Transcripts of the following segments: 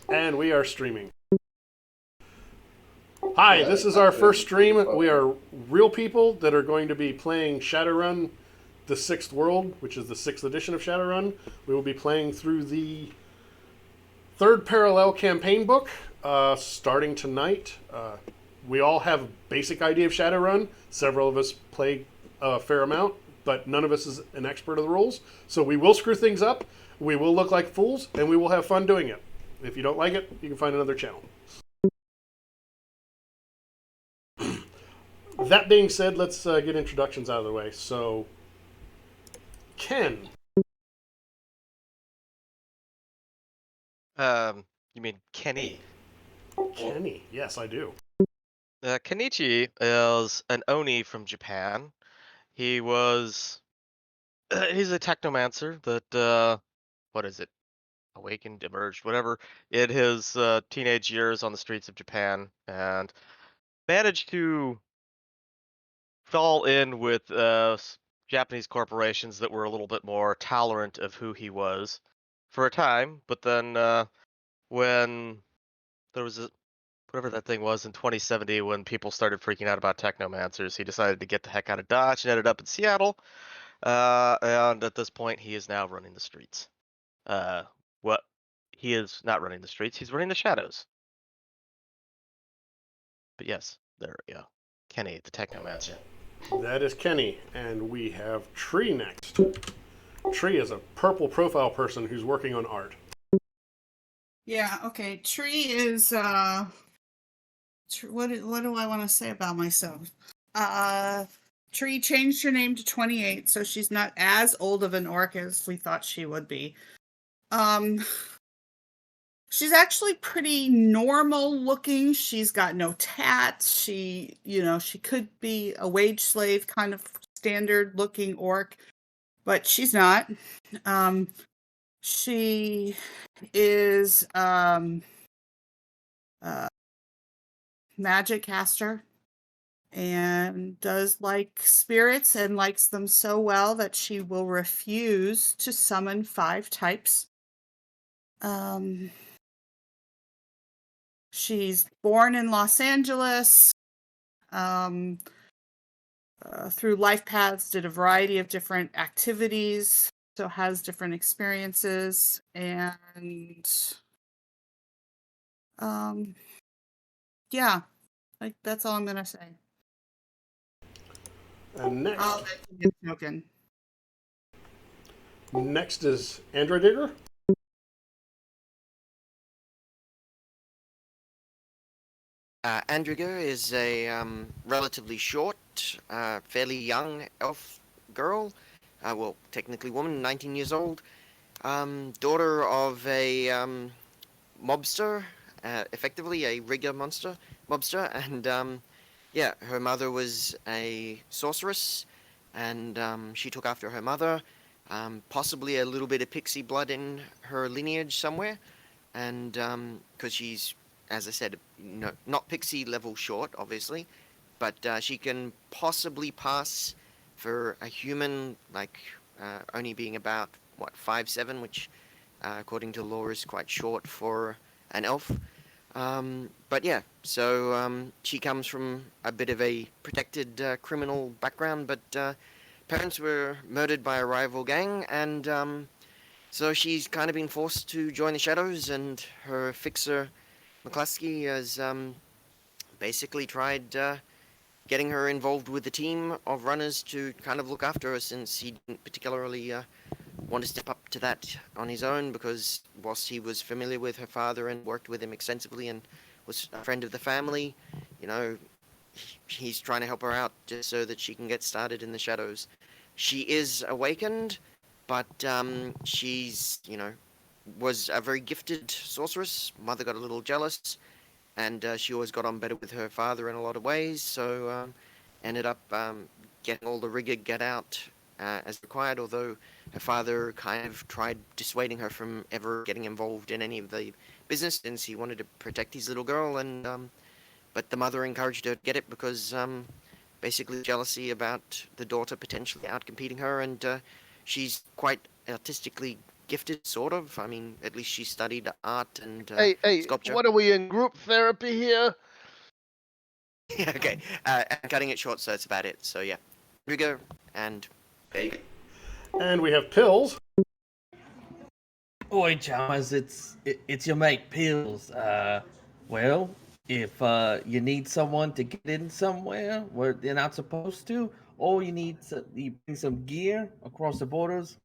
And we are streaming. Hi, this is our first stream. We are real people that are going to be playing Shadowrun the Sixth World, which is the 6th edition of Shadowrun. We will be playing through the third parallel campaign book starting tonight. We all have a basic idea of Shadowrun. Several of us play a fair amount, but none of us is an expert of the rules. So we will screw things up, we will look like fools, and we will have fun doing it. If you don't like it, you can find another channel. That being said, let's get introductions out of the way. So, Ken. You mean Kenny? Kenny, yes, I do. Kenichi is an Oni from Japan. He was, he's a Technomancer that, what is it? Awakened, emerged, whatever, in his teenage years on the streets of Japan, and managed to fall in with Japanese corporations that were a little bit more tolerant of who he was for a time, but then when there was a whatever that thing was in 2070 when people started freaking out about technomancers, he decided to get the heck out of Dodge and ended up in Seattle. And at this point, he is now running the streets. What he is not running the streets; he's running the shadows. But yes, there we go. Kenny, the technomancer. That is Kenny, and we have Tree next. Tree is a purple profile person who's working on art. Yeah, okay. Tree is what do I want to say about myself? Tree changed her name to 28, so she's not as old of an orc as we thought she would be. She's actually pretty normal looking. She's got no tats. She could be a wage slave kind of standard looking orc, but she's not. She is magic caster and does like spirits and likes them so well that she will refuse to summon 5 types. She's born in Los Angeles. Through life paths, did a variety of different activities, so has different experiences, and yeah, like that's all I'm gonna say. And next, I'll let you get token. Next is Andrigger. Andrigger is a relatively short, fairly young elf girl. Well, technically woman, 19 years old. Daughter of a mobster, effectively a rigger mobster. And yeah, her mother was a sorceress, and she took after her mother. Possibly a little bit of pixie blood in her lineage somewhere. And because she's, as I said, not pixie level short, obviously, but she can possibly pass for a human, like only being about 5'7", which according to law is quite short for an elf. But yeah, so she comes from a bit of a protected criminal background, but parents were murdered by a rival gang, and so she's kind of been forced to join the Shadows, and her fixer, McCluskey, has basically tried getting her involved with the team of runners to kind of look after her, since he didn't particularly want to step up to that on his own, because whilst he was familiar with her father and worked with him extensively and was a friend of the family, he's trying to help her out just so that she can get started in the Shadows. She is awakened, but she's, was a very gifted sorceress. Mother got a little jealous, and she always got on better with her father in a lot of ways, so ended up getting all the rigor get out as required, although her father kind of tried dissuading her from ever getting involved in any of the business, since he wanted to protect his little girl, and but the mother encouraged her to get it because basically jealousy about the daughter potentially outcompeting her, and she's quite artistically gifted, sort of. I mean, at least she studied art and Hey, sculpture. what are we in group therapy here? Okay, I'm cutting it short, so that's about it. So yeah, Andrigger and Bacon. And we have Pills. Oi, Chalmers, it's your mate Pills. Well, if you need someone to get in somewhere where they're not supposed to, or you bring some gear across the borders,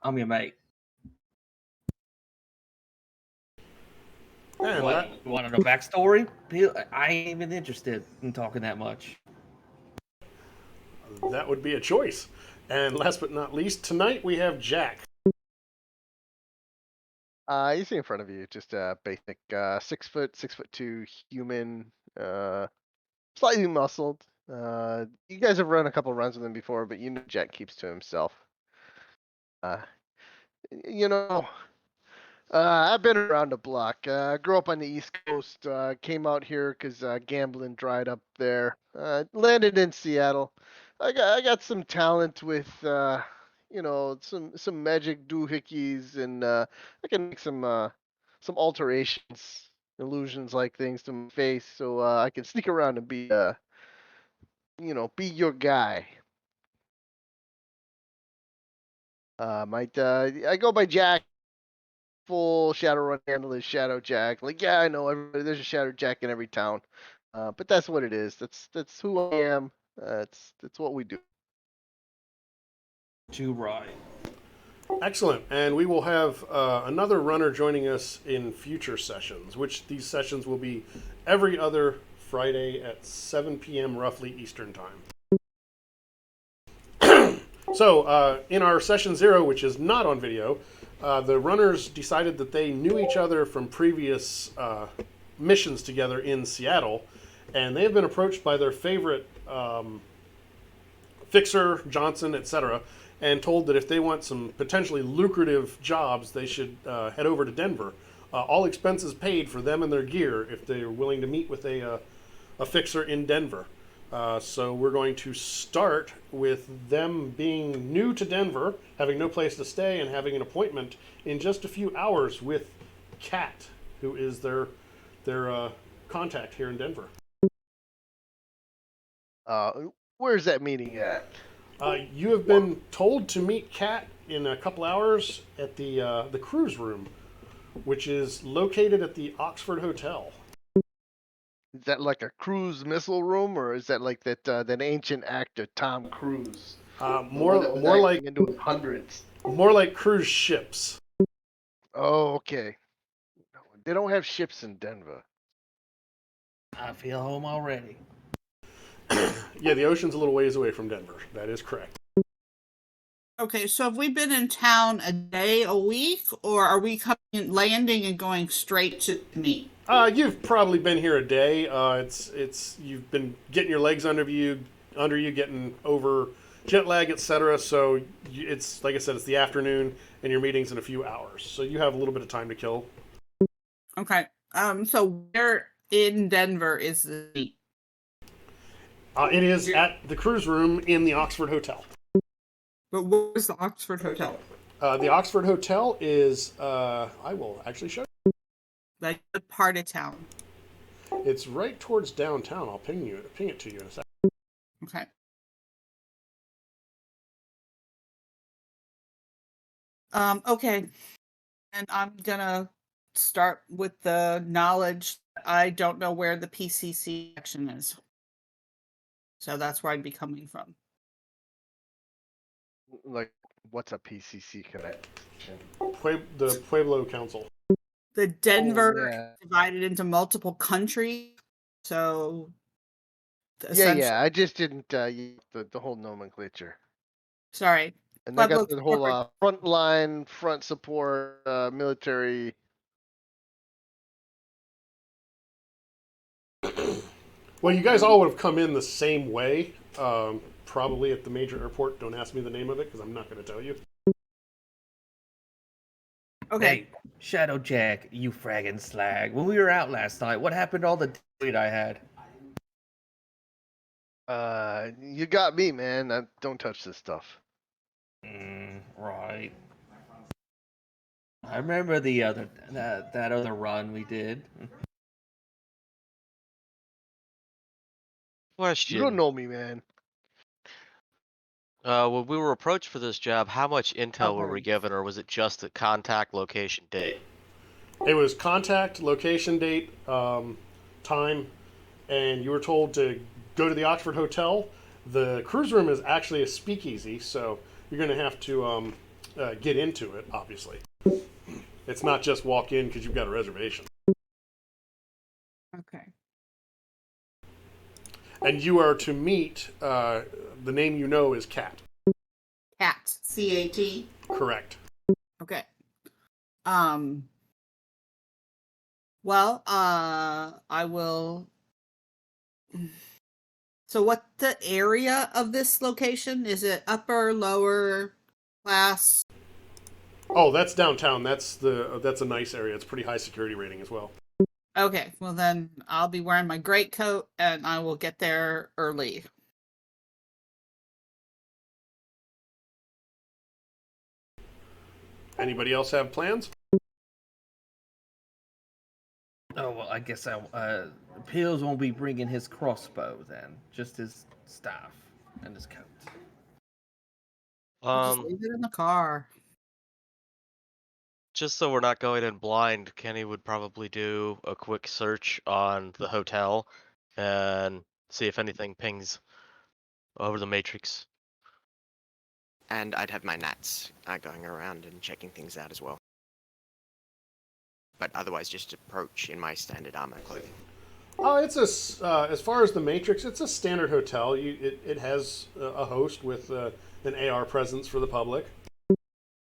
I'm your mate. And What? You want to know backstory? I ain't even interested in talking that much. that would be a choice. And last but not least, tonight we have Jack. You see in front of you, just a basic 6'2" human, slightly muscled. You guys have run a couple runs with him before, but you know Jack keeps to himself. Uh, you know, I've been around the block. Grew up on the East Coast. Came out here because gambling dried up there. Landed in Seattle. I got some talent with some magic doohickeys, and I can make some alterations, illusions like things to my face, so I can sneak around and be your guy. I go by Jack. Full Shadowrun handle is ShadowJack. Like, yeah, I know there's a ShadowJack in every town, but that's what it is. That's who I am. That's what we do. Too right. Excellent. And we will have another runner joining us in future sessions, which these sessions will be every other Friday at 7 p.m. roughly Eastern Time. So, in our session 0, which is not on video, the runners decided that they knew each other from previous missions together in Seattle, and they have been approached by their favorite fixer, Johnson, etc., and told that if they want some potentially lucrative jobs, they should head over to Denver. All expenses paid for them and their gear if they're willing to meet with a fixer in Denver. So we're going to start with them being new to Denver, having no place to stay, and having an appointment in just a few hours with Kat, who is their contact here in Denver. Where's that meeting at? You have been told to meet Kat in a couple hours at the cruise room, which is located at the Oxford Hotel. Is that like a cruise missile room, or is that like that ancient actor Tom Cruise? More like into hundreds. More like cruise ships. Oh, okay. They don't have ships in Denver. I feel home already. Yeah, the ocean's a little ways away from Denver. That is correct. Okay, so have we been in town a day, a week, or are we coming, landing, and going straight to meet? You've probably been here a day. It's you've been getting your legs under you, getting over jet lag, etc. So it's like I said, it's the afternoon, and your meeting's in a few hours. So you have a little bit of time to kill. Okay. So where in Denver is the meet? It is at the cruise room in the Oxford Hotel. But where's the Oxford Hotel? The Oxford Hotel is, I will actually show you. Like the part of town. It's right towards downtown. I'll ping it to you in a second. Okay. Okay. And I'm gonna start with the knowledge. I don't know where the PCC section is. So that's where I'd be coming from. Like, what's a PCC connection? The Pueblo Council. The Denver yeah. is divided into multiple countries. So Yeah. I just didn't use the whole nomenclature. Sorry. And I got Pueblo the whole front line, front support, military. Well, you guys all would have come in the same way, probably at the major airport. Don't ask me the name of it because I'm not going to tell you. Okay. Hey, ShadowJack, you fragging slag. When we were out last night, what happened to all the date I had? You got me, man. Don't touch this stuff. Right. I remember the other that other run we did. You Question. don't know me, man. When we were approached for this job, how much intel were we Covered. given, or was it just the contact, location, date? It was contact, location, date, time, and you were told to go to the Oxford Hotel. The cruise room is actually a speakeasy, so you're going to have to get into it, obviously. It's not just walk in because you've got a reservation. Okay. And you are to meet, the name you know is Cat. Cat. C-A-T. Correct. Okay. Well, I will. So, what the area of this location? Is it upper, lower class? Oh, that's downtown. That's a nice area. It's pretty high security rating as well. Okay, well then I'll be wearing my greatcoat and I will get there early. Anybody else have plans? Oh well, I guess Pills won't be bringing his crossbow then, just his staff and his coat. I'll just leave it in the car. Just so we're not going in blind, Kenny would probably do a quick search on the hotel and see if anything pings over the matrix. And I'd have my gnats going around and checking things out as well. But otherwise, just approach in my standard armor clothing. It's as far as the Matrix, it's a standard hotel. It has a host with an AR presence for the public.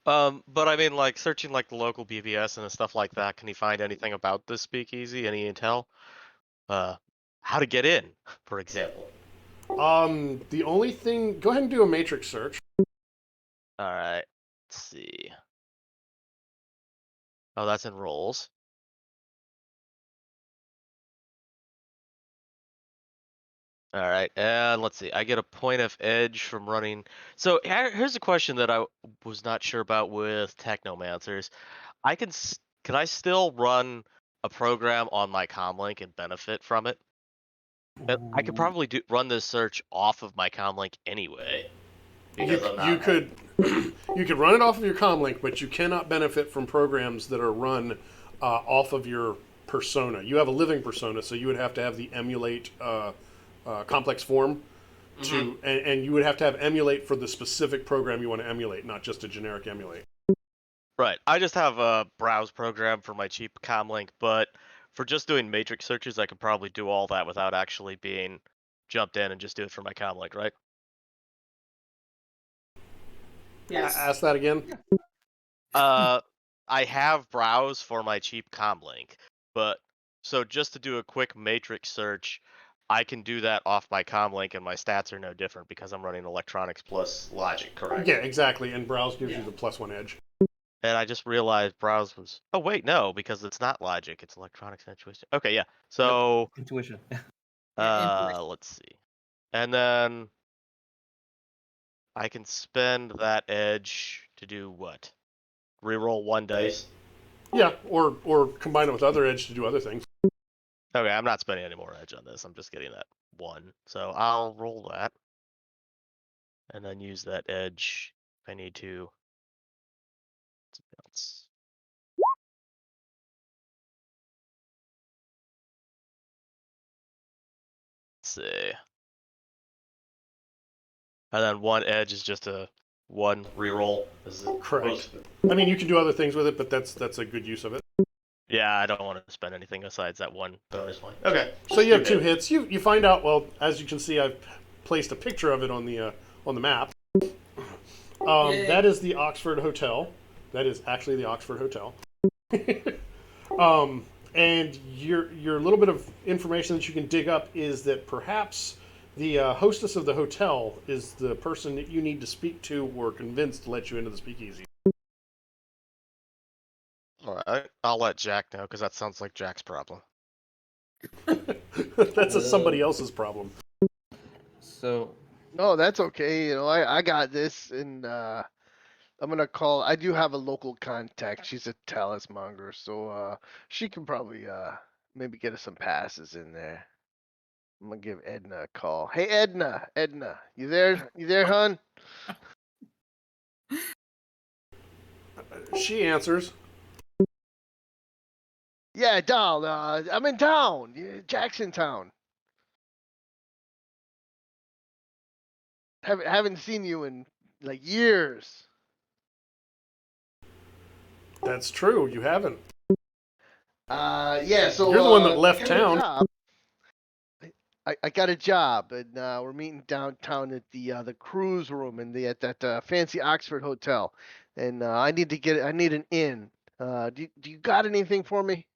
But I mean, like, searching, like, the local BBS and stuff like that, can he find anything about this speakeasy? Any intel? How to get in, for example. The only thing, go ahead and do a Matrix search. Alright, let's see. Oh, that's in roles. Alright, and let's see. I get a point of edge from running. So here's a question that I was not sure about with Technomancers. Can I still run a program on my comlink and benefit from it? I could probably run this search off of my comlink anyway. You could run it off of your comlink, but you cannot benefit from programs that are run off of your persona. You have a living persona, so you would have to have the emulate complex form to, and you would have to have emulate for the specific program you want to emulate, not just a generic emulate. Right. I just have a browse program for my cheap comlink, but for just doing matrix searches, I could probably do all that without actually being jumped in and just do it for my comlink, right? Yes. Ask that again. I have browse for my cheap comlink, but so just to do a quick matrix search, I can do that off my comlink, and my stats are no different because I'm running electronics plus logic, correct? Yeah, exactly. And browse gives you the +1 edge. And I just realized browse was. Oh wait, no, because it's not logic; it's electronics and intuition. Okay, yeah. So Intuition. let's see, and then I can spend that edge to do what? Reroll one dice. Yeah, or combine it with other edge to do other things. Okay, I'm not spending any more edge on this. I'm just getting that one. So I'll roll that. And then use that edge if I need to. Something else. Let's see. And then one edge is just a one reroll. Is it Correct. I mean, you can do other things with it, but that's a good use of it. Yeah, I don't want to spend anything besides that one bonus point. Okay. So you have 2 hits. You find out. Well, as you can see, I've placed a picture of it on the map. That is the Oxford Hotel. That is actually the Oxford Hotel. And your little bit of information that you can dig up is that perhaps the hostess of the hotel is the person that you need to speak to or convince to let you into the speakeasy. All right. I'll let Jack know because that sounds like Jack's problem. That's somebody else's problem. So No, that's okay. You know, I got this, and I'm gonna call. I do have a local contact. She's a talismonger, so she can probably maybe get us some passes in there. I'm gonna give Edna a call. Hey Edna, Edna, you there? You there, hon? She answers. Yeah, doll. I'm in town. Jackson town. Haven't seen you in like years. That's true. You haven't. Yeah. So You're the one that left got a town. job. I got a job, and we're meeting downtown at the cruise room at that fancy Oxford hotel, and I need an inn. Do you got anything for me?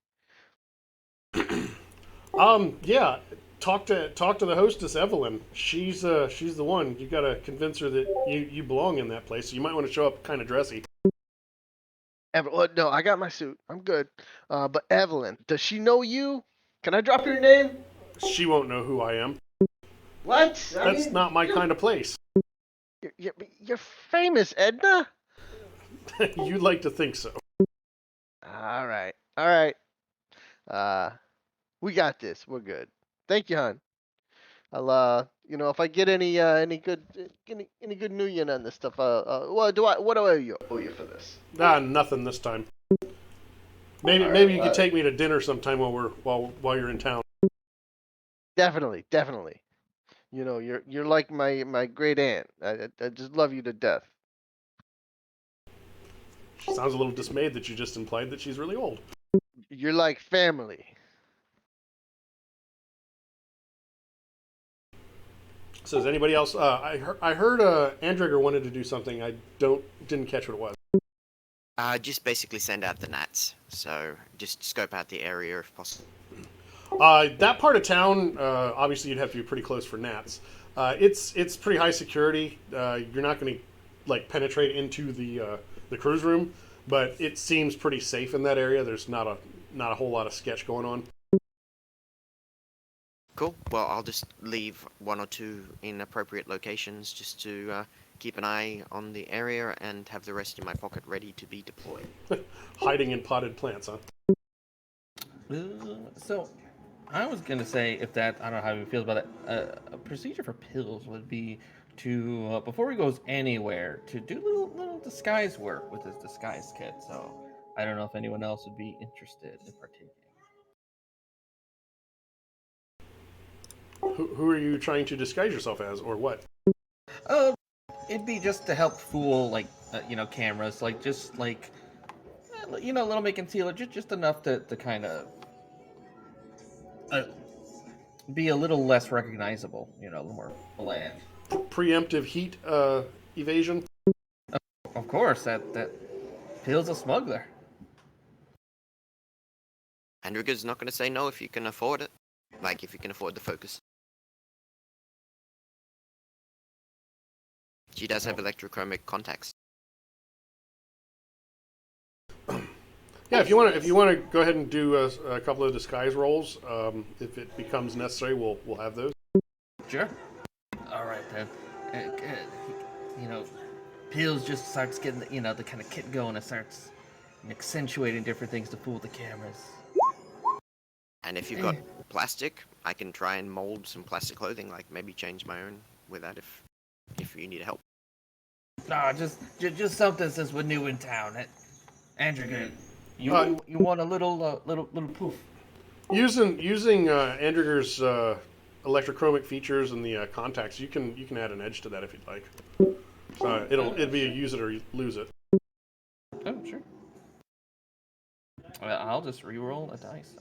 Yeah. Talk to the hostess, Evelyn. She's the one. You gotta convince her that you belong in that place. So you might want to show up kind of dressy. No, I got my suit. I'm good. But Evelyn, does she know you? Can I drop your name? She won't know who I am. What? That's not my kind of place. You're famous, Edna. You'd like to think so. All right. All right. We got this. We're good. Thank you, hon. I'll if I get any good good news on this stuff, what do I owe you for this? Nothing this time. Maybe you could take me to dinner sometime while you're in town. Definitely. You're like my great aunt. I just love you to death. She sounds a little dismayed that you just implied that she's really old. You're like family. So is anybody else? I heard Andrigger wanted to do something. I didn't catch what it was. Just basically send out the gnats. So just scope out the area if possible. That part of town, obviously, you'd have to be pretty close for gnats. It's pretty high security. You're not going to penetrate into the cruise room, but it seems pretty safe in that area. There's not a whole lot of sketch going on. Cool. Well, I'll just leave one or two in appropriate locations just to keep an eye on the area and have the rest in my pocket ready to be deployed. Hiding in potted plants, huh? So, I was gonna say if that I don't know how you feel about it. A procedure for pills would be to before he goes anywhere to do little disguise work with his disguise kit. So I don't know if anyone else would be interested in partaking. Who are you trying to disguise yourself as, or what? It'd be just to help fool cameras, a little make concealer, just enough to kind of be a little less recognizable, a little more bland. Preemptive heat evasion. Of course, that Pill's a smuggler. Andrigger's not going to say no if you can afford it. Like, if you can afford the focus. She does have electrochromic contacts. Yeah, if you want to go ahead and do a couple of disguise rolls, if it becomes necessary, we'll have those. Sure. All right then. Pills just starts getting the kind of kit going and starts accentuating different things to fool the cameras. And if you've got plastic, I can try and mold some plastic clothing, like maybe change my own with that if you need help. No, just something since we're new in town. Andrigger, you want a little poof? Using Andrigger's electrochromic features and the contacts, you can add an edge to that if you'd like. So it'll be a use it or lose it. Oh, sure. Well, I'll just re-roll a dice.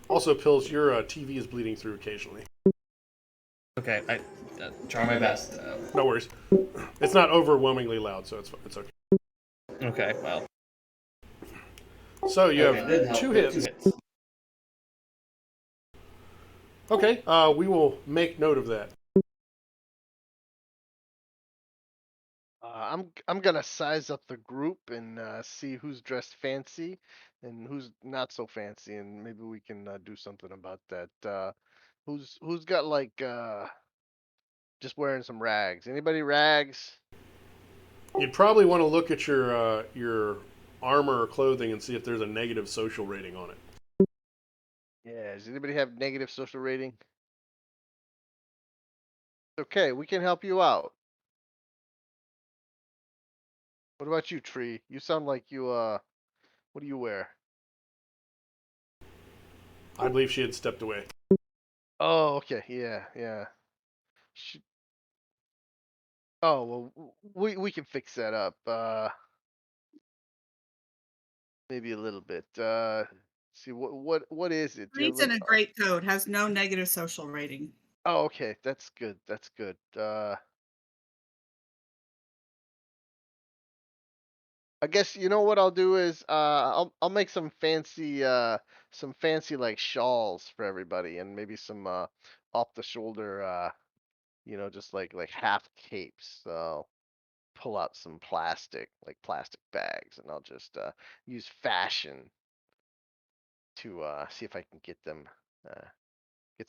Also, Pills, your TV is bleeding through occasionally. Okay, I try my best. No worries. It's not overwhelmingly loud, so it's okay. Okay, well. So you have two hits. Okay, we will make note of that. I'm gonna size up the group and see who's dressed fancy and who's not so fancy, and maybe we can do something about that. Who's got like just wearing some rags? Anybody rags? You'd probably want to look at your armor or clothing and see if there's a negative social rating on it. Yeah. Does anybody have negative social rating? Okay, we can help you out. What about you, Tree? You sound like you what do you wear? I believe she had stepped away. Oh, okay. Yeah. She... Oh, well, we can fix that up. Maybe a little bit. See what is it? Do you have Reads in like... a great code, has no negative social rating. Oh, okay. That's good. That's good. I guess you know what I'll do is I'll make some fancy like shawls for everybody and maybe some off the shoulder just like half capes. So pull out some plastic bags, and I'll just use fashion to see if I can get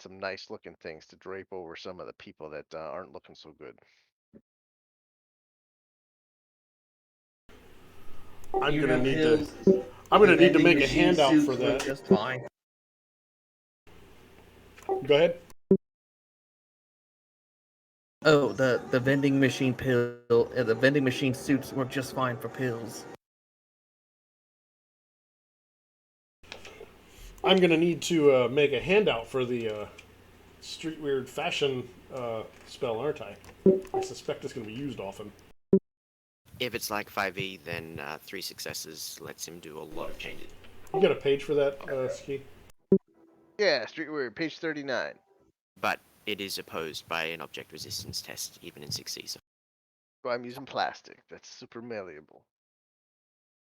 some nice looking things to drape over some of the people that aren't looking so good. I'm gonna need to make a handout for that. Just fine. Go ahead. Oh, the vending machine the vending machine suits work just fine for pills. I'm gonna need to make a handout for the street weird fashion spell, aren't I? I suspect it's gonna be used often. If it's like 5e, then 3 successes lets him do a lot of changes. You got a page for that, Ski? Yeah, Streetwear, page 39. But it is opposed by an object resistance test, even in 6e. So So I'm using plastic. That's super malleable.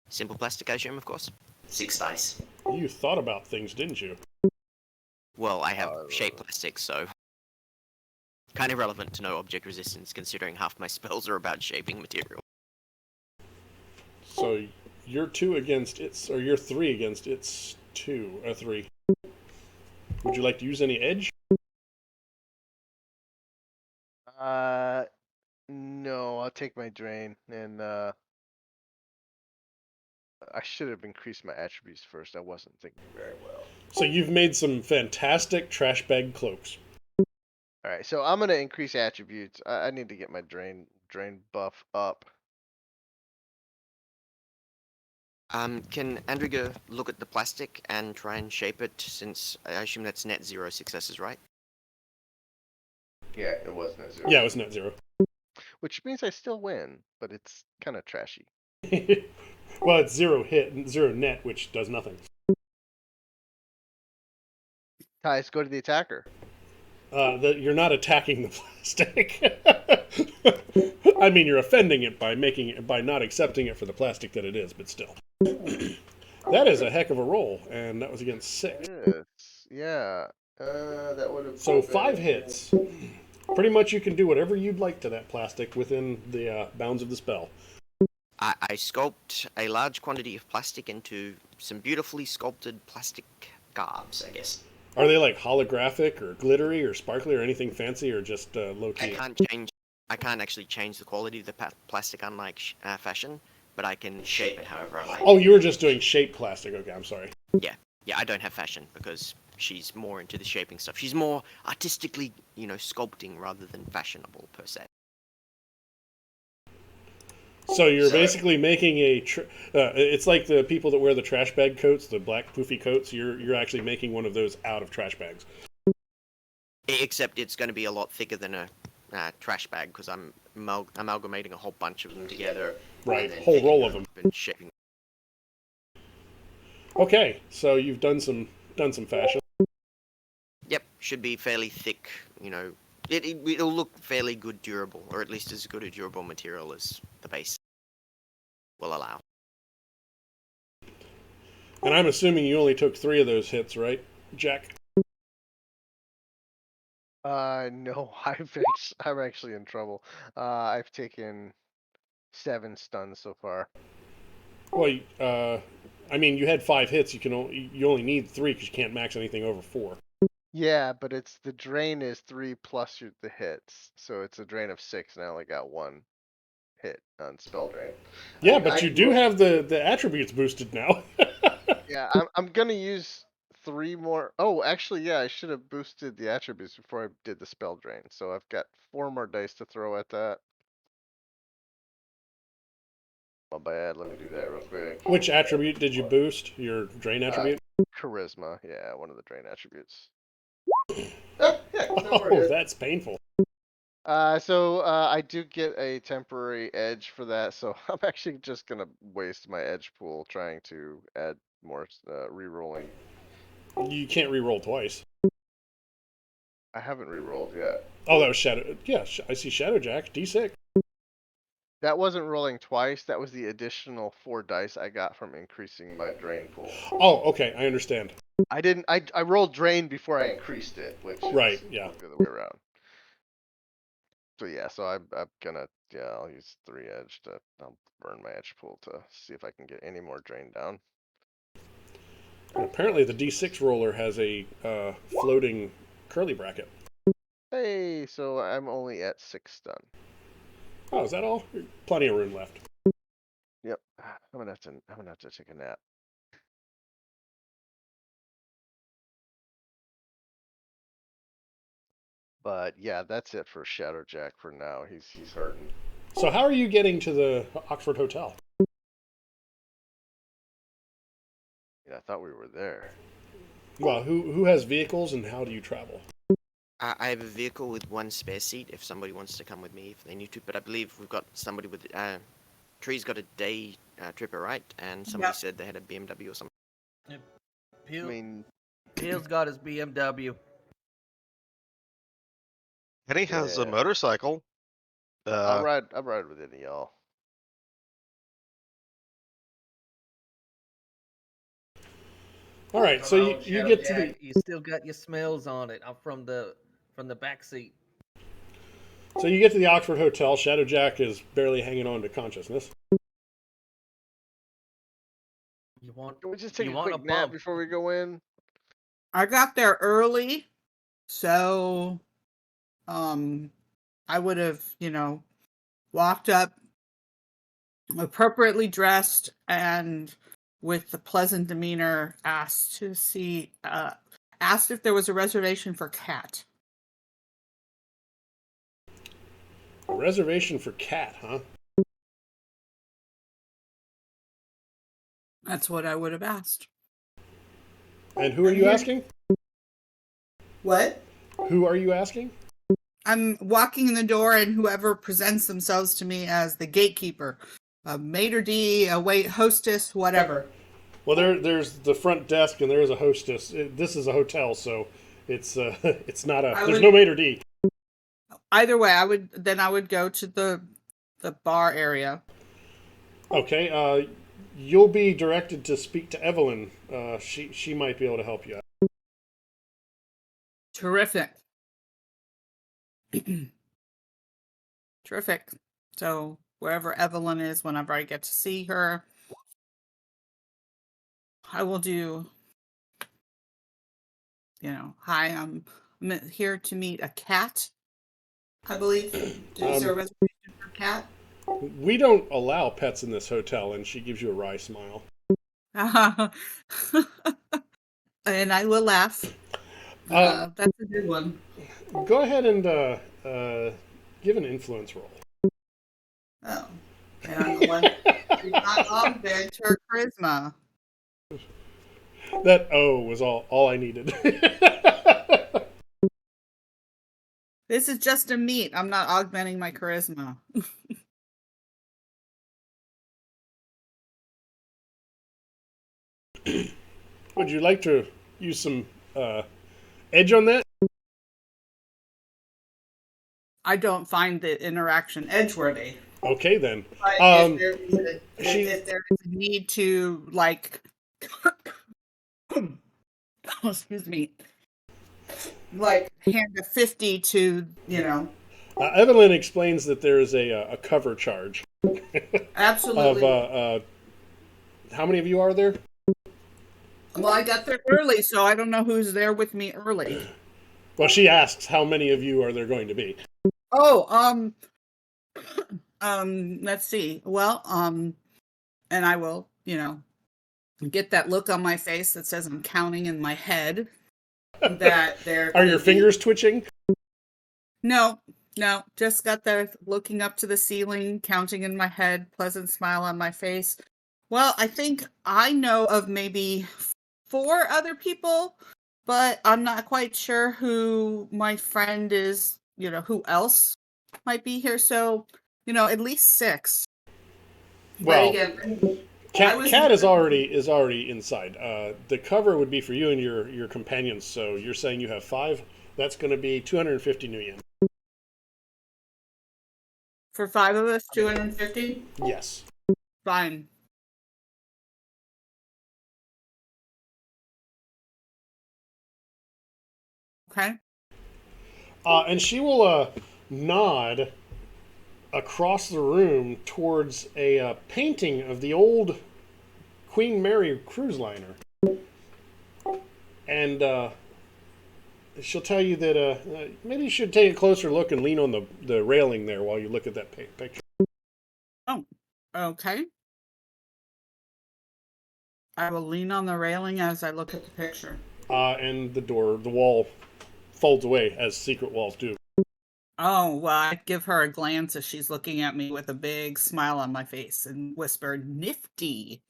simple plastic, I assume, of course. 6 dice. You thought about things, didn't you? Well, I have shape plastic, so kind of relevant to know object resistance, considering half my spells are about shaping material. So you're 2 against its, or you're 3 against its 3. Would you like to use any edge? No, I'll take my drain, and I should have increased my attributes first. I wasn't thinking very well. So you've made some fantastic trash bag cloaks. All right, so I'm gonna increase attributes. I need to get my drain buff up. Can Andrigger look at the plastic and try and shape it, since I assume that's net 0 successes, right? Yeah, it was net 0. Yeah, it was net 0. Which means I still win, but it's kind of trashy. Well, it's 0 hit and 0 net, which does nothing. Ties, go to the attacker. You're not attacking the plastic. I mean, you're offending it by not accepting it for the plastic that it is, but still. That is a heck of a roll, and that was against 6. Yes, yeah. That would have. So 5 hits. Pretty much you can do whatever you'd like to that plastic within the bounds of the spell. I sculpt a large quantity of plastic into some beautifully sculpted plastic garbs, I guess. Are they like holographic or glittery or sparkly or anything fancy, or just low key? I can't actually change the quality of the plastic, unlike fashion, but I can shape it however I like. Oh, you were just doing shape plastic. Okay, I'm sorry. Yeah, I don't have fashion because she's more into the shaping stuff. She's more artistically, sculpting rather than fashionable per se. So you're basically making it's like the people that wear the trash bag coats, the black poofy coats. You're actually making one of those out of trash bags. Except it's going to be a lot thicker than a trash bag, because I'm amalgamating a whole bunch of them together. Right, a whole roll of them. And shaping. Okay, so you've done some fashion. Yep, should be fairly thick. It'll look fairly good durable, or at least as good a durable material as the base will allow. And I'm assuming you only took 3 of those hits, right, Jack? No, I'm actually in trouble. I've taken 7 stuns so far. Well, I mean, you had 5 hits. You only need 3 because you can't max anything over 4. Yeah, but it's the drain is 3 plus the hits, so it's a drain of 6, and I only got 1 hit on spell drain. Yeah, but you do have the attributes boosted now. Yeah, I'm gonna use 3 more. Oh, actually, yeah, I should have boosted the attributes before I did the spell drain. So I've got 4 more dice to throw at that. My bad. Let me do that real quick. Which attribute did you boost? Your drain attribute? Charisma, yeah, one of the drain attributes. Oh, that's painful. So I do get a temporary edge for that, so I'm actually just gonna waste my edge pool trying to add more re-rolling. You can't re-roll twice. I haven't re-rolled yet. Oh, that was Shadow. Yeah, I see ShadowJack, D6. That wasn't rolling twice. That was the additional 4 dice I got from increasing my drain pool. Oh, okay, I understand. I didn't. I rolled drain before I increased it, which Right, is yeah. the other way around. So yeah, so I'm gonna I'll use 3 edge to I'll burn my edge pool to see if I can get any more drain down. And apparently, the D6 roller has a floating curly bracket. Hey, so I'm only at 6 done. Oh, is that all? Plenty of room left. Yep, I'm gonna have to take a nap. But yeah, that's it for ShadowJack for now. He's hurting. So how are you getting to the Oxford Hotel? Yeah, I thought we were there. Well, who has vehicles and how do you travel? I have a vehicle with 1 spare seat if somebody wants to come with me if they need to, but I believe we've got somebody with... Tree's got a day tripper, right? And somebody said they had a BMW or something. Peel, I mean, Peel's got his BMW. Kenny has a Yeah. motorcycle. I'll ride with any of y'all. All right, so you get to the... You still got your smells on it. I'm from the back seat. So you get to the Oxford Hotel. ShadowJack is barely hanging on to consciousness. Can we just take a want quick a nap bump? before we go in? I got there early, so I would have, walked up appropriately dressed and with the pleasant demeanor asked if there was a reservation for Cat. A reservation for Cat, huh? That's what I would have asked. And who are you asking? What? Who are you asking? I'm walking in the door, and whoever presents themselves to me as the gatekeeper, a maitre d', a hostess, whatever. Well, there's the front desk, and there is a hostess. This is a hotel, so it's not a. There's no maitre d'. Either way, I would go to the bar area. Okay. You'll be directed to speak to Evelyn. She might be able to help you out. Terrific. Terrific. So wherever Evelyn is, whenever I get to see her, I will do, hi, I'm here to meet a cat, I believe. Is there a reservation for Cat? We don't allow pets in this hotel, and she gives you a wry smile. And I will laugh. That's a good one. Go ahead and give an influence roll. Oh. And I'm the one who's not augment her charisma. That O was all I needed. This is just a meet. I'm not augmenting my charisma. Would you like to use some edge on that? I don't find the interaction edgeworthy. Okay, then. But if there is a need to, excuse me, hand a 50 to, Evelyn explains that there is a cover charge. Absolutely. Of how many of you are there? Well, I got there early, so I don't know who's there with me early. Well, she asks how many of you are there going to be. Oh, let's see. Well, and I will, get that look on my face that says I'm counting in my head that there Are your could be- fingers twitching? No, just got the looking up to the ceiling, counting in my head, pleasant smile on my face. Well, I think I know of maybe 4 other people, but I'm not quite sure who my friend is, who else might be here. So, at least 6. Well, but again, I Cat, was Cat is doing- already inside. The cover would be for you and your companions. So you're saying you have 5. That's going to be 250 new yen. for 5 of us, 250. Yes. Fine. Okay. And she will nod across the room towards a painting of the old Queen Mary cruise liner. And she'll tell you that maybe you should take a closer look and lean on the railing there while you look at that picture. Oh, okay. I will lean on the railing as I look at the picture. And the wall folds away as secret walls do. Oh, well, I give her a glance as she's looking at me with a big smile on my face and whisper, "Nifty."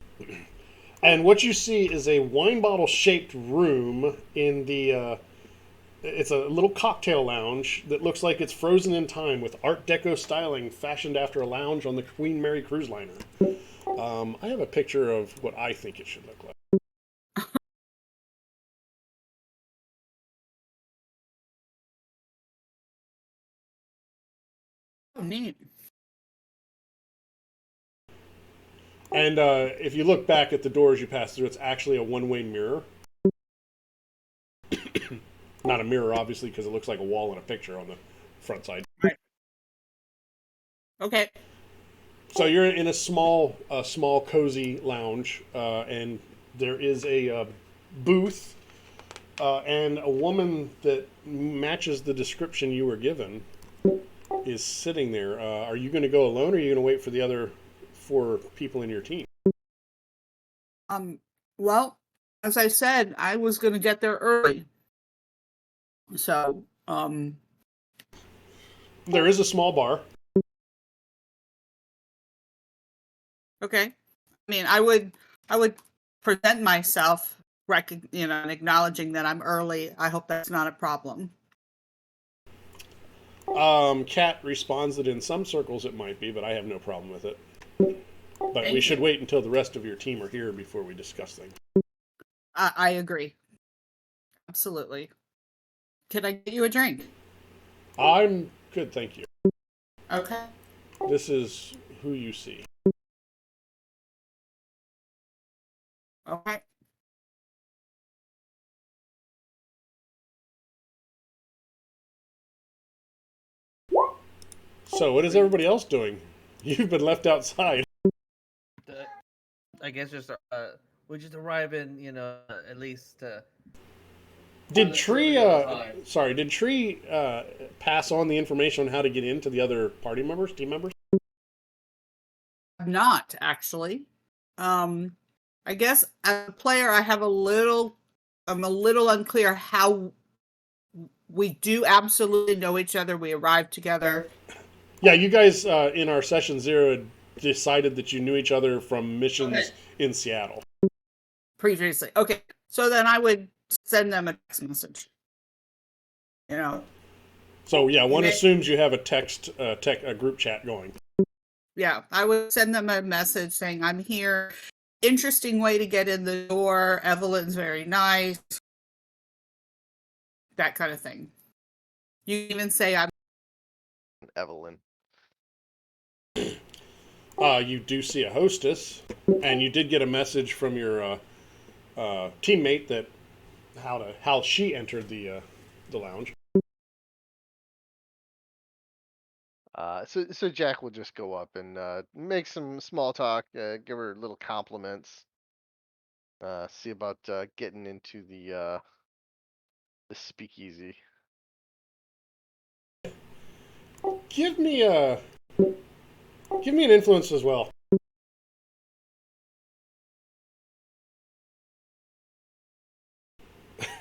And what you see is a wine bottle shaped room in the. It's a little cocktail lounge that looks like it's frozen in time with Art Deco styling fashioned after a lounge on the Queen Mary cruise liner. I have a picture of what I think it should look like. Oh, neat. And if you look back at the doors you pass through, it's actually a one-way mirror. Not a mirror, obviously, because it looks like a wall and a picture on the front side. Okay. So you're in a small, cozy lounge, and there is a booth and a woman that matches the description you were given is sitting there. Are you going to go alone, or are you going to wait for the other 4 people in your team? Well, as I said, I was going to get there early. So, There is a small bar. okay. I mean, I would present myself, and acknowledging that I'm early. I hope that's not a problem. Kat responds that in some circles it might be, but I have no problem with it. But Thank we should you. wait until the rest of your team are here before we discuss things. I agree. Absolutely. Can I get you a drink? I'm good, thank you. Okay. This is who you see. Okay. So, what is everybody else doing? You've been left outside. I guess we just arrive in, at least. Did Tree, did Tree pass on the information on how to get into the other team members? Not actually. I guess as a player, I'm a little unclear how we do absolutely know each other. We arrived together. Yeah, you guys in our session 0 had decided that you knew each other from missions in Seattle. Previously. Okay. So then I would send them a text message. So yeah, one Okay. assumes you have a group chat going. Yeah, I would send them a message saying, "I'm here. Interesting way to get in the door. Evelyn's very nice." That kind of thing. You even say, "I'm." Evelyn. You do see a hostess, and you did get a message from your teammate that how she entered the lounge. So Jack will just go up and make some small talk, give her little compliments, see about getting into the speakeasy. Give me an influence as well.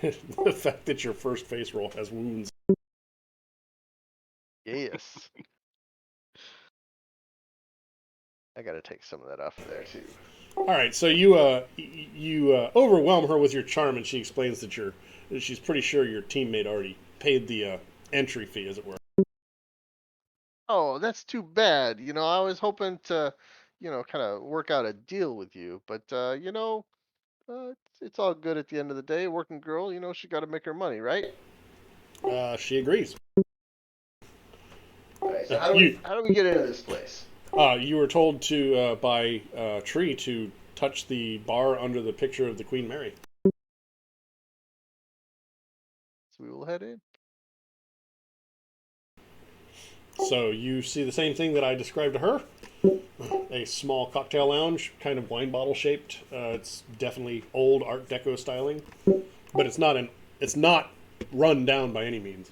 The fact that your first face roll has wounds. Yes. I gotta take some of that off there too. All right, so you overwhelm her with your charm, and she explains that she's pretty sure your teammate already paid the entry fee, as it were. Oh, that's too bad. I was hoping to, kind of work out a deal with you, but it's all good at the end of the day. Working girl, she got to make her money, right? She agrees. All right, so how do we get into this place? You were told to by Tree to touch the bar under the picture of the Queen Mary. So we will head in. So you see the same thing that I described to her. A small cocktail lounge, kind of wine bottle shaped. It's definitely old Art Deco styling, but it's not run down by any means.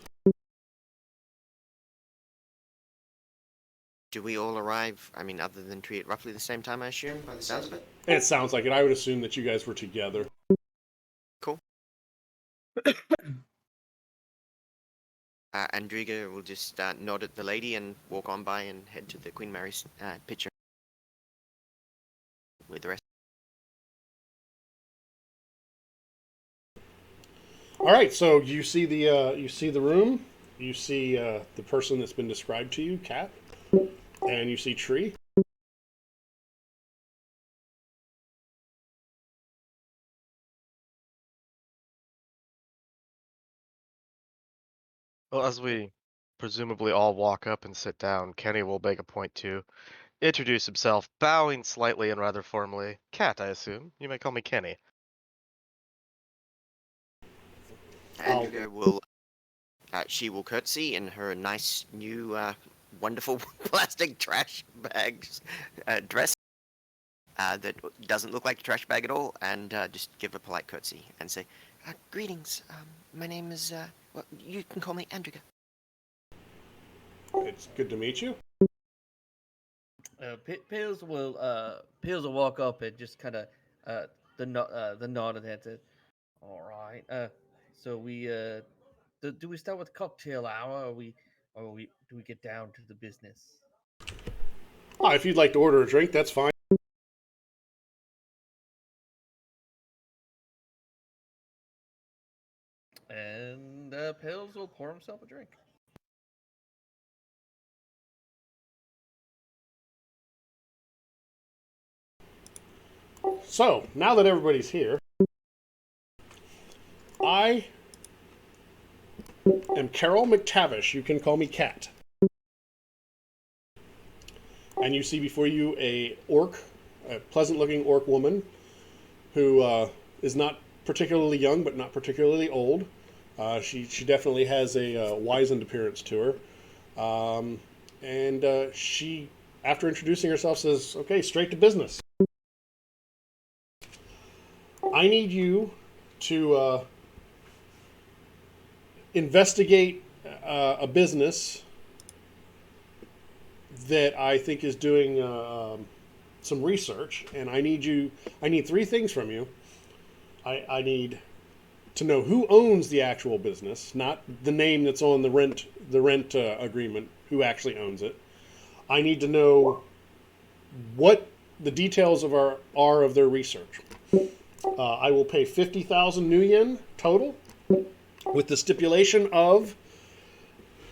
Do we all arrive, I mean, other than Tree, at roughly the same time, I assume, by the sounds of it? It sounds like it. I would assume that you guys were together. Cool. Andrigger will just nod at the lady and walk on by and head to the Queen Mary's picture with the rest. All right, so you see the room, you see the person that's been described to you, Cat, and you see Tree. Well, as we presumably all walk up and sit down, Kenny will make a point to introduce himself, bowing slightly and rather formally. Cat, I assume. You may call me Kenny. Andrigger will, she will curtsy in her nice new, wonderful plastic trash bags dress that doesn't look like a trash bag at all, and just give a polite curtsy and say, "Greetings. My name is. Well, you can call me Andrigger." It's good to meet you. Pills will walk up and just kind of the nod and head. All right. So we do we start with cocktail hour, or do we get down to the business? If you'd like to order a drink, that's fine. And Pills will pour himself a drink. So, now that everybody's here, I am Carol McTavish. You can call me Cat. And you see before you a pleasant-looking orc woman who is not particularly young, but not particularly old. She definitely has a wizened appearance to her. And she, after introducing herself, says, "Okay, straight to business. I need you to investigate a business that I think is doing some research, and I need three things from you. I need to know who owns the actual business, not the name that's on the rent agreement, who actually owns it. I need to know what the details are of their research. I will pay 50,000 new yen total, with the stipulation of,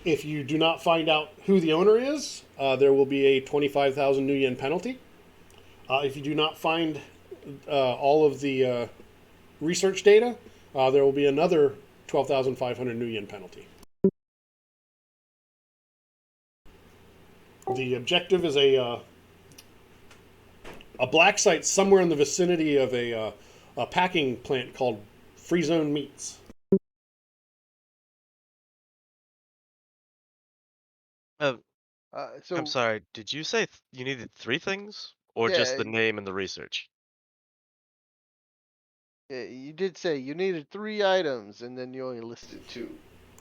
if you do not find out who the owner is, there will be a 25,000 new yen penalty. If you do not find all of the research data, there will be another 12,500 new yen penalty. The objective is a black site somewhere in the vicinity of a packing plant called Free Zone Meats. So I'm sorry, did you say you needed three things? Or just the yeah, name and the research? yeah, you did say you needed 3 items, and then you only listed 2.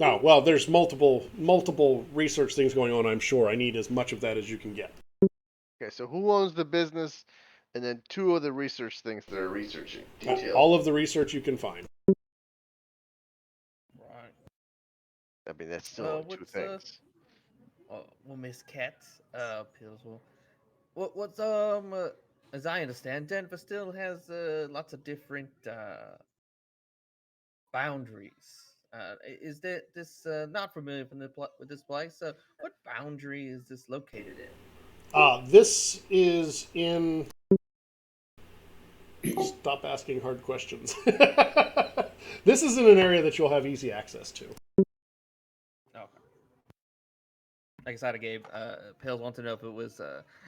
Oh, well, there's multiple research things going on, I'm sure. I need as much of that as you can get. Okay, so who owns the business, and then 2 of the research things they're researching. Details. All of the research you can find. Right. I mean, that's still only 2 What's things. well, Miss Cat, Pills. Well, what's as I understand, Denver still has lots of different boundaries. Is there this not familiar with this place? What boundary is this located in? This is in. Stop asking hard questions. This is in an area that you'll have easy access to. Okay. Like I said, I gave Pales want to know if it was.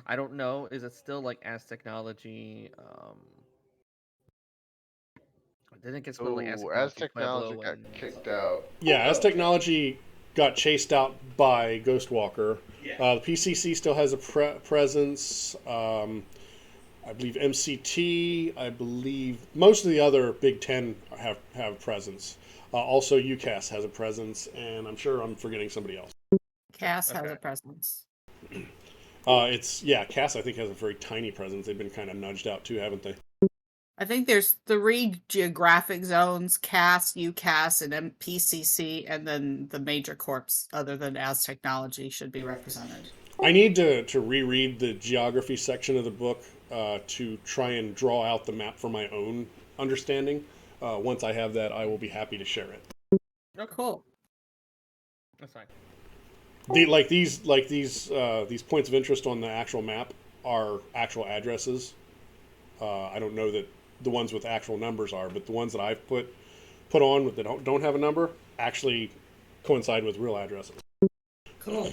I don't know. Is it still like as technology? Didn't it get split like as Oh, as technology, technology Pueblo, got and kicked out. Yeah, as Oh. technology got chased out by Ghostwalker, the PCC still has a presence. I believe MCT. I believe most of the other Big Ten have presence. Also, UCAS has a presence, and I'm sure I'm forgetting somebody else. Cass has Okay. a presence. Cass I think has a very tiny presence. They've been kind of nudged out too, haven't they? I think there's 3 geographic zones: Cass, UCAS, and MPCC, and then the major corps other than As Technology should be represented. I need to reread the geography section of the book to try and draw out the map for my own understanding. Once I have that, I will be happy to share it. Oh, cool. That's fine. These points of interest on the actual map are actual addresses. I don't know that the ones with actual numbers are, but the ones that I've put on that don't have a number actually coincide with real addresses. Cool.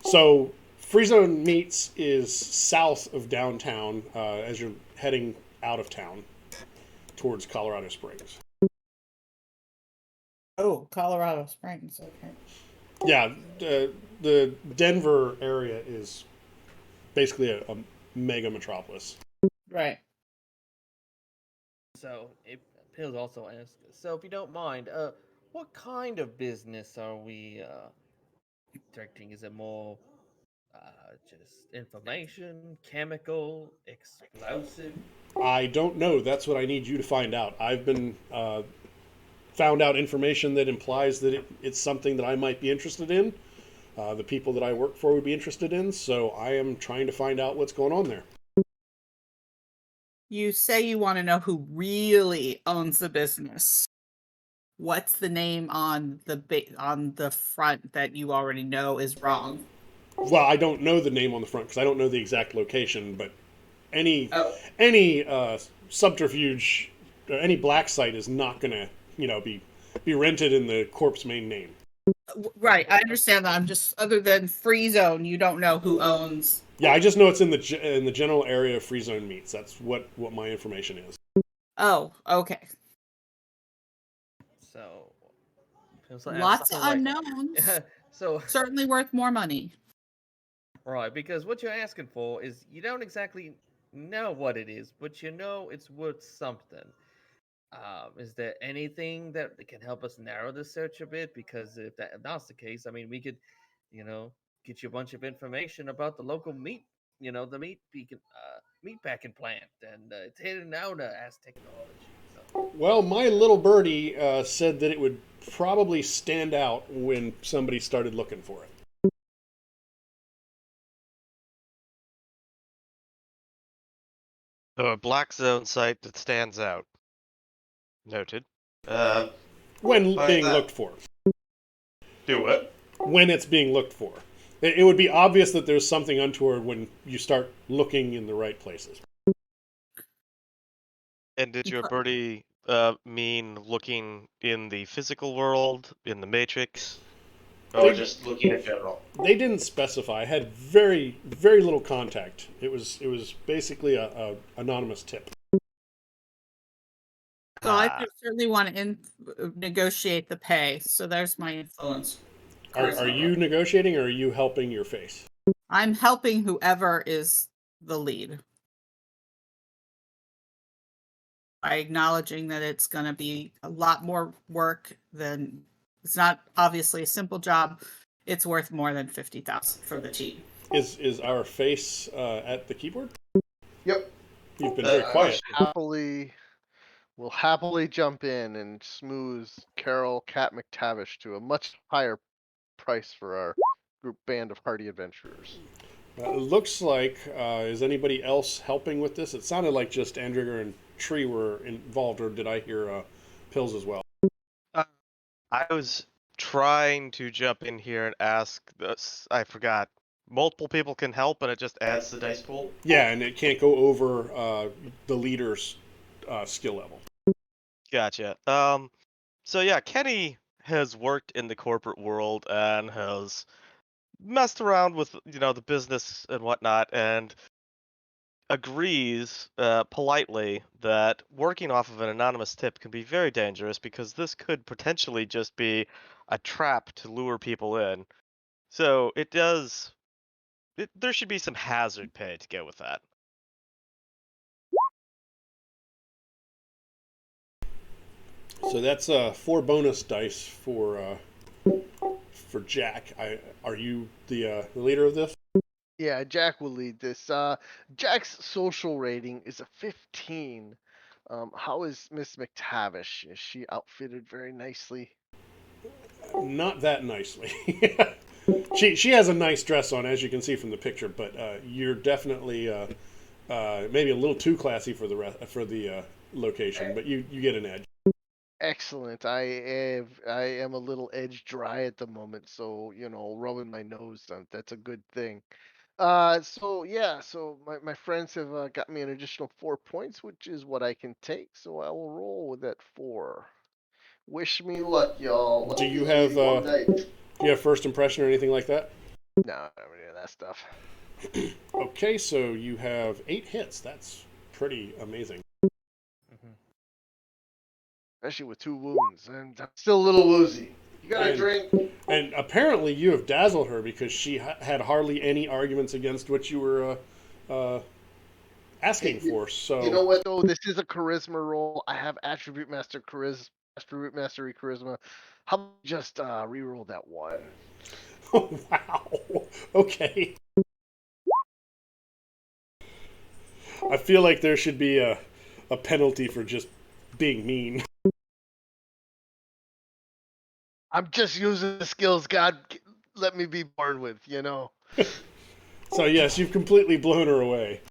So Free Zone Meats is south of downtown as you're heading out of town towards Colorado Springs. Oh, Colorado Springs. Okay. Yeah, the Denver area is basically a mega metropolis. Right. So, Pills also asked. So, if you don't mind, what kind of business are we directing? Is it more just information, chemical, explosive? I don't know. That's what I need you to find out. I've been found out information that implies that it's something that I might be interested in. The people that I work for would be interested in, so I am trying to find out what's going on there. You say you want to know who really owns the business. What's the name on the front that you already know is wrong? Well, I don't know the name on the front because I don't know the exact location, but any subterfuge, any black site is not going to, be rented in the corp's main name. Right, I understand that. I'm just, other than Free Zone, you don't know who owns. Yeah, I just know it's in the general area of Free Zone Meats. That's what my information is. Oh, okay. So, Pills asked Lots of something like- unknowns. So, Certainly worth more money. right, because what you're asking for is you don't exactly know what it is, but you know it's worth something. Is there anything that can help us narrow the search a bit? Because if that's the case, I mean, we could, get you a bunch of information about the local meat, the meat packing plant, and it's hidden out as technology. So. Well, my little birdie said that it would probably stand out when somebody started looking for it. So a black zone site that stands out. Noted. When Why being that? looked for. Do what? When it's being looked for. It would be obvious that there's something untoward when you start looking in the right places. And did your birdie mean looking in the physical world, in the Matrix, or just looking in general? They didn't specify. I had very, very little contact. It was basically a anonymous tip. So I certainly want to negotiate the pay. So there's my influence. Are you negotiating or are you helping your face? I'm helping whoever is the lead by acknowledging that it's going to be a lot more work than It's not obviously a simple job. It's worth more than 50,000 for the team. Is our face at the keyboard? Yep. You've been very quiet. We'll happily jump in and smooth Carol Cat McTavish to a much higher price for our group band of hardy adventurers. It looks like, is anybody else helping with this? It sounded like just Andrigger and Tree were involved, or did I hear Pills as well? I was trying to jump in here and ask this. I forgot. Multiple people can help, and it just adds the dice pool. Yeah, and it can't go over the leader's skill level. Gotcha. So yeah, Kenny has worked in the corporate world and has messed around with the business and whatnot, and agrees politely that working off of an anonymous tip can be very dangerous because this could potentially just be a trap to lure people in. So there should be some hazard pay to go with that. So that's 4 bonus dice for Jack. Are you the leader of this? Yeah, Jack will lead this. Jack's social rating is a 15. How is Miss McTavish? Is she outfitted very nicely? Not that nicely. She has a nice dress on, as you can see from the picture, but you're definitely maybe a little too classy for the location, but you get an edge. Excellent. I am a little edge dry at the moment, so rubbing my nose, that's a good thing. So my friends have got me an additional 4 points, which is what I can take. So I will roll with that 4. Wish me luck, y'all. Do you have first impression or anything like that? No, I don't have any of that stuff. Okay, so you have 8 hits. That's pretty amazing. Especially with 2 wounds, and I'm still a little woozy. You got a drink? And apparently you have dazzled her because she had hardly any arguments against what you were asking for. So you know what though, this is a charisma roll. I have attribute mastery charisma. How about just reroll that 1? Wow. Okay. I feel like there should be a penalty for just being mean. I'm just using the skills God let me be born with, So yes, you've completely blown her away.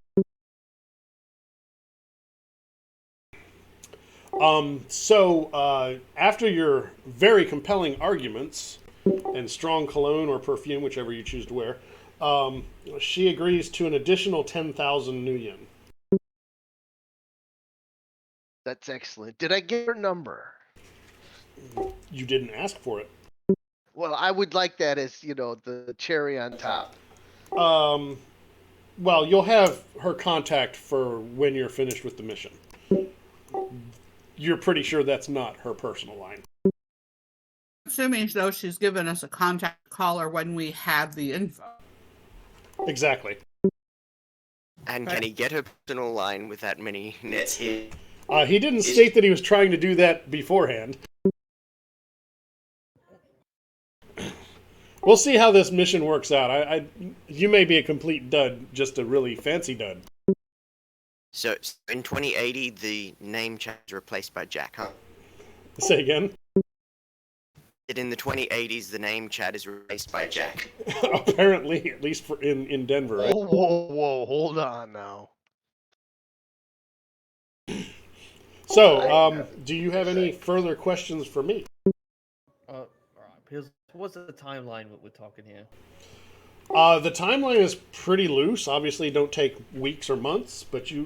So after your very compelling arguments and strong cologne or perfume, whichever you choose to wear, she agrees to an additional 10,000 new yen. That's excellent. Did I get her number? You didn't ask for it. Well, I would like that as, the cherry on top. Well, you'll have her contact for when you're finished with the mission. You're pretty sure that's not her personal line. Assuming, though, she's given us a contact caller when we have the info. Exactly. And can he get her personal line with that many nets here? He didn't state that he was trying to do that beforehand. We'll see how this mission works out. You may be a complete dud, just a really fancy dud. So in 2080, the name chat is replaced by Jack, huh? Say again? In the 2080s, the name chat is replaced by Jack. Apparently, at least in Denver. Right? Whoa, hold on now. So, do you have any further questions for me? Alright, Pills, what's the timeline we're talking here? The timeline is pretty loose. Obviously, don't take weeks or months, but you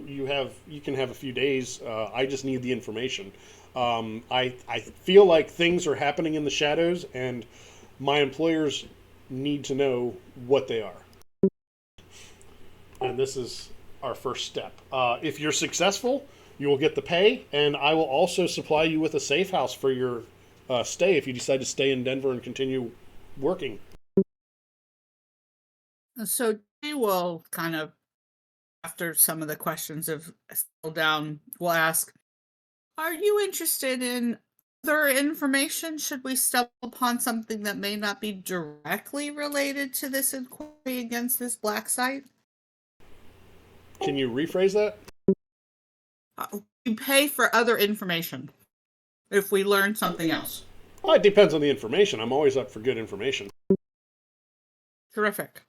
can have a few days. I just need the information. I feel like things are happening in the shadows, and my employers need to know what they are. And this is our first step. If you're successful, you will get the pay, and I will also supply you with a safe house for your stay if you decide to stay in Denver and continue working. So we will kind of, after some of the questions have settled down, we'll ask, are you interested in Other information? Should we stumble upon something that may not be directly related to this inquiry against this black site? Can you rephrase that? We pay for other information if we learn something else. Well, it depends on the information. I'm always up for good information. Terrific.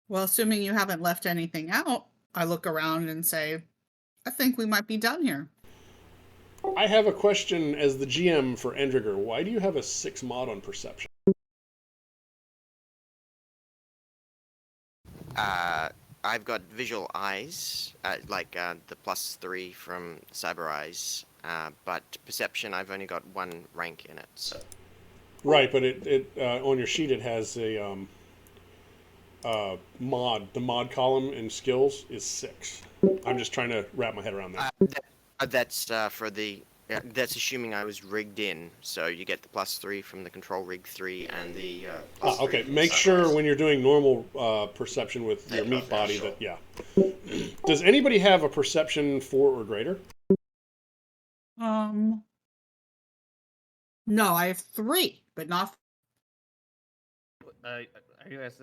Well, assuming you haven't left anything out, I look around and say, I think we might be done here. I have a question as the GM for Andrigger. Why do you have a 6 mod on perception? I've got visual eyes, like the +3 from Cyber Eyes, but perception I've only got 1 rank in it. So. Right, but it on your sheet it has a mod. The mod column in skills is 6. I'm just trying to wrap my head around that. That's for the. That's assuming I was rigged in, so you get the +3 from the control rig 3 and the. Okay, make sure when you're doing normal perception with your meat body that yeah. Does anybody have a perception 4 or greater? No, I have 3, but not. Are you guys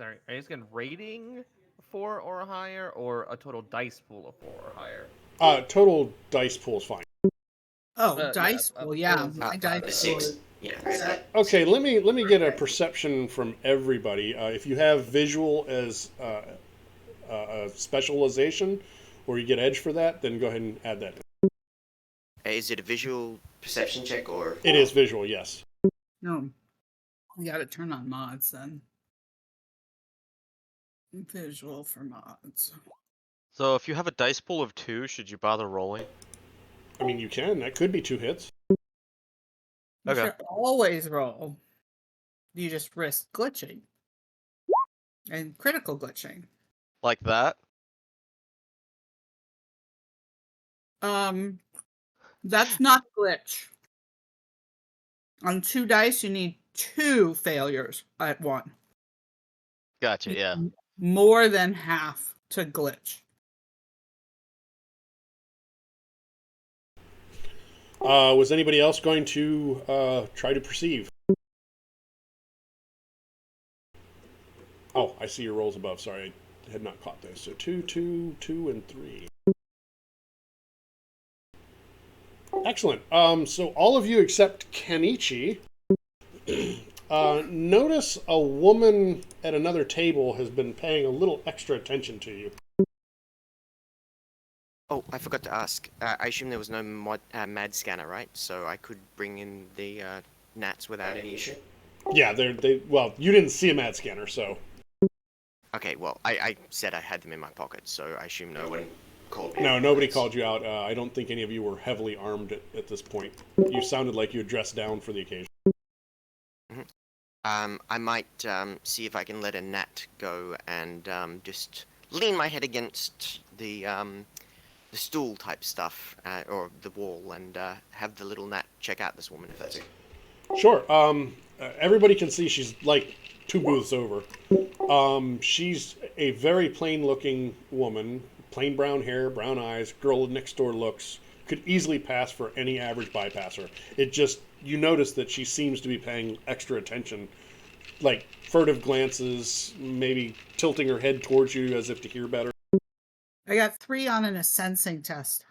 getting rating 4 or higher, or a total dice pool of 4 or higher? Total dice pool is fine. Oh, dice. Well, yeah, my dice pool. 6. Yeah. Okay, let me get a perception from everybody. If you have visual as a specialization, or you get edge for that, then go ahead and add that. Is it a visual perception check or? It is visual, yes. No, we got to turn on mods then. Visual for mods. So if you have a dice pool of 2, should you bother rolling? I mean, you can. That could be 2 hits. You Okay. should always roll. You just risk glitching. And critical glitching. Like that? That's not glitch. On 2 dice, you need 2 failures at 1. Gotcha, yeah. More than half to glitch. Was anybody else going to try to perceive? Oh, I see your rolls above. Sorry, I had not caught those. So 2, 2, 2, and 3. Excellent. So all of you except Kenichi notice a woman at another table has been paying a little extra attention to you. Oh, I forgot to ask. I assume there was no MAD scanner, right? So I could bring in the gnats without any issue? Yeah, well, you didn't see a mad scanner, so. Okay, well, I said I had them in my pocket, so I assume no one called me. No, nobody called you out. I don't think any of you were heavily armed at this point. You sounded like you had dressed down for the occasion. I might see if I can let a gnat go and just lean my head against the stool type stuff, or the wall, and have the little gnat check out this woman, if that's it. Sure. Everybody can see she's like 2 booths over. She's a very plain-looking woman, plain brown hair, brown eyes, girl next door looks, could easily pass for any average bypasser. It just, you notice that she seems to be paying extra attention, like furtive glances, maybe tilting her head towards you as if to hear better. I got 3 on a sensing test.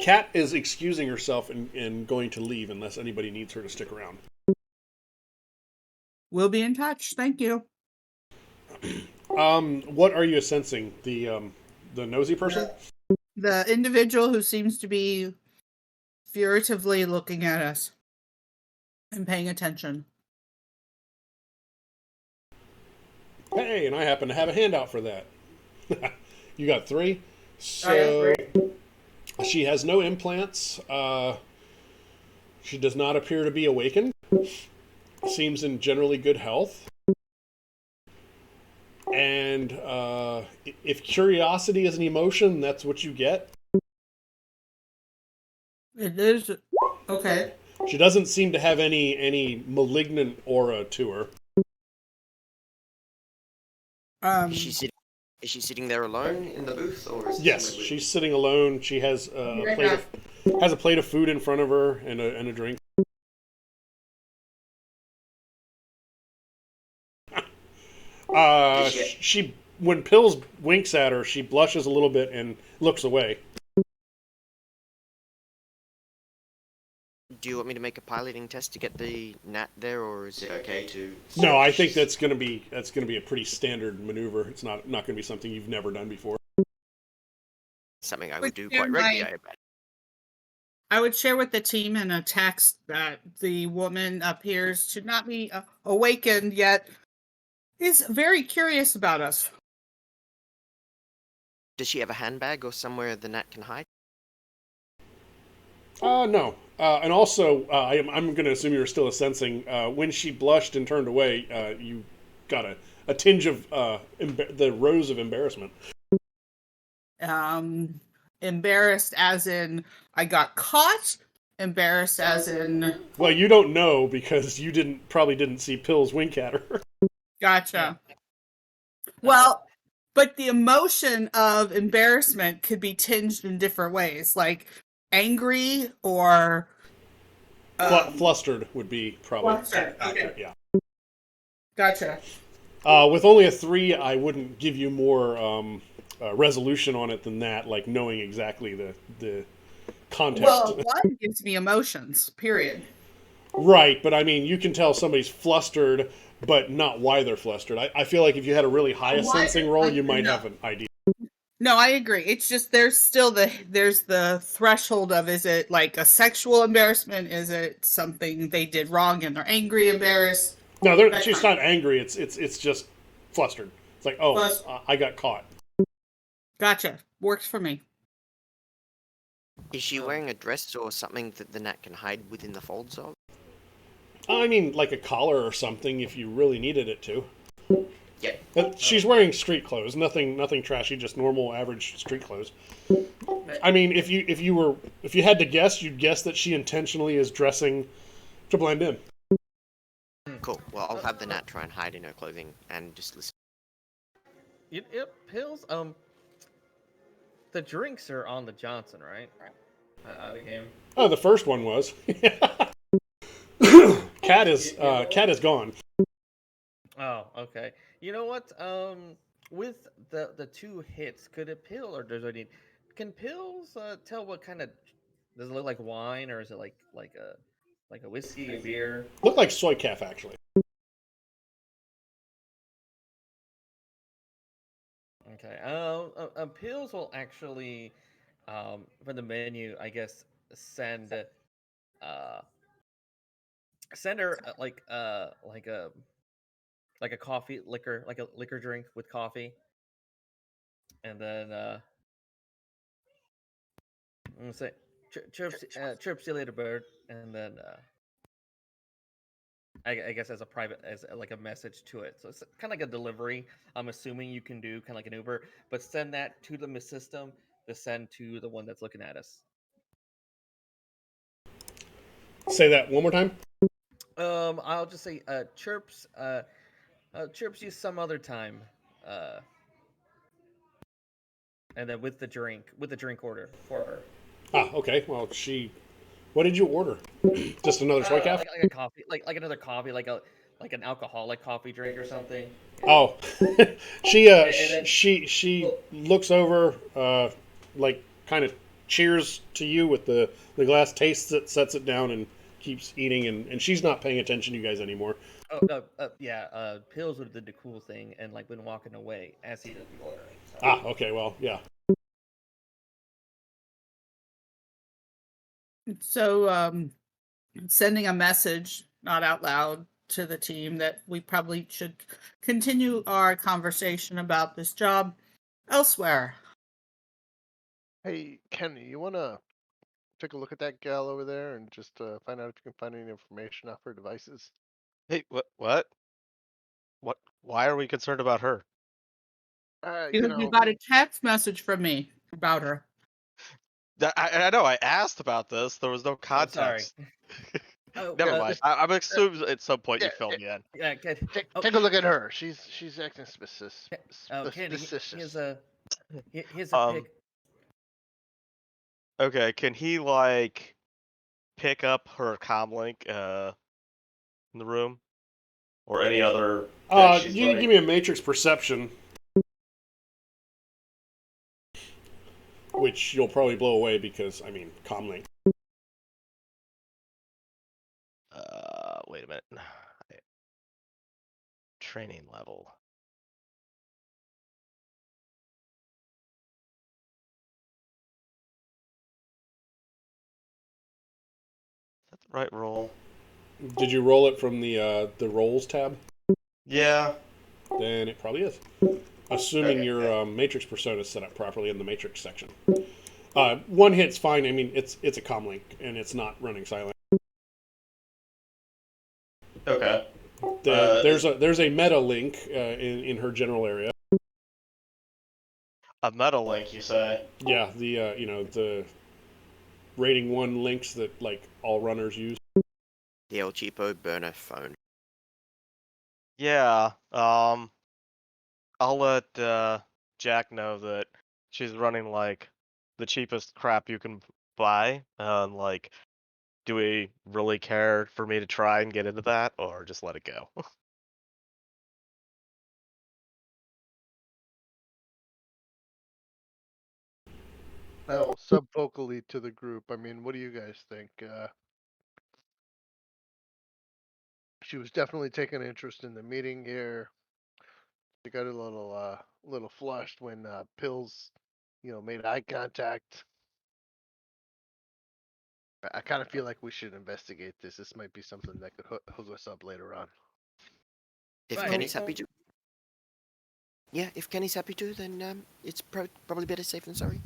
Kat is excusing herself and going to leave unless anybody needs her to stick around. We'll be in touch. Thank you. What are you sensing? The nosy person? The individual who seems to be furtively looking at us and paying attention. Hey, and I happen to have a handout for that. You got 3? So she has no implants. She does not appear to be awakened. Seems in generally good health. And if curiosity is an emotion, that's what you get. It is. Okay. She doesn't seem to have any malignant aura to her. Is Is she sitting there alone in the booth, or is it Yes, somebody with- she's sitting alone. She has has a plate of food in front of her and a drink. She when Pills winks at her, she blushes a little bit and looks away. Do you want me to make a piloting test to get the gnat there, or is it okay to? No, I think that's gonna be a pretty standard maneuver. It's not gonna be something you've never done before. Something I Would would do you quite regularly, mind- I bet. I would share with the team in a text that the woman appears to not be awakened yet. Is very curious about us. Does she have a handbag or somewhere the gnat can hide? No. And also, I'm going to assume you were still sensing. When she blushed and turned away, you got a tinge of the rose of embarrassment. Embarrassed as in I got caught. Embarrassed as in Well, you don't know because you probably didn't see Pills wink at her. gotcha. Well, but the emotion of embarrassment could be tinged in different ways, like angry or Flustered would be probably Flustered, accurate. okay. Yeah. Gotcha. With only a 3, I wouldn't give you more resolution on it than that, like knowing exactly the context. Well, one gives me emotions, period. Right, but I mean, you can tell somebody's flustered, but not why they're flustered. I feel like if you had a really high sensing roll, you might have an idea. No, I agree. It's just there's still there's the threshold of, is it like a sexual embarrassment? Is it something they did wrong and they're angry, embarrassed? No, she's not angry. It's just flustered. It's like, oh, I got caught. Gotcha. Works for me. Is she wearing a dress or something that the gnat can hide within the folds of? I mean, like a collar or something if you really needed it to. Yeah. But she's wearing street clothes, nothing trashy, just normal average street clothes. I mean, if you had to guess, you'd guess that she intentionally is dressing to blend in. Cool. Well, I'll have the gnat try and hide in her clothing and just listen. Yep, Pills. The drinks are on the Johnson, right? The game. Oh, the first one was. Cat is gone. Oh, okay. You know what? With the 2 hits, could it pill or does it need? Can Pills tell what kind of? Does it look like wine or is it like a whiskey, a beer? Looked like soy calf actually. Okay. Pills will actually, from the menu, I guess, send her like a coffee liquor, like a liquor drink with coffee, and then I'm gonna say chirp, see you later, bird, and then I guess as like a message to it. So it's kind of like a delivery. I'm assuming you can do kind of like an Uber, but send that to the system to send to the one that's looking at us. Say that one more time. I'll just say chirps you some other time, and then with the drink order for her. Ah, okay. Well, what did you order? Just another soy calf? Like a coffee, like another coffee, like an alcoholic coffee drink or something. Oh, she looks over, like kind of cheers to you with the glass, tastes it, sets it down, and keeps eating. And she's not paying attention to you guys anymore. Oh, yeah. Pills would have did the cool thing and like been walking away as he did the order. So. Ah, okay. Well, yeah. So, sending a message, not out loud, to the team that we probably should continue our conversation about this job elsewhere. Hey, Kenny, you wanna take a look at that gal over there and just find out if you can find any information off her devices? Hey, what? What? Why are we concerned about her? Because you got a text message from me about her. I know. I asked about this. There was no context. Sorry. Oh, Never mind. I'm assuming at some point you yeah, filled me in. Yeah, good. Take a look at her. She's acting Oh, Kenny, suspicious. here's a Um, pic. Okay, can he like pick up her comlink in the room or any other that she's You can like? give me a matrix perception, which you'll probably blow away because, I mean, comlink. Wait a minute. Training level. Is that the right roll? Did you roll it from the rolls tab? Yeah. Then it probably is. Assuming your matrix persona is set up properly in the matrix section. One hit's fine. I mean, it's a comlink and it's not running silent. Okay. There's a meta link in her general area. A meta link, you say? Yeah, the the rating 1 links that like all runners use. The El Cheapo burner phone. Yeah. I'll let Jack know that she's running like the cheapest crap you can buy. Like, do we really care for me to try and get into that, or just let it go? Now, sub-vocally to the group. I mean, what do you guys think? She was definitely taking interest in the meeting here. She got a little flushed when Pills, made eye contact. I kind of feel like we should investigate this. This might be something that could hook us up later on. If Right. Kenny's happy to. Yeah, if Kenny's happy to, then it's probably better safe than sorry.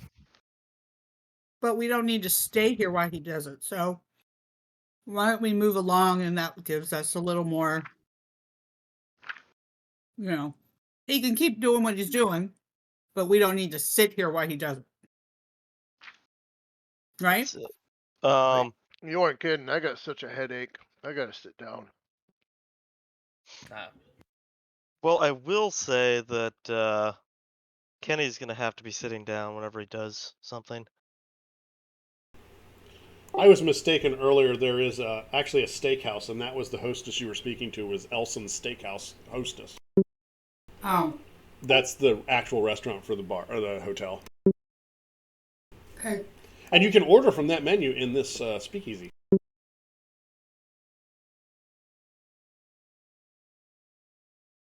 But we don't need to stay here while he does it. So why don't we move along, and that gives us a little more, he can keep doing what he's doing, but we don't need to sit here while he does it. Right? So, You weren't kidding. I got such a headache. I gotta sit down. well, I will say that Kenny's gonna have to be sitting down whenever he does something. I was mistaken earlier. There is actually a steakhouse, and that was the hostess you were speaking to. Was Elson's Steakhouse hostess? Oh. That's the actual restaurant for the bar or the hotel. Okay. And you can order from that menu in this speakeasy.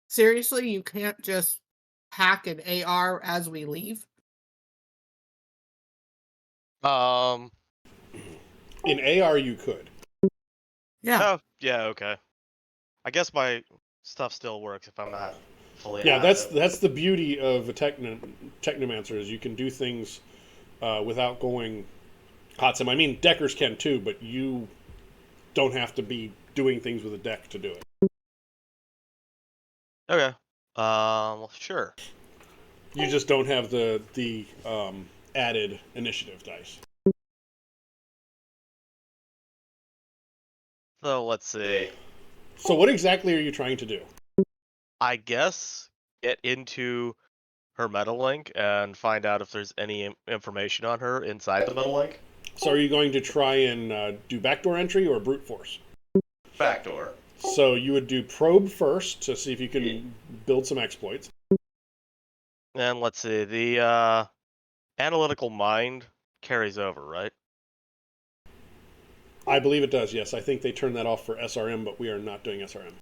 Seriously, you can't just hack an AR as we leave? Um. In AR, you could. Yeah. Oh, yeah. Okay. I guess my stuff still works if I'm not fully. Yeah, active. that's the beauty of a Technomancer is you can do things without going hot sim. I mean, deckers can too, but you don't have to be doing things with a deck to do it. Okay. Well, sure. You just don't have the added initiative dice. So let's see. So what exactly are you trying to do? I guess get into her meta link and find out if there's any information on her inside the meta link. So are you going to try and do backdoor entry or brute force? Backdoor. So you would do probe first to see if you can build some exploits. And let's see. The analytical mind carries over, right? I believe it does, yes. I think they turned that off for SRM, but we are not doing SRM.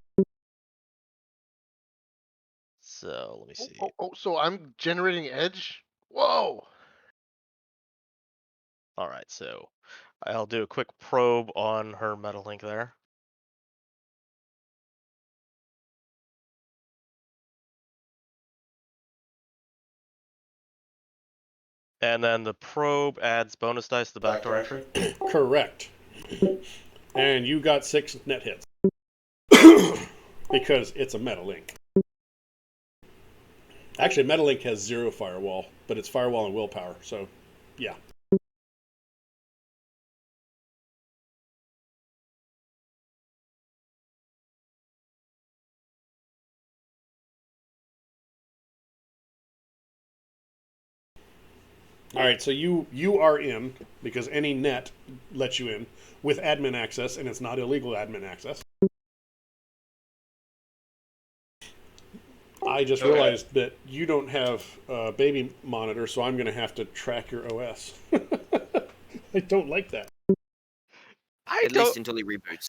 So let me see. So I'm generating edge? Whoa! All right, so I'll do a quick probe on her meta link there. And then the probe adds bonus dice to the backdoor entry. Correct. And you got 6 net hits. Because it's a meta link. Actually, meta link has 0 firewall, but it's firewall and willpower, so yeah. All right, so you are in because any net lets you in with admin access, and it's not illegal admin access. I just realized that you don't have a baby monitor, so I'm going to have to track your OS. I don't like that. At least until he reboots.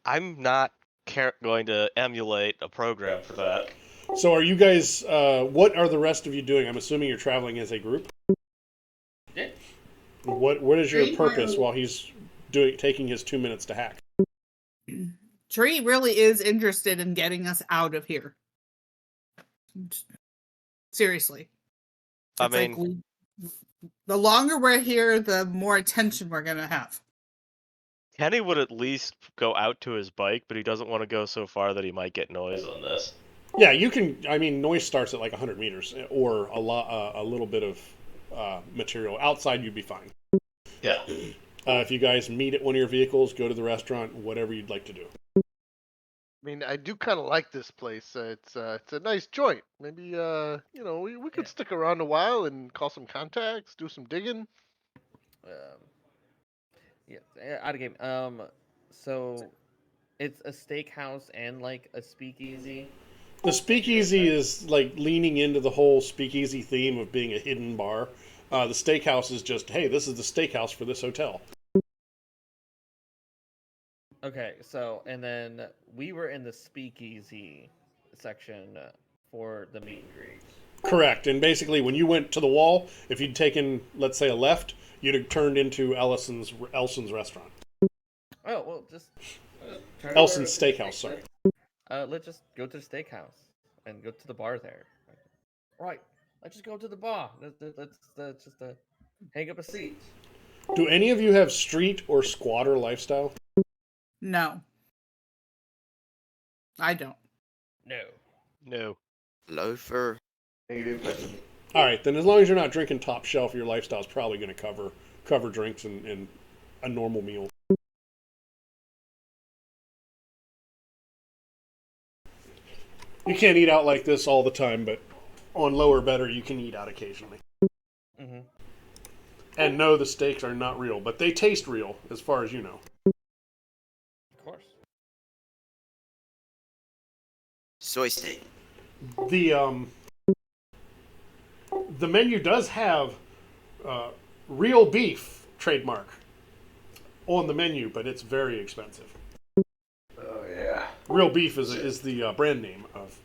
I'm not going to emulate a program for that. So are you guys, what are the rest of you doing? I'm assuming you're traveling as a group? Yeah. What is your purpose while he's taking his 2 minutes to hack? Tree really is interested in getting us out of here. Seriously. I It's mean, the longer we're here, the more attention we're gonna have. Kenny would at least go out to his bike, but he doesn't want to go so far that he might get noise on this. Yeah, you can. I mean, noise starts at like 100 meters, or a little bit of material. Outside, you'd be fine. Yeah. If you guys meet at one of your vehicles, go to the restaurant, whatever you'd like to do. I mean, I do kind of like this place. It's a nice joint. Maybe we could stick around a while and call some contacts, do some digging. Out of game. So it's a steakhouse and like a speakeasy. The speakeasy is like leaning into the whole speakeasy theme of being a hidden bar. The steakhouse is just, hey, this is the steakhouse for this hotel. Okay, so and then we were in the speakeasy section for the meet and greet. Correct. And basically, when you went to the wall, if you'd taken, let's say, a left, you'd have turned into Elson's restaurant. Oh well, just Elson's Steakhouse, sorry. Let's just go to the steakhouse and go to the bar there. Right. Let's just go to the bar. Let's just hang up a seat. Do any of you have street or squatter lifestyle? No. I don't. No. Loafer. All right, then as long as you're not drinking top shelf, your lifestyle's probably going to cover drinks and a normal meal. You can't eat out like this all the time, but on lower better, you can eat out occasionally. Mm-hmm. And no, the steaks are not real, but they taste real, as far as you know. Of course. Soy steak. The menu does have real beef trademark on the menu, but it's very expensive. Oh yeah. Real beef is the brand name of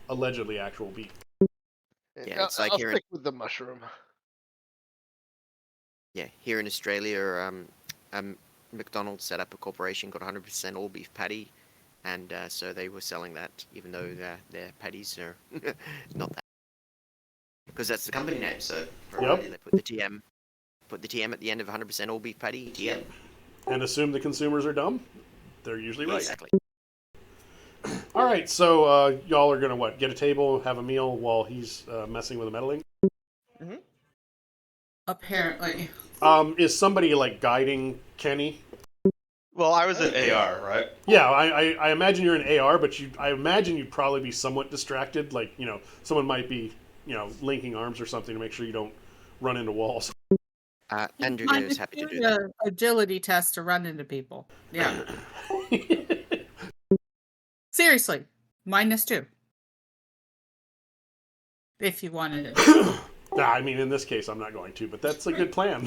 allegedly actual beef. Yeah, it's like I'll here stick with the mushroom. Yeah, here in Australia, McDonald's set up a corporation, got 100% all beef patty, and so they were selling that, even though their patties are not that. Because that's the company name, so for Yep. they put the TM at the end of 100% all beef patty, TM. And assume the consumers are dumb? They're usually right. Exactly. All right, so y'all are going to get a table, have a meal while he's messing with the meddling? Mm-hmm. Apparently. Is somebody like guiding Kenny? Well, I was in AR, right? Yeah, I imagine you're in AR, but I imagine you'd probably be somewhat distracted. Like, someone might be, linking arms or something to make sure you don't run into walls. Andrigger is happy to do that. An agility test to run into people. Yeah. Seriously. -2. If you wanted it. Nah, I mean, in this case, I'm not going to, but that's a good plan.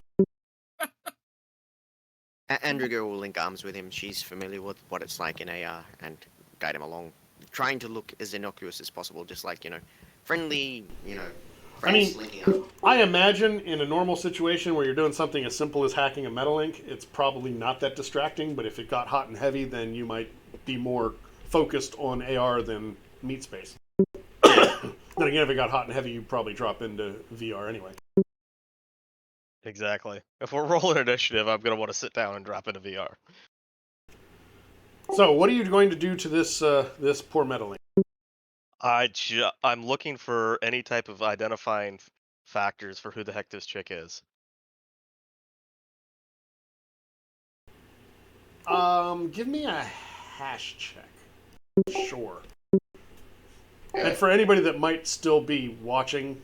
Andrigger will link arms with him. She's familiar with what it's like in AR and guide him along, trying to look as innocuous as possible, just like, friendly, I mean, linking up. I imagine in a normal situation where you're doing something as simple as hacking a Metalink, it's probably not that distracting, but if it got hot and heavy, then you might be more focused on AR than meat space. Then again, if it got hot and heavy, you'd probably drop into VR anyway. Exactly. If we're rolling initiative, I'm going to want to sit down and drop into VR. So, what are you going to do to this this poor Metalink? I'm looking for any type of identifying factors for who the heck this chick is. Give me a hash check. Sure. And for anybody that might still be watching,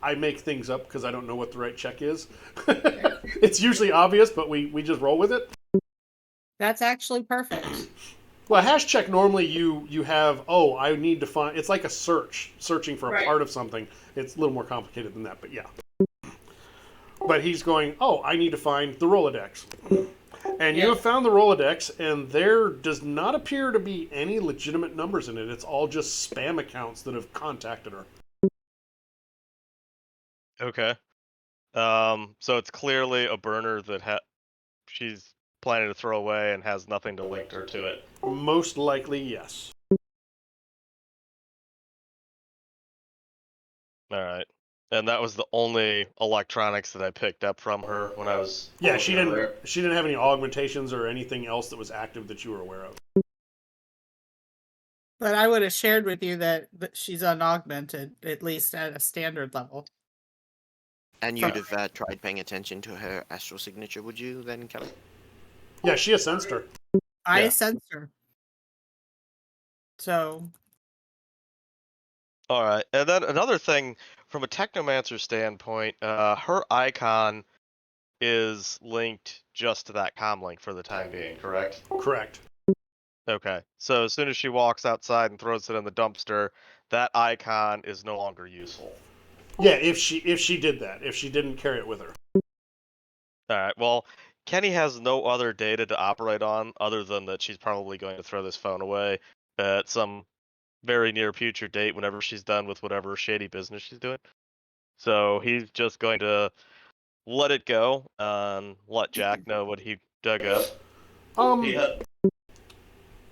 I make things up because I don't know what the right check is. It's usually obvious, but we just roll with it. That's actually perfect. Well, a hash check normally you have, oh, I need to find, it's like a searching for a Right. part of something. It's a little more complicated than that, but yeah. But he's going, oh, I need to find the Rolodex. And you Yeah. have found the Rolodex, and there does not appear to be any legitimate numbers in it. It's all just spam accounts that have contacted her. Okay. So it's clearly a burner that she's planning to throw away and has nothing to link her to it. Most likely, yes. All right. And that was the only electronics that I picked up from her when I was. Yeah, she looking over didn't have any augmentations or anything else that was active that you were aware of. But I would have shared with you that she's unaugmented, at least at a standard level. And you'd have tried paying attention to her astral signature, would you then, Kelly? Yeah, she has sensed her. I Yeah. sensed her. So All right, and then another thing from a Technomancer standpoint, her icon is linked just to that comm link for the time being, correct? Correct. Okay, so as soon as she walks outside and throws it in the dumpster, that icon is no longer useful. Yeah, if she did that, if she didn't carry it with her. All right, well, Kenny has no other data to operate on other than that she's probably going to throw this phone away at some very near future date whenever she's done with whatever shady business she's doing. So he's just going to let it go and let Jack know what he dug up.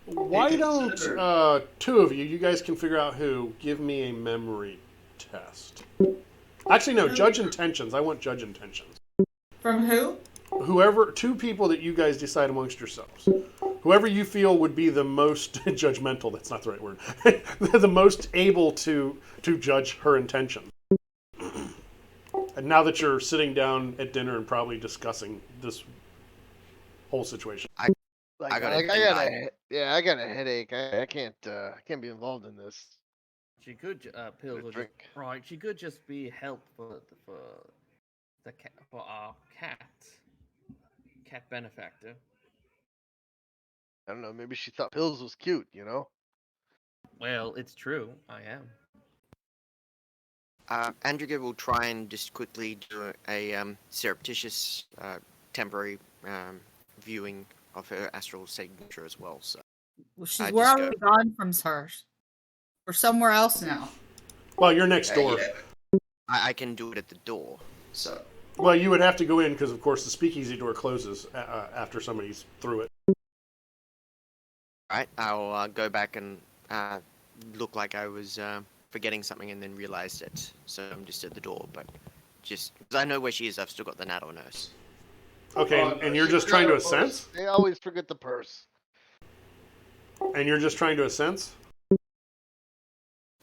Why don't two of you guys can figure out who, give me a memory test. Actually, no, judge intentions. I want judge intentions. from who? Whoever, two people that you guys decide amongst yourselves. Whoever you feel would be the most judgmental, that's not the right word, the most able to judge her intention. And now that you're sitting down at dinner and probably discussing this whole situation. I got got a headache. I can't be involved in this. She could pills will drink. just, right. She could just be help for the cat, for our cat benefactor. I don't know. Maybe she thought pills was cute. You know. Well, it's true. I am. Andrigger will try and just quickly do a surreptitious temporary viewing of her astral signature as well. So Well, We're already gone from her. We're somewhere else now. Well, you're next door. I can do it at the door. So Well, you would have to go in because, of course, the speakeasy door closes after somebody's through it. alright, I'll go back and look like I was forgetting something and then realized it. So I'm just at the door, but just because I know where she is, I've still got the Nato nurse. Okay, and you're just trying to assense? They always forget the purse. And you're just trying to assense?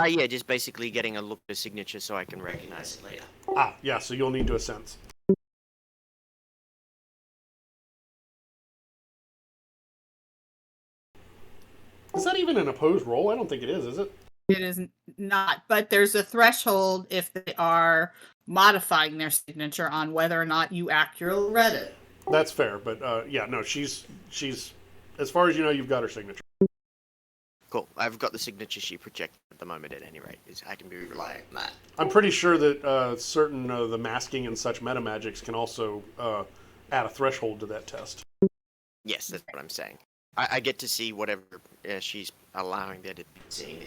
Yeah, just basically getting a look at the signature so I can recognize it later. Ah, yeah, so you'll need to assense. Is that even an opposed roll? I don't think it is it? It is not, but there's a threshold if they are modifying their signature on whether or not you accurately read it. That's fair, but yeah, no, she's as far as you know, you've got her signature. Cool. I've got the signature she projected at the moment at any rate. I can be reliant on that. I'm pretty sure that certain the masking and such meta magics can also add a threshold to that test. Yes, that's what I'm saying. I get to see whatever she's allowing there to be seen.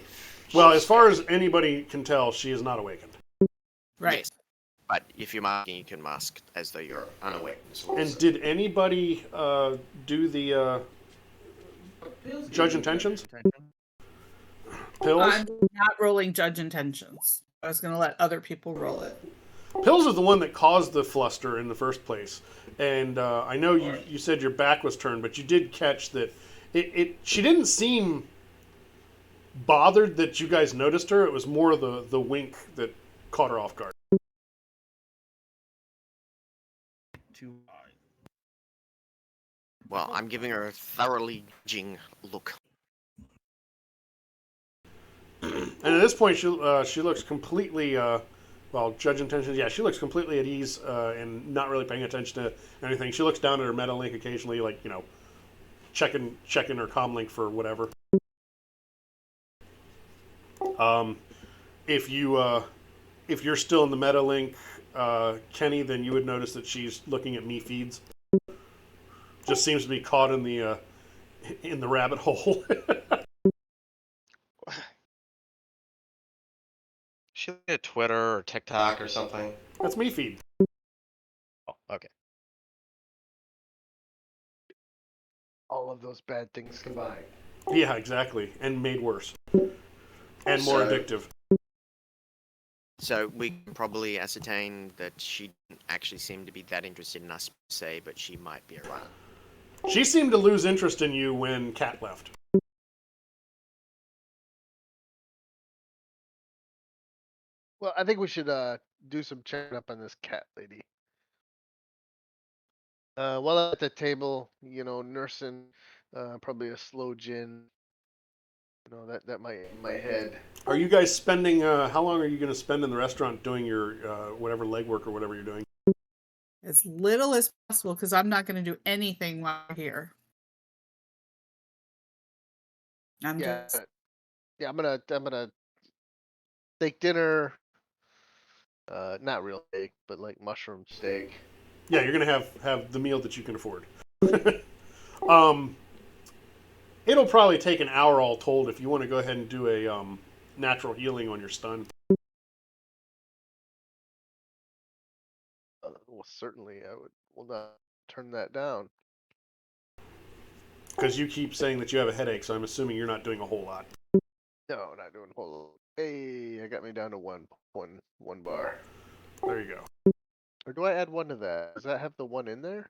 Well, as far as anybody can tell, she is not awakened. Right. Yes. But if you're masking, you can mask as though you're unawakened as well. And did anybody do the judge intentions? Pills? I'm not rolling judge intentions. I was going to let other people roll it. Pills is the one that caused the fluster in the first place. And I know you said your back was turned, but you did catch that she didn't seem bothered that you guys noticed her. It was more the wink that caught her off guard. Too high. Well, I'm giving her a thoroughly judging look. And at this point, she looks completely Well, judge intentions. Yeah, she looks completely at ease and not really paying attention to anything. She looks down at her meta link occasionally, like checking her comm link for whatever. If you're still in the meta link, Kenny, then you would notice that she's looking at me feeds. Just seems to be caught in the rabbit hole. She at Twitter or TikTok or something. That's me feed. Oh, okay. All of those bad things combined. Yeah, exactly, and made worse, and more addictive. So we can probably ascertain that she didn't actually seem to be that interested in us, per se, but she might be around. She seemed to lose interest in you when Kat left. Well, I think we should do some checking up on this cat lady. While at the table, nursing probably a slow gin. That might head. Are you guys spending? How long are you going to spend in the restaurant doing your whatever legwork or whatever you're doing? As little as possible, because I'm not going to do anything while I'm here. I'm just I'm gonna steak dinner. Not real steak, but like mushroom steak. Yeah, you're going to have the meal that you can afford. It'll probably take an hour all told if you want to go ahead and do a natural healing on your stun. Well, certainly I will not turn that down. Because you keep saying that you have a headache, so I'm assuming you're not doing a whole lot. No, not doing a whole lot. Hey, I got me down to one bar. There you go. Or do I add one to that? Does that have the one in there?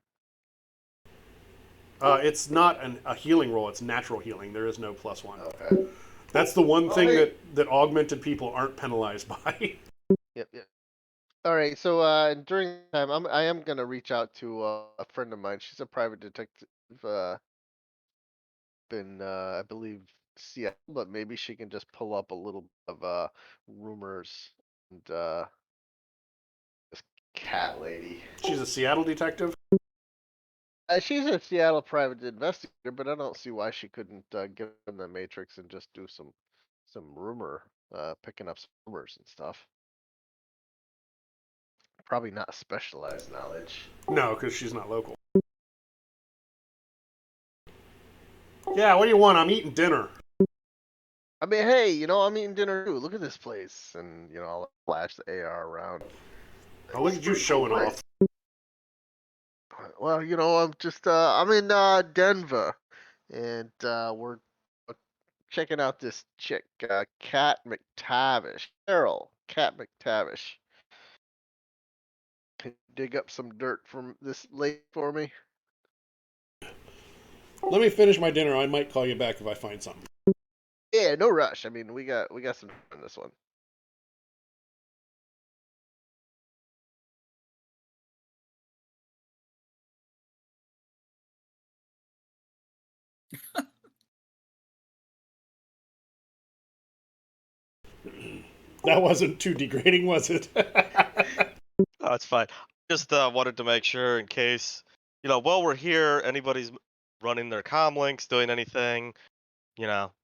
It's not a healing roll, it's natural healing. There is no +1. Okay. That's the one thing that augmented people aren't penalized by. Yep. All right. So during the time, I am gonna reach out to a friend of mine. She's a private detective. I believe, Seattle, but maybe she can just pull up a little bit of rumors and this cat lady. She's a Seattle detective? She's a Seattle private investigator, but I don't see why she couldn't get in the Matrix and just do some rumor, picking up some rumors and stuff. Probably not specialized knowledge. No, because she's not local. Yeah, what do you want? I'm eating dinner. I mean, hey, I'm eating dinner too. Look at this place, and I'll flash the AR around. Oh, look at you showing off. Well, I'm just I'm in Denver, and we're checking out this chick, Cat McTavish. Cat McTavish. Can you dig up some dirt from this lake for me? Let me finish my dinner. I might call you back if I find something. Yeah, no rush. I mean, we got some time in this one. That wasn't too degrading, was it? Oh, it's fine. Just wanted to make sure in case, while we're here, anybody's running their comm links, doing anything,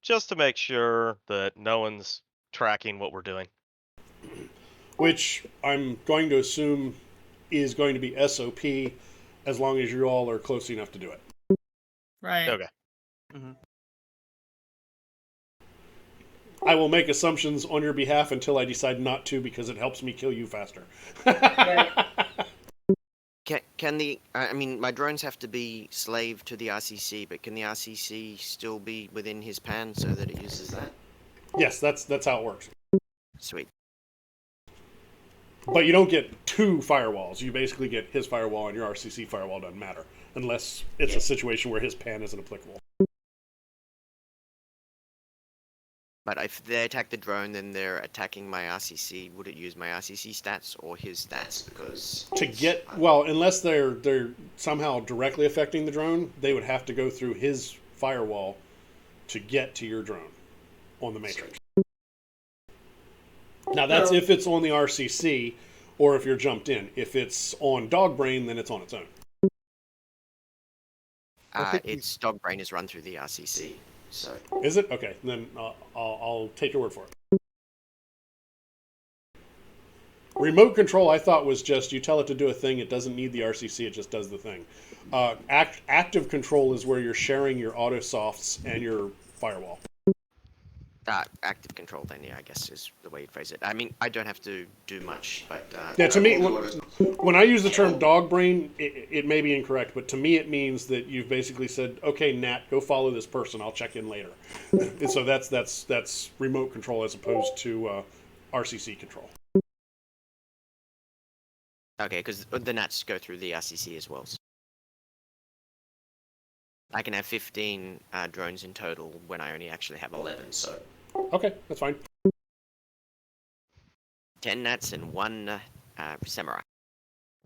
just to make sure that no one's tracking what we're doing. Which I'm going to assume is going to be SOP as long as you all are close enough to do it. right. Okay. I will make assumptions on your behalf until I decide not to because it helps me kill you faster. Can the my drones have to be slave to the RCC, but can the RCC still be within his pan so that it uses that? Yes, that's how it works. Sweet. But you don't get two firewalls. You basically get his firewall and your RCC firewall doesn't matter unless it's a situation where his pan isn't applicable. But if they attack the drone, then they're attacking my RCC. Would it use my RCC stats or his stats? Because unless they're somehow directly affecting the drone, they would have to go through his firewall to get to your drone on the Matrix. Now that's So- if it's on the RCC, or if you're jumped in. If it's on Dogbrain, then it's on its own. Its dog brain is run through the RCC. So Is it? Okay, then I'll take your word for it. Remote control, I thought, was just you tell it to do a thing. It doesn't need the RCC. It just does the thing. Active control is where you're sharing your autosofts and your firewall. active control, then, yeah, I guess is the way you'd phrase it. I mean, I don't have to do much, but Yeah, to me, when I use the term dog brain, it may be incorrect, but to me it means that you've basically said, okay, Nat, go follow this person. I'll check in later. And so that's remote control as opposed to RCC control. okay, because the Nats go through the RCC as well. So I can have 15 drones in total when I only actually have 11, so Okay, that's fine. 10 Nats and 1 Samurai.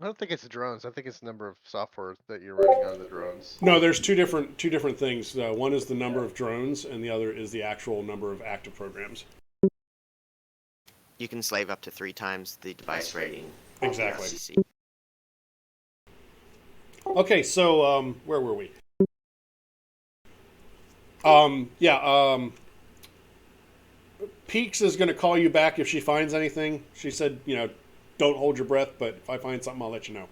I don't think it's the drones. I think it's the number of software that you're running on the drones. No, there's two different things. One is the number of drones, and the other is the actual number of active programs. You can slave up to 3 times the device rating. Exactly. Of the RCC. Okay, so where were we? Peaks is going to call you back if she finds anything. She said, don't hold your breath, but if I find something, I'll let you know.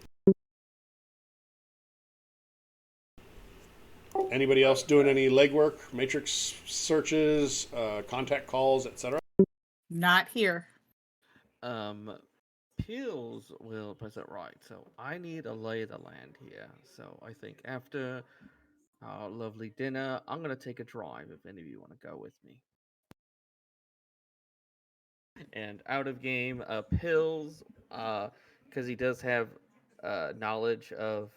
Anybody else doing any legwork, matrix searches, contact calls, etc.? Not here. Pills will present right. So I need a lay of the land here. So I think after our lovely dinner, I'm gonna take a drive if any of you want to go with me. And out of game, Pills, because he does have knowledge of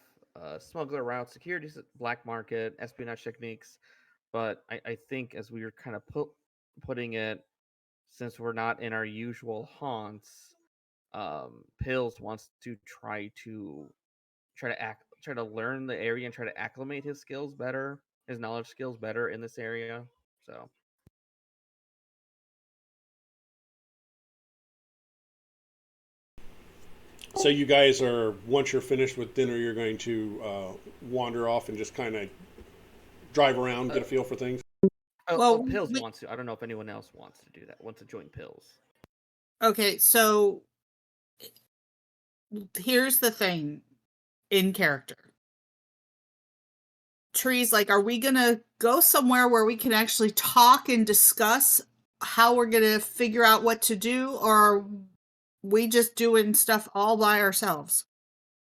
smuggler routes, security, black market, espionage techniques. But I think as we were kind of putting it, since we're not in our usual haunts, Pills wants to try to learn the area and try to acclimate his skills better, his knowledge skills better in this area. So. So you guys are, once you're finished with dinner, you're going to wander off and just kind of drive around, get a feel for things? Well, Pills wants to. I don't know if anyone else wants to do that. Wants to join Pills. Okay, so here's the thing in character. Trees, like, are we gonna go somewhere where we can actually talk and discuss how we're gonna figure out what to do, or are we just doing stuff all by ourselves?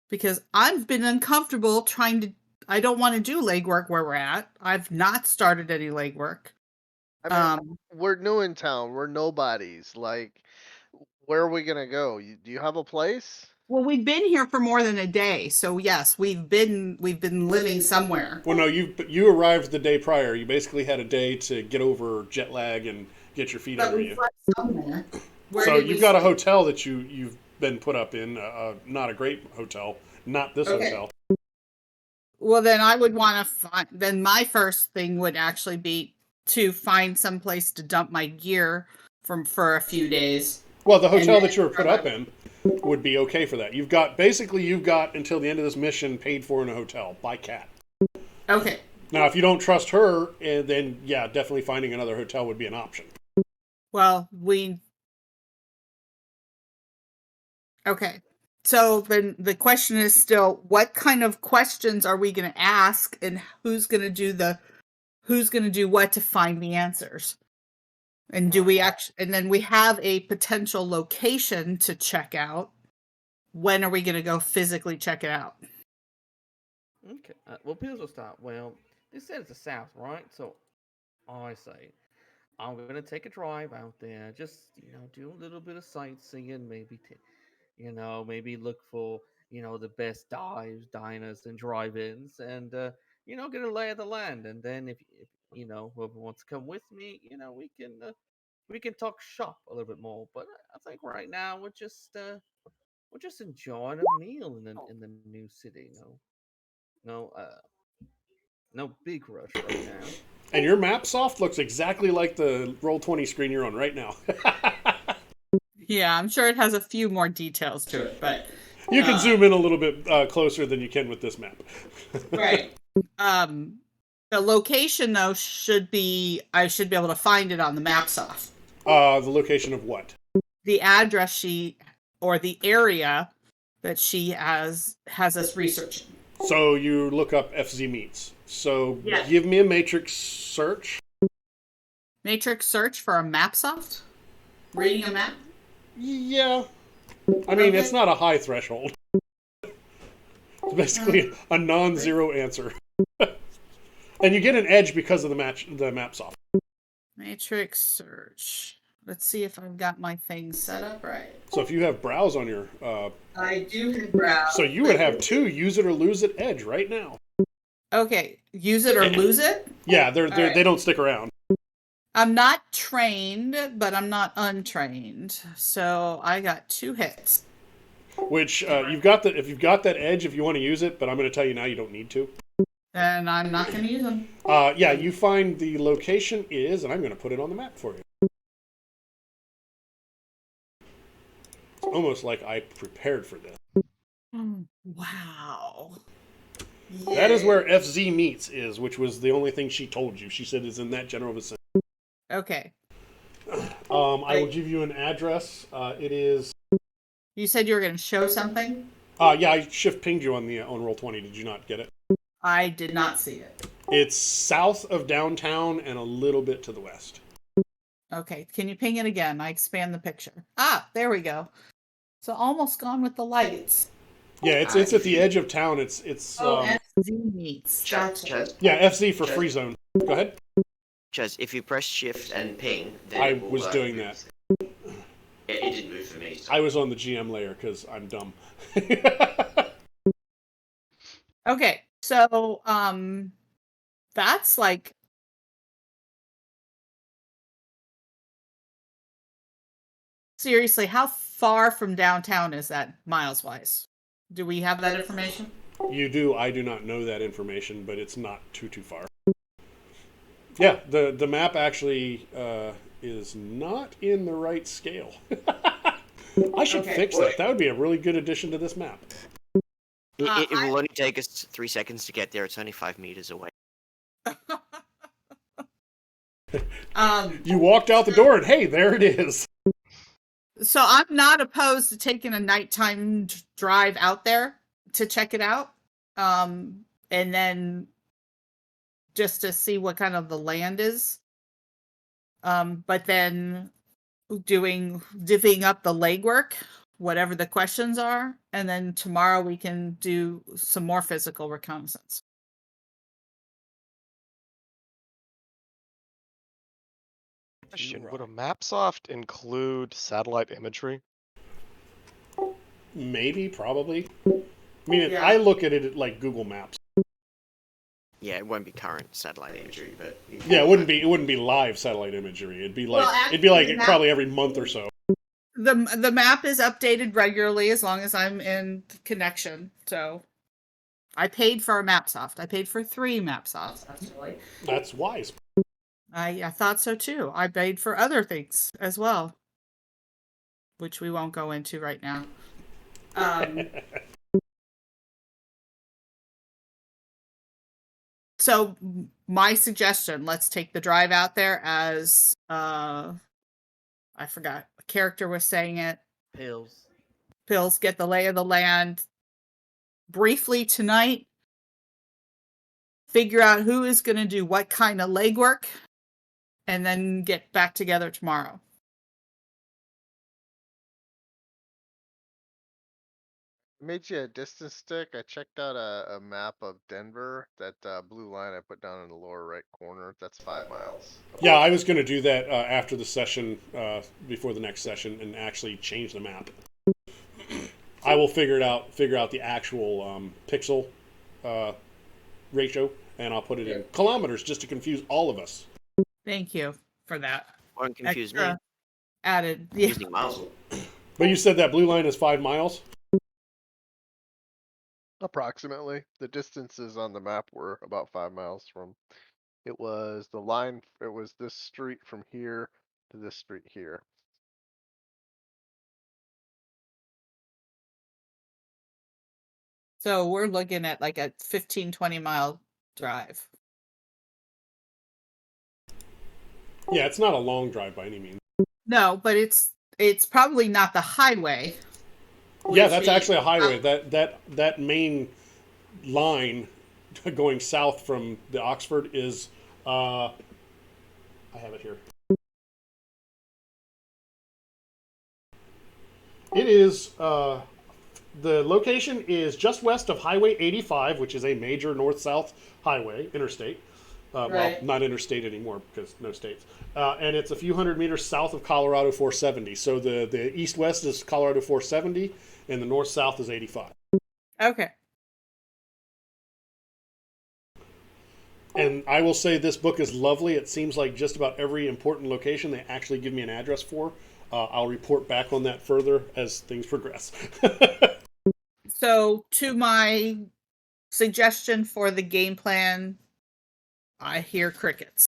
Because I've been uncomfortable I don't want to do legwork where we're at. I've not started any legwork. I mean, we're new in town. We're nobodies. Like, where are we gonna go? Do you have a place? Well, we've been here for more than a day, so yes, we've been living somewhere. Well, no, you arrived the day prior. You basically had a day to get over jet lag and get your feet under you. Somewhere. So you've got a hotel that you've been put up in, not a great hotel, not this hotel. Well, then I would want to find. Then my first thing would actually be to find some place to dump my gear for a few days. Well, the hotel that you were put up in would be okay for that. You've got until the end of this mission paid for in a hotel by Cat. Okay. Now, if you don't trust her, then yeah, definitely finding another hotel would be an option. Well, okay. So then the question is still, what kind of questions are we going to ask, and who's going to do what to find the answers? And then we have a potential location to check out. When are we going to go physically check it out? Okay. Well, Pills will start. Well, they said it's the south, right? So I say I'm gonna take a drive out there. Just do a little bit of sightseeing. Maybe look for the best dives, diners, and drive-ins, and get a lay of the land. And then if whoever wants to come with me, we can talk shop a little bit more. But I think right now we're just enjoying a meal in the new city. No big rush right now. And your map soft looks exactly like the Roll20 screen you're on right now. Yeah, I'm sure it has a few more details to it, but You can zoom in a little bit closer than you can with this map. right. The location though I should be able to find it on the maps off. The location of what? The address or the area that she has us researching. So you look up FZ meets. So Yeah. give me a matrix search. Matrix search for a map soft? Reading a map? Yeah. I mean, Okay. it's not a high threshold. It's basically a non-zero answer. And you get an edge because of the map soft. Matrix search. Let's see if I've got my things set up right. So if you have browse on your... I do have browse. so you would have 2 use it or lose it edge right now. Okay, use it or lose it? Yeah, right. they don't stick around. I'm not trained, but I'm not untrained. So I got 2 hits. Which if you've got that edge, if you want to use it, but I'm going to tell you now you don't need to. And I'm not going to use them. Yeah, you find the location is, and I'm going to put it on the map for you. It's almost like I prepared for this. Wow. That is where FZ meets is, which was the only thing she told you. She said it's in that general vicinity. Okay. I will give you an address. It is. You said you were going to show something? Yeah, I shift pinged you on Roll20. Did you not get it? I did not see it. It's south of downtown and a little bit to the west. Okay, can you ping it again? I expand the picture. Ah, there we go. So almost gone with the lights. Yeah, it's at the edge of town. It's FZ meets. Gotcha. Chuz, yeah, FC for free zone. Go ahead. Chuz, if you press shift and ping, then I it will, was doing that. It didn't move for me. So. I was on the GM layer because I'm dumb. Okay, so that's like seriously, how far from downtown is that miles wise? Do we have that information? You do. I do not know that information, but it's not too far. Yeah, the map actually is not in the right scale. I should fix that. That would be a really good addition to this map. It will only take us 3 seconds to get there. It's only 5 meters away. You walked out the door and hey, there it is. So I'm not opposed to taking a nighttime drive out there to check it out. And then just to see what kind of the land is. But then divvying up the legwork, whatever the questions are, and then tomorrow we can do some more physical reconnaissance. Question: would a mapsoft include satellite imagery? Maybe, probably. I mean, Yeah. I look at it like Google Maps. Yeah, it won't be current satellite imagery, but Yeah, it wouldn't be live satellite imagery. It'd be like actually, probably every month or so. The map is updated regularly as long as I'm in connection. So I paid for a mapsoft. I paid for 3 mapsofts actually. That's wise. I thought so too. I paid for other things as well, which we won't go into right now. So my suggestion, let's take the drive out there as I forgot a character was saying it. Pills, get the lay of the land briefly tonight. Figure out who is going to do what kind of legwork, and then get back together tomorrow. Made you a distance stick. I checked out a map of Denver. That blue line I put down in the lower right corner. That's 5 miles. Yeah, I was going to do that after the session, before the next session, and actually change the map. I will figure out the actual pixel ratio, and I'll put it in kilometers just to confuse all of us. Thank you for that. won't confuse me. Extra added. Yeah. Using miles. But you said that blue line is 5 miles? Approximately. The distances on the map were about 5 miles from. It was the line. It was this street from here to this street here. So we're looking at like a 15, 20-mile drive. Yeah, it's not a long drive by any means. No, but it's probably not the highway. Yeah, which that's is- actually a highway. That main line going south from the Oxford is I have it here. It is the location is just west of Highway 85, which is a major north-south highway, interstate. Well, Right. not interstate anymore because no states. And it's a few hundred meters south of Colorado 470. So the east-west is Colorado 470, and the north-south is 85. Okay. And I will say this book is lovely. It seems like just about every important location they actually give me an address for. I'll report back on that further as things progress. So to my suggestion for the game plan, I hear crickets.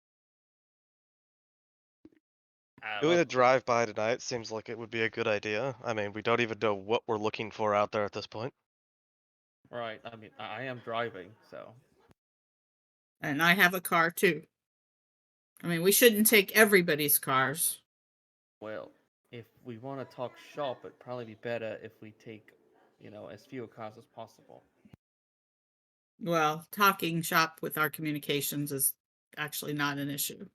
Doing a drive-by tonight seems like it would be a good idea. I mean, we don't even know what we're looking for out there at this point. Right. I mean, I am driving, so. And I have a car too. I mean, we shouldn't take everybody's cars. Well, if we want to talk shop, it'd probably be better if we take, as few cars as possible. Well, talking shop with our communications is actually not an issue.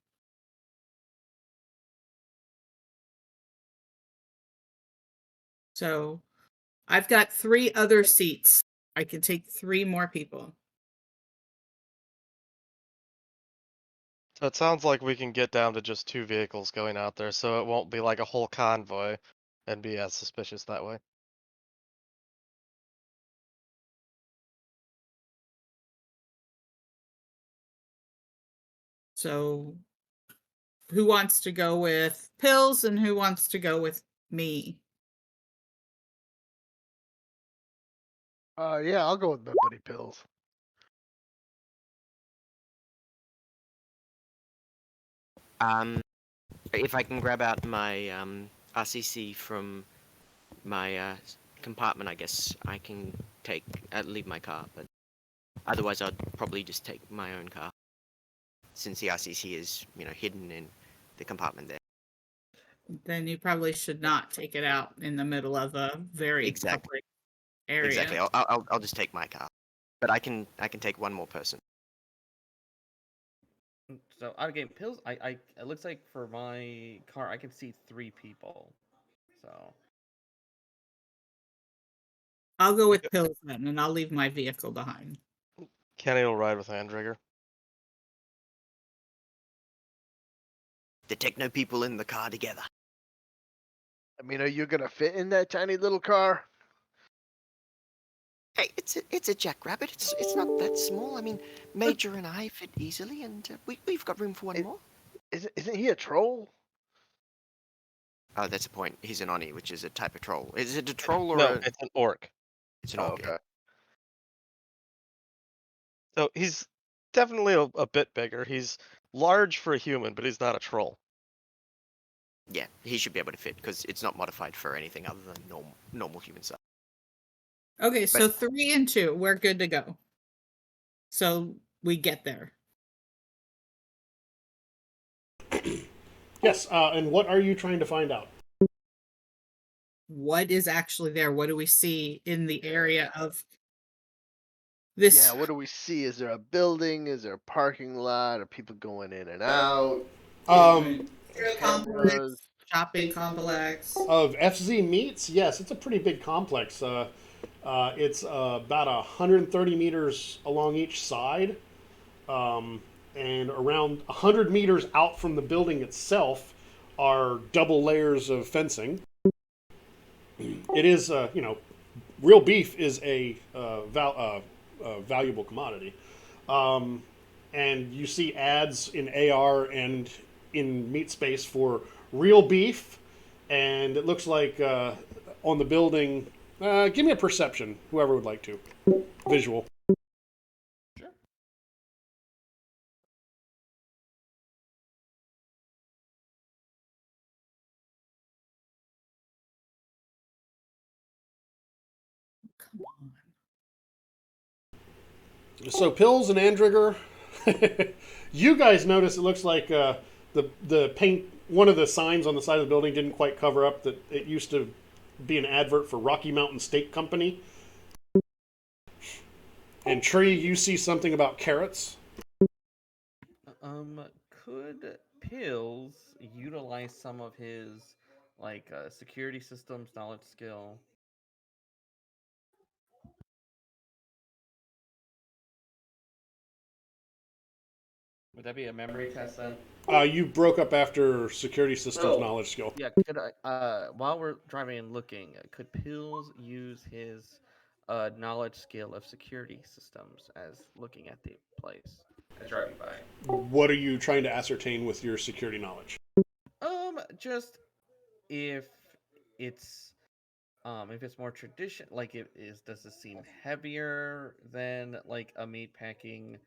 So I've got 3 other seats. I can take 3 more people. So it sounds like we can get down to just 2 vehicles going out there, so it won't be like a whole convoy and be as suspicious that way. So who wants to go with Pills and who wants to go with me? Yeah, I'll go with my buddy Pills. If I can grab out my RCC from my compartment, I guess I can leave my car. But otherwise, I'd probably just take my own car, since the RCC is hidden in the compartment there. Then you probably should not take it out in the middle of a very Exactly. public area. Exactly. I'll just take my car, but I can take one more person. So out of game pills, it looks like for my car I can see 3 people. So I'll go with Pills then, and I'll leave my vehicle behind. Kenny will ride with Andrigger. The techno people in the car together. I mean, are you gonna fit in that tiny little car? Hey, it's a jackrabbit. It's not that small. I mean, Major and I fit easily, and we've got room for one more. Isn't he a troll? Oh, that's a point. He's an Oni, which is a type of troll. Is it a troll or No, a... it's an orc. It's an Oh, orc. okay. So he's definitely a bit bigger. He's large for a human, but he's not a troll. Yeah, he should be able to fit because it's not modified for anything other than normal human size. Okay, so 3 and 2, we're good to go. So we get there. Yes, and what are you trying to find out? What is actually there? What do we see in the area of this? Yeah, what do we see? Is there a building? Is there a parking lot? Are people going in and out? Complex, shopping complex. Of FZ Meats, yes, it's a pretty big complex. It's about 130 meters along each side, and around 100 meters out from the building itself are double layers of fencing. It is, real beef is a valuable commodity. And you see ads in AR and in meat space for real beef, and it looks like on the building. Give me a perception, whoever would like to. Visual. sure. Come on. So Pills and Andrigger, you guys notice it looks like the paint. One of the signs on the side of the building didn't quite cover up that it used to be an advert for Rocky Mountain Steak Company. And Tree, you see something about carrots. Could Pills utilize some of his security systems knowledge skill? Would that be a memory test then? You broke up after security systems knowledge skill. Yeah, could I, while we're driving and looking, could Pills use his knowledge skill of security systems as looking at the place as driving by? What are you trying to ascertain with your security knowledge? Just if it's more tradition, does it seem heavier than like a meatpacking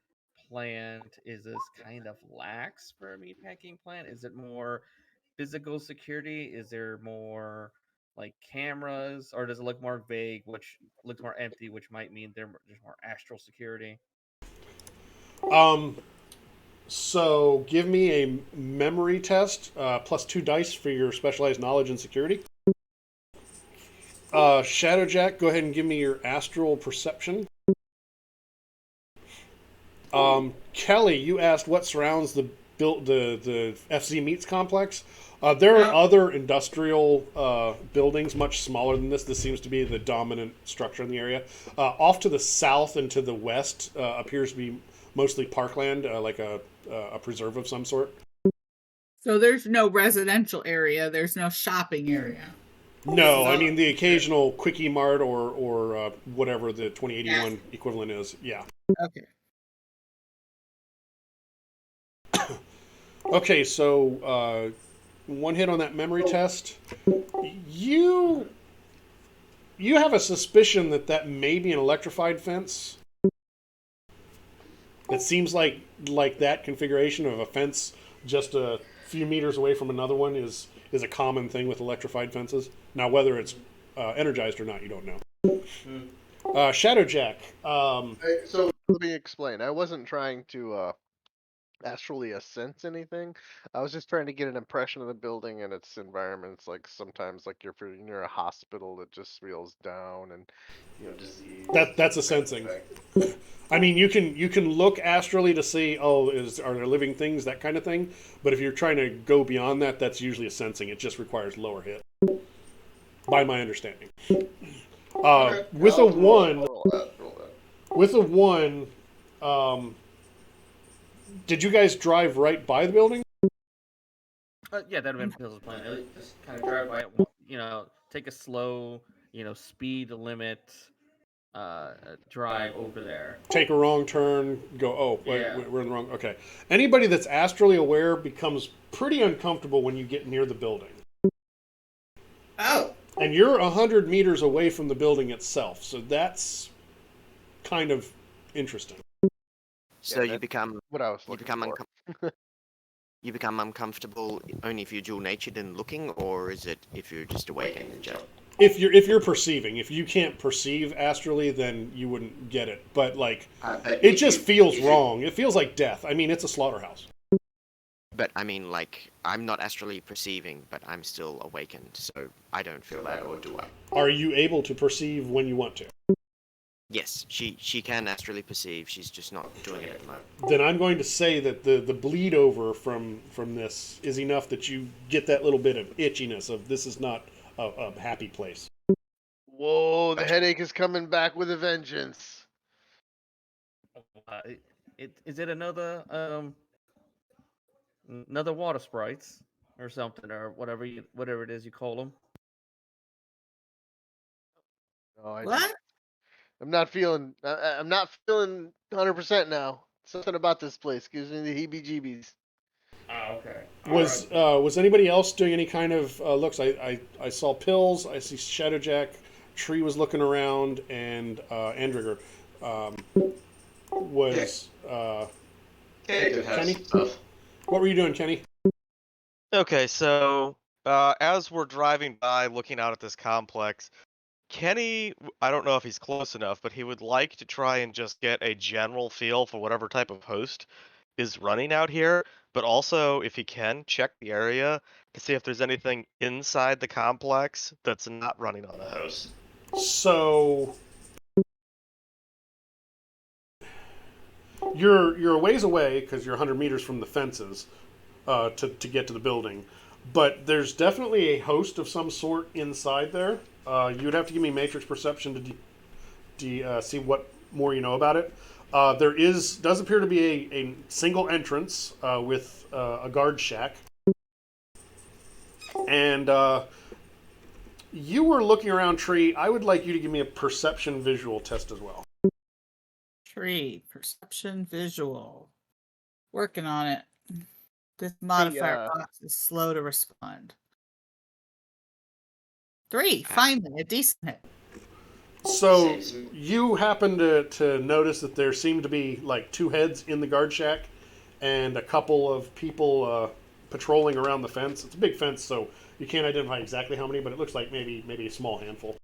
plant? Is this kind of lax for a meatpacking plant? Is it more physical security? Is there more like cameras, or does it look more vague, which looks more empty, which might mean there's more astral security? So give me a memory test plus 2 dice for your specialized knowledge and security. ShadowJack, go ahead and give me your astral perception. Kelly, you asked what surrounds the FZ Meats complex. There are other industrial buildings much smaller than this. This seems to be the dominant structure in the area. Off to the south and to the west appears to be mostly parkland, like a preserve of some sort. So there's no residential area. There's no shopping area. No, I mean the occasional Quickie Mart or whatever the 2081 equivalent is. Yeah. Okay. Okay, so one hit on that memory test. You have a suspicion that may be an electrified fence. It seems like that configuration of a fence just a few meters away from another one is a common thing with electrified fences. Now, whether it's energized or not, you don't know. ShadowJack. So let me explain. I wasn't trying to astrally sense anything. I was just trying to get an impression of the building and its environments. Like sometimes, like if you're near a hospital, it just feels down and disease. That's a sensing. I mean, you can look astrally to see, are there living things, that kind of thing. But if you're trying to go beyond that, that's usually a sensing. It just requires lower hit, by my understanding. With a one, did you guys drive right by the building? Yeah, that would have been Pills' plan. Just kind of drive by it, take a slow, speed limit drive over there. Take a wrong turn, go, we're in the wrong, okay. Anybody that's astrally aware becomes pretty uncomfortable when you get near the building. Oh. And you're 100 meters away from the building itself, so that's kind of interesting. So you become what I was looking for. You become uncomfortable only if you're dual-natured and looking, or is it if you're just awakened in general? If you're perceiving, if you can't perceive astrally, then you wouldn't get it. But it just feels wrong. It feels like death. I mean, it's a slaughterhouse. But I mean, I'm not astrally perceiving, but I'm still awakened, so I don't feel that, or do I? Are you able to perceive when you want to? Yes, she can astrally perceive. She's just not doing it at the moment. Then I'm going to say that the bleed over from this is enough that you get that little bit of itchiness of this is not a happy place. Whoa, the headache is coming back with a vengeance. Is it another water sprites or something, or whatever it is you call them? No, What? I'm not feeling 100% now. Something about this place gives me the heebie-jeebies. Oh, okay. Was anybody else doing any kind of looks? I saw Pills. I see ShadowJack. Tree was looking around, and Andrigger was Kenny. What were you doing, Kenny? Okay, so as we're driving by, looking out at this complex, Kenny, I don't know if he's close enough, but he would like to try and just get a general feel for whatever type of host is running out here. But also, if he can, check the area to see if there's anything inside the complex that's not running on a host. So you're a ways away because you're 100 meters from the fences to get to the building, but there's definitely a host of some sort inside there. You'd have to give me matrix perception to see what more you know about it. There does appear to be a single entrance with a guard shack, and you were looking around Tree. I would like you to give me a perception visual test as well. Tree, perception, visual. Working on it. This modifier box is slow to respond. 3, finally, a decent hit. So you happen to notice that there seem to be like 2 heads in the guard shack and a couple of people patrolling around the fence. It's a big fence, so you can't identify exactly how many, but it looks like maybe a small handful.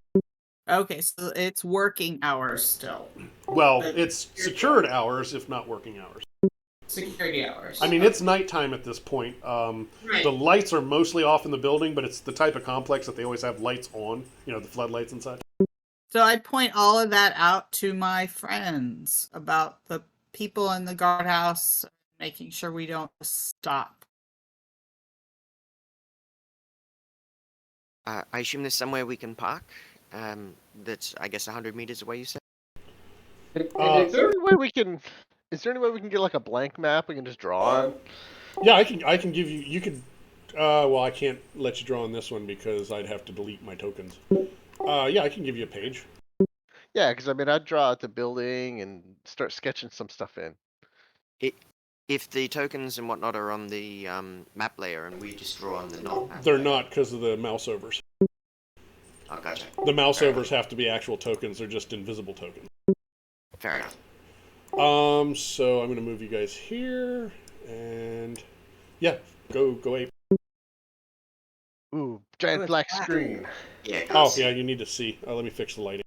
Okay, so it's working hours still. Well, it's secured hours, if not working hours. Security hours. I mean, it's nighttime at this point. The lights are mostly off in the building, but it's the type of complex that they always have lights on, the floodlights and such. So I point all of that out to my friends about the people in the guardhouse, making sure we don't stop. I assume there's somewhere we can park. That's, I guess, 100 meters away, you said? Is there any way we can get like a blank map we can just draw on? Yeah, I can give you. You could. Well, I can't let you draw on this one because I'd have to delete my tokens. Yeah, I can give you a page. Yeah, because I mean, I'd draw out the building and start sketching some stuff in. If the tokens and whatnot are on the map layer and we just draw on the map They're layer. not because of the mouse overs. Oh, gotcha. The mouse overs have to be actual tokens. They're just invisible tokens. Fair enough. So I'm going to move you guys here, and yeah, go ape. Ooh, giant black screen. Yeah. Oh yeah, you need to see. Let me fix the lighting.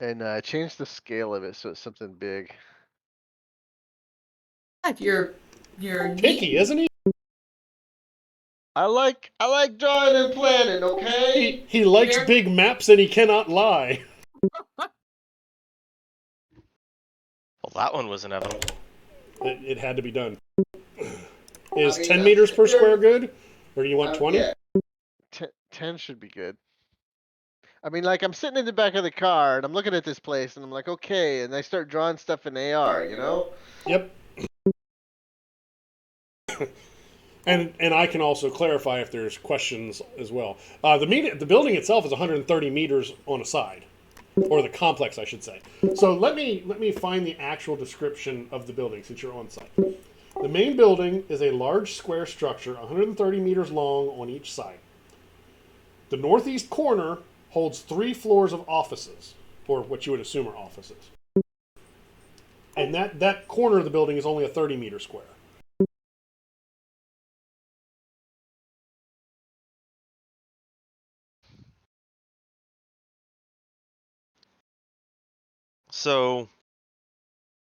And change the scale of it so it's something big. You're Picky, isn't he? I like drawing and planning, okay? He likes big maps and he cannot lie. Well, that one was inevitable. It had to be done. Is 10 meters per square good? Or do you want 20? Yeah. 10 should be good. I mean, like, I'm sitting in the back of the car, and I'm looking at this place, and I'm like, okay, and I start drawing stuff in AR, you know? Yep. And I can also clarify if there's questions as well. The building itself is 130 meters on a side. Or the complex, I should say. So let me find the actual description of the building since you're on site. The main building is a large square structure, 130 meters long on each side. The northeast corner holds 3 floors of offices, or what you would assume are offices. And that corner of the building is only a 30-meter square. So,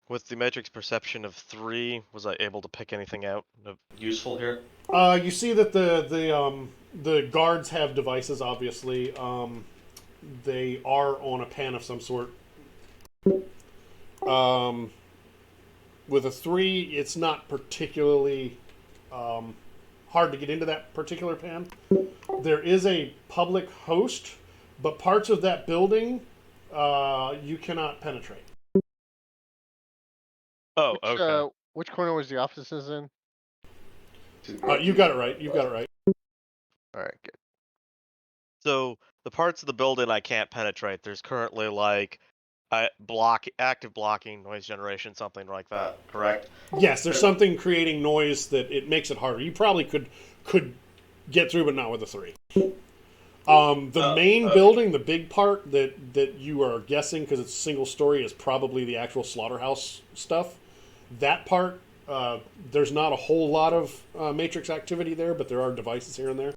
with the matrix perception of 3, was I able to pick anything out of useful here? You see that the guards have devices. Obviously, they are on a pan of some sort. With a 3, it's not particularly hard to get into that particular pan. There is a public host, but parts of that building you cannot penetrate. Oh, okay. Which corner was the offices in? You got it right. You've got it right. All right, good. So, the parts of the building I can't penetrate, there's currently like active blocking, noise generation, something like that, correct? Yes, there's something creating noise that it makes it harder. You probably could get through, but not with a 3. The main building, the big part that you are guessing because it's single story is probably the actual slaughterhouse stuff. That part, there's not a whole lot of matrix activity there, but there are devices here and there.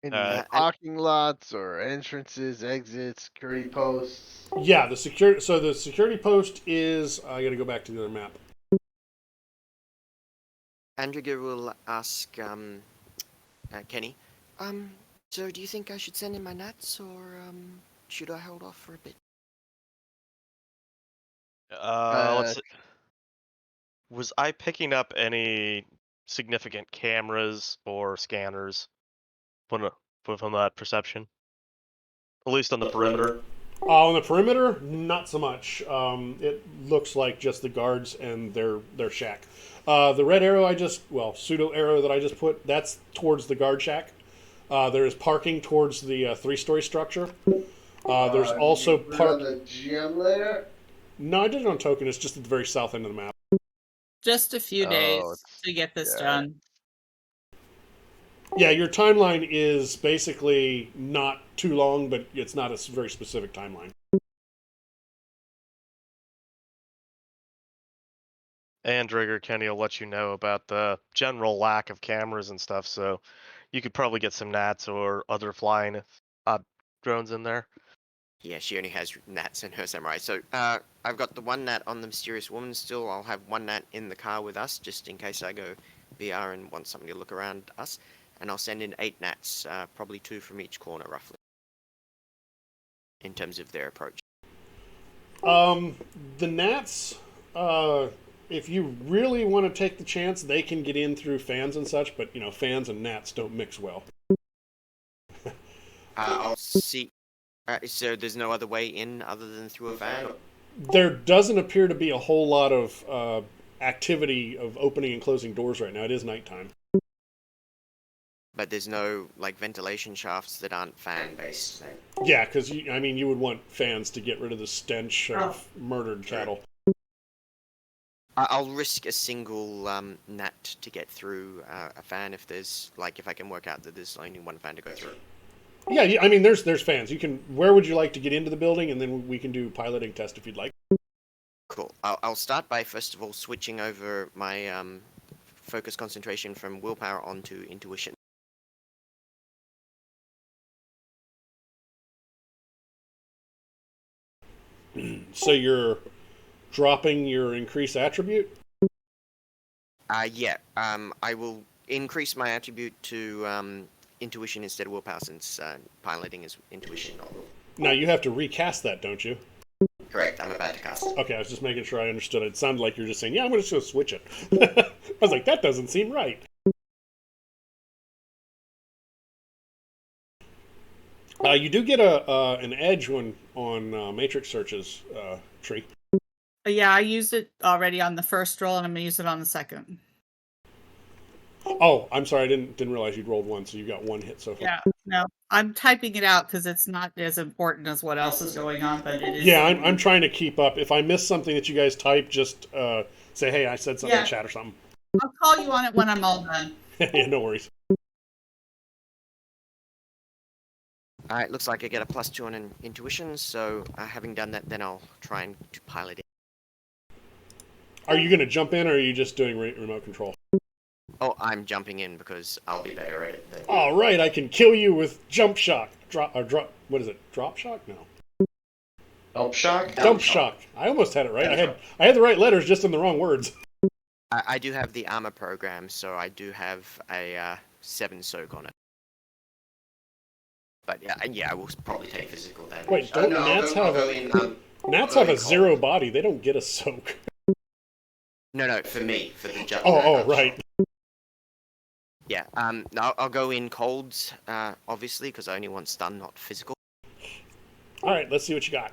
Any Uh, parking lots or entrances, exits, security posts? Yeah, the security post is. I got to go back to the other map. Andrigger will ask Kenny, so do you think I should send in my gnats, or should I hold off for a bit? let's see. Was I picking up any significant cameras or scanners from that perception? At least on the perimeter. On the perimeter, not so much. It looks like just the guards and their shack. The red arrow pseudo arrow that I just put, that's towards the guard shack. There is parking towards the 3-story structure. There's also park. The gym later? No, I did it on token. It's just at the very south end of the map. Just a few days it's- to get this yeah. done. Yeah, your timeline is basically not too long, but it's not a very specific timeline. Andrigger Kenny will let you know about the general lack of cameras and stuff, so you could probably get some gnats or other flying drones in there. Yeah, she only has gnats in her samurai. So I've got the one gnat on the mysterious woman still. I'll have one gnat in the car with us, just in case I go VR and want somebody to look around us. And I'll send in 8 gnats, probably 2 from each corner, roughly, in terms of their approach. The gnats, if you really want to take the chance, they can get in through fans and such, but, fans and gnats don't mix well. I'll see. So there's no other way in other than through a fan? There doesn't appear to be a whole lot of activity of opening and closing doors right now. It is nighttime. But there's no, ventilation shafts that aren't fan-based? Yeah, because, you would want fans to get rid of the stench of murdered cattle. I'll risk a single gnat to get through a fan if I can work out that there's only one fan to go through. Yeah, there's fans. Where would you like to get into the building, and then we can do piloting test if you'd like. Cool. I'll start by, first of all, switching over my focus concentration from willpower onto intuition. So you're dropping your increased attribute? Yeah. I will increase my attribute to intuition instead of willpower, since piloting is intuition, not will. Now you have to recast that, don't you? Correct. I'm about to cast it. Okay, I was just making sure I understood. It sounded like you're just saying, yeah, I'm just going to switch it. I was like, that doesn't seem right. You do get an edge on matrix searches, Tree. Yeah, I used it already on the first roll, and I'm gonna use it on the second. Oh, I'm sorry, I didn't realize you'd rolled one, so you got one hit so far. Yeah, no, I'm typing it out because it's not as important as what else is going on, but it is. Yeah, I'm trying to keep up. If I miss something that you guys type, just say, hey, I said something in chat or something. I'll call you on it when I'm all done. Yeah, no worries. Alright, looks like I get a +2 on an intuition, so having done that, then I'll try and pilot it. Are you going to jump in, or are you just doing remote control? Oh, I'm jumping in because I'll be better at it. All right, I can kill you with jump shock. Drop. What is it? Drop shock? No. Dump shock? Dump shock. I almost had it right. I had the right letters, just in the wrong words. I do have the armor program, so I do have a 7 soak on it. But yeah, I will probably take physical damage. Wait, don't gnats have gnats have a 0 body? They don't get a soak. No, for me, for the jump. Oh, right. Yeah, I'll go in colds, obviously, because I only want stun, not physical. All right, let's see what you got.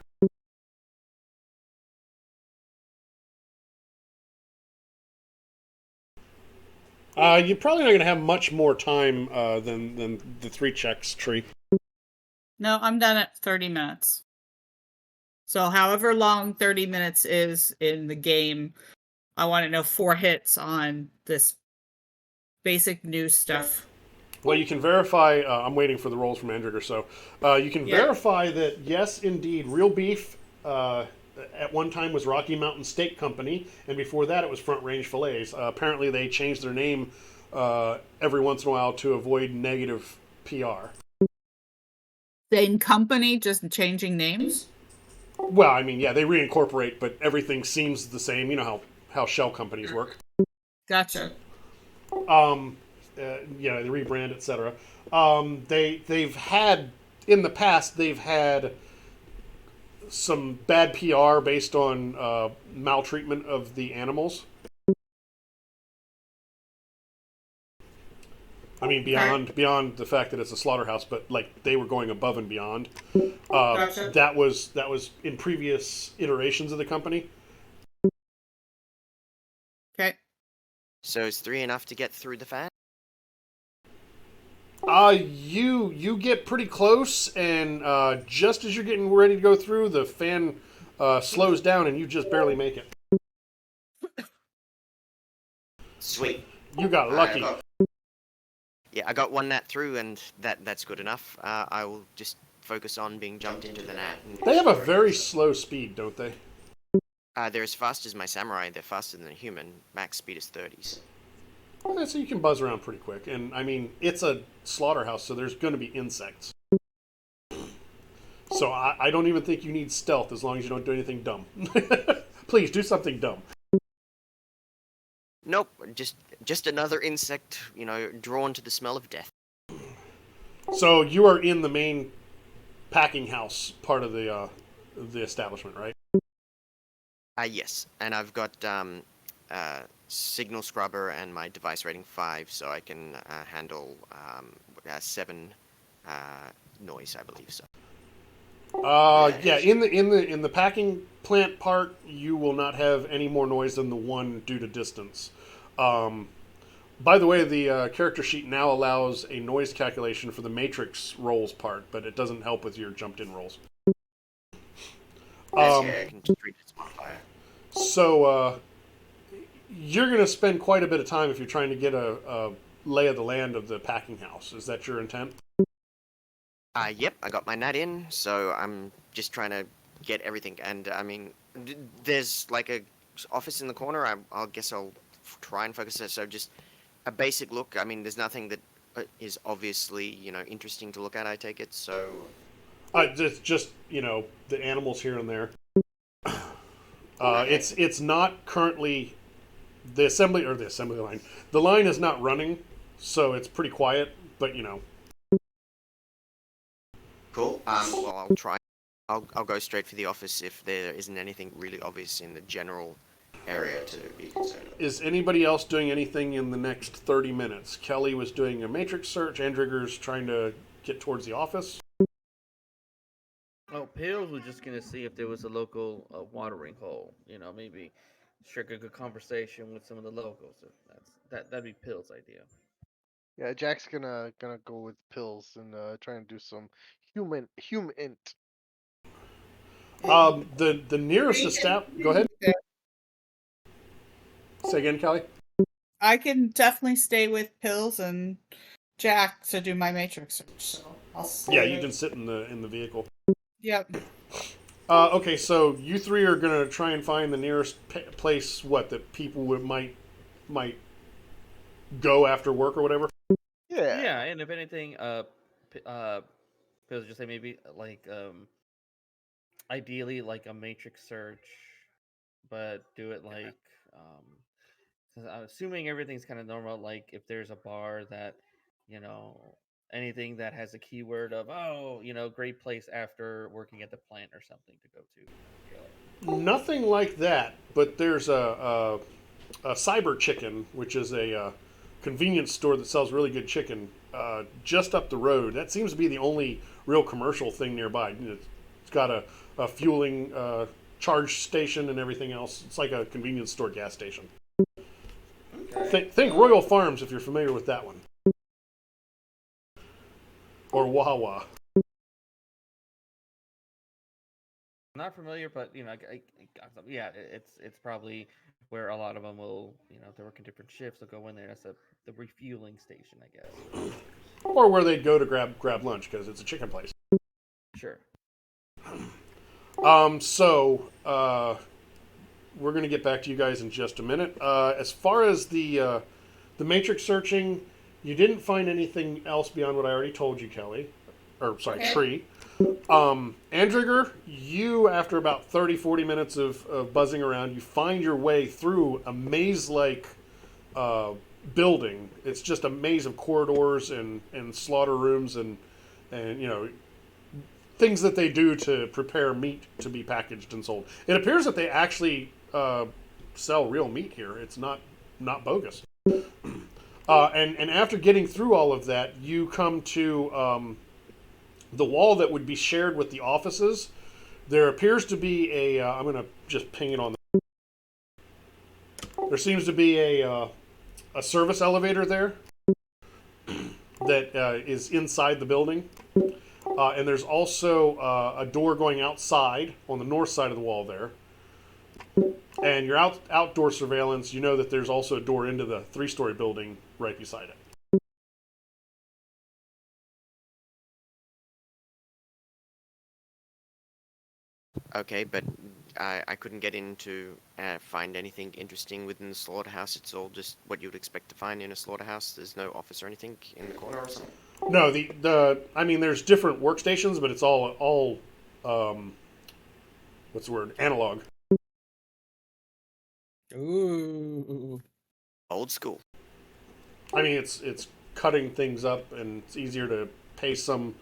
You're probably not going to have much more time than the 3 checks, Tree. No, I'm done at 30 minutes. So however long 30 minutes is in the game, I want to know 4 hits on this basic new stuff. Well, you can verify, I'm waiting for the rolls from Andrigger, so you can verify that, yes, indeed, Real Beef at one time was Rocky Mountain Steak Company, and before that it was Front Range Fillets. Apparently they changed their name every once in a while to avoid negative PR. Same company, just changing names? Well, I mean, yeah, they reincorporate, but everything seems the same. You know how shell companies work. Gotcha. Yeah, they rebrand, etc. They've had in the past they've had some bad PR based on maltreatment of the animals. I mean, beyond the fact that it's a slaughterhouse, but like they were going above and beyond. Gotcha. That was in previous iterations of the company. Okay. So is 3 enough to get through the fan? You get pretty close, and just as you're getting ready to go through, the fan slows down, and you just barely make it. Sweet. You got lucky. Yeah, I got one nat through, and that's good enough. I will just focus on being jumped into the nat. They have a very slow speed, don't they? They're as fast as my samurai. They're faster than a human. Max speed is 30s. Okay, so you can buzz around pretty quick, and I mean it's a slaughterhouse, so there's going to be insects. So I don't even think you need stealth as long as you don't do anything dumb. Please do something dumb. Nope, just another insect, drawn to the smell of death. So you are in the main packing house part of the establishment, right? Yes, and I've got signal scrubber and my device rating 5, so I can handle 7 noise, I believe so. Yeah, in the packing plant part, you will not have any more noise than the 1 due to distance. By the way, the character sheet now allows a noise calculation for the matrix rolls part, but it doesn't help with your jumped-in rolls. Yeah, I can just read its modifier. So you're going to spend quite a bit of time if you're trying to get a lay of the land of the packing house. Is that your intent? Yep, I got my nat in, so I'm just trying to get everything. And I mean, there's like a office in the corner. I'll guess I'll try and focus it. So just a basic look. I mean, there's nothing that is obviously interesting to look at. I take it. So just the animals here and there. It's not currently the assembly line. The line is not running, so it's pretty quiet. But Cool. Well, I'll try. I'll go straight for the office if there isn't anything really obvious in the general area to be concerned with. Is anybody else doing anything in the next 30 minutes? Kelly was doing a matrix search. Andrigger's trying to get towards the office. Oh, Pills was just gonna see if there was a local watering hole. Maybe strike a good conversation with some of the locals. That'd be Pills' idea. Yeah, Jack's gonna go with pills and try and do some human. The nearest establishment. Go ahead. Say again, Kelly. I can definitely stay with Pills and Jack to do my matrix search. So Yeah, you can sit in the vehicle. Yep. Okay, so you 3 are gonna try and find the nearest place. What that people might go after work or whatever. Yeah. Yeah, and if anything, Pills just say maybe ideally like a matrix search, but do it like since I'm assuming everything's kind of normal. Like if there's a bar that anything that has a keyword of great place after working at the plant or something to go to. Nothing like that, but there's a Cyber Chicken, which is a convenience store that sells really good chicken just up the road. That seems to be the only real commercial thing nearby. It's got a fueling charge station and everything else. It's like a convenience store gas station. Okay. Think Royal Farms if you're familiar with that one. Or Wawa. Not familiar, but yeah, it's probably where a lot of them will, if they're working different shifts, they'll go in there. That's the refueling station, I guess. Or where they'd go to grab lunch because it's a chicken place. Sure. So we're gonna get back to you guys in just a minute. As far as the matrix searching, You didn't find anything else beyond what I already told you, Kelly. Or, sorry, Okay. Tree. Andrigger, you, after about 30, 40 minutes of buzzing around, you find your way through a maze-like building. It's just a maze of corridors and slaughter rooms and things that they do to prepare meat to be packaged and sold. It appears that they actually sell real meat here. It's not bogus. And after getting through all of that, you come to the wall that would be shared with the offices. There appears to be a. I'm going to just ping it on. There seems to be a service elevator there that is inside the building. And there's also a door going outside on the north side of the wall there. And your outdoor surveillance, you know that there's also a door into the 3-story building right beside it. Okay, but I couldn't get in to find anything interesting within the slaughterhouse. It's all just what you'd expect to find in a slaughterhouse. There's no office or anything in the corner or something. No, I mean, there's different workstations, but it's all what's the word? Analog. Ooh. Old school. I mean, it's cutting things up, and it's easier to pay some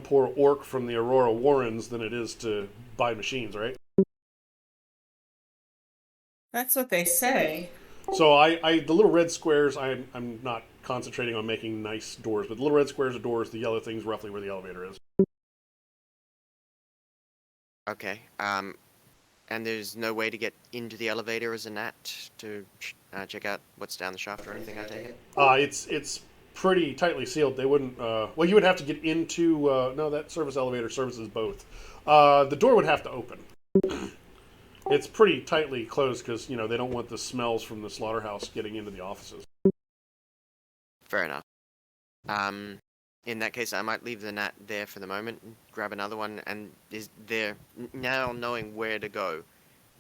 poor orc from the Aurora Warrens than it is to buy machines, right? That's what they say. So the little red squares, I'm not concentrating on making nice doors, but the little red squares are doors, the yellow thing's roughly where the elevator is. Okay. And there's no way to get into the elevator as a gnat to check out what's down the shaft or anything, I take it? It's pretty tightly sealed. They wouldn't. Well, you would have to get into. No, that service elevator services both. The door would have to open. It's pretty tightly closed because they don't want the smells from the slaughterhouse getting into the offices. Fair enough. In that case, I might leave the gnat there for the moment, and grab another one, and is there, now knowing where to go,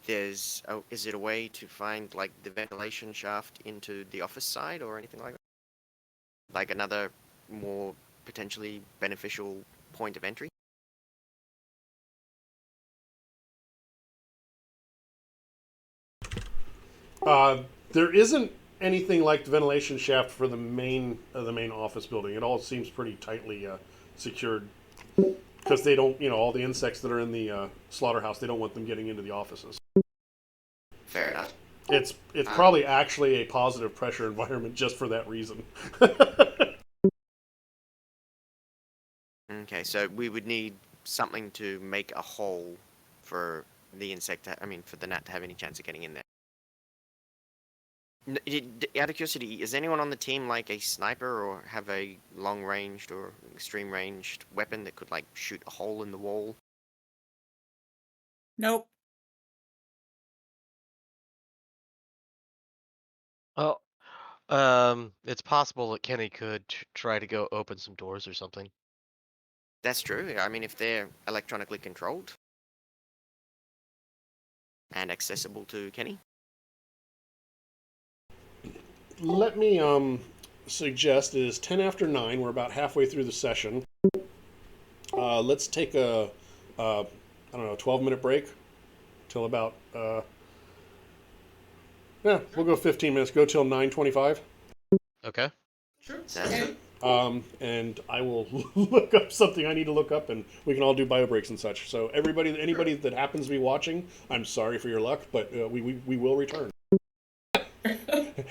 is it a way to find, like, the ventilation shaft into the office side or anything like that? Like another more potentially beneficial point of entry? There isn't anything like the ventilation shaft for the main office building. It all seems pretty tightly secured because they don't, all the insects that are in the slaughterhouse, they don't want them getting into the offices. Fair enough. It's probably actually a positive pressure environment just for that reason. Okay, so we would need something to make a hole for the for the gnat to have any chance of getting in there. Out of curiosity, is anyone on the team like a sniper or have a long-ranged or extreme-ranged weapon that could, like, shoot a hole in the wall? Nope. Well, it's possible that Kenny could try to go open some doors or something. That's true. I mean, if they're electronically controlled and accessible to Kenny. Let me suggest it is 10 after 9. We're about halfway through the session. Let's take a 12-minute break till about we'll go 15 minutes. Go till 9:25. Okay. Sure. Okay. And I will look up something I need to look up, and we can all do bio breaks and such. So anybody that happens to be watching, I'm sorry for your luck, but we will return.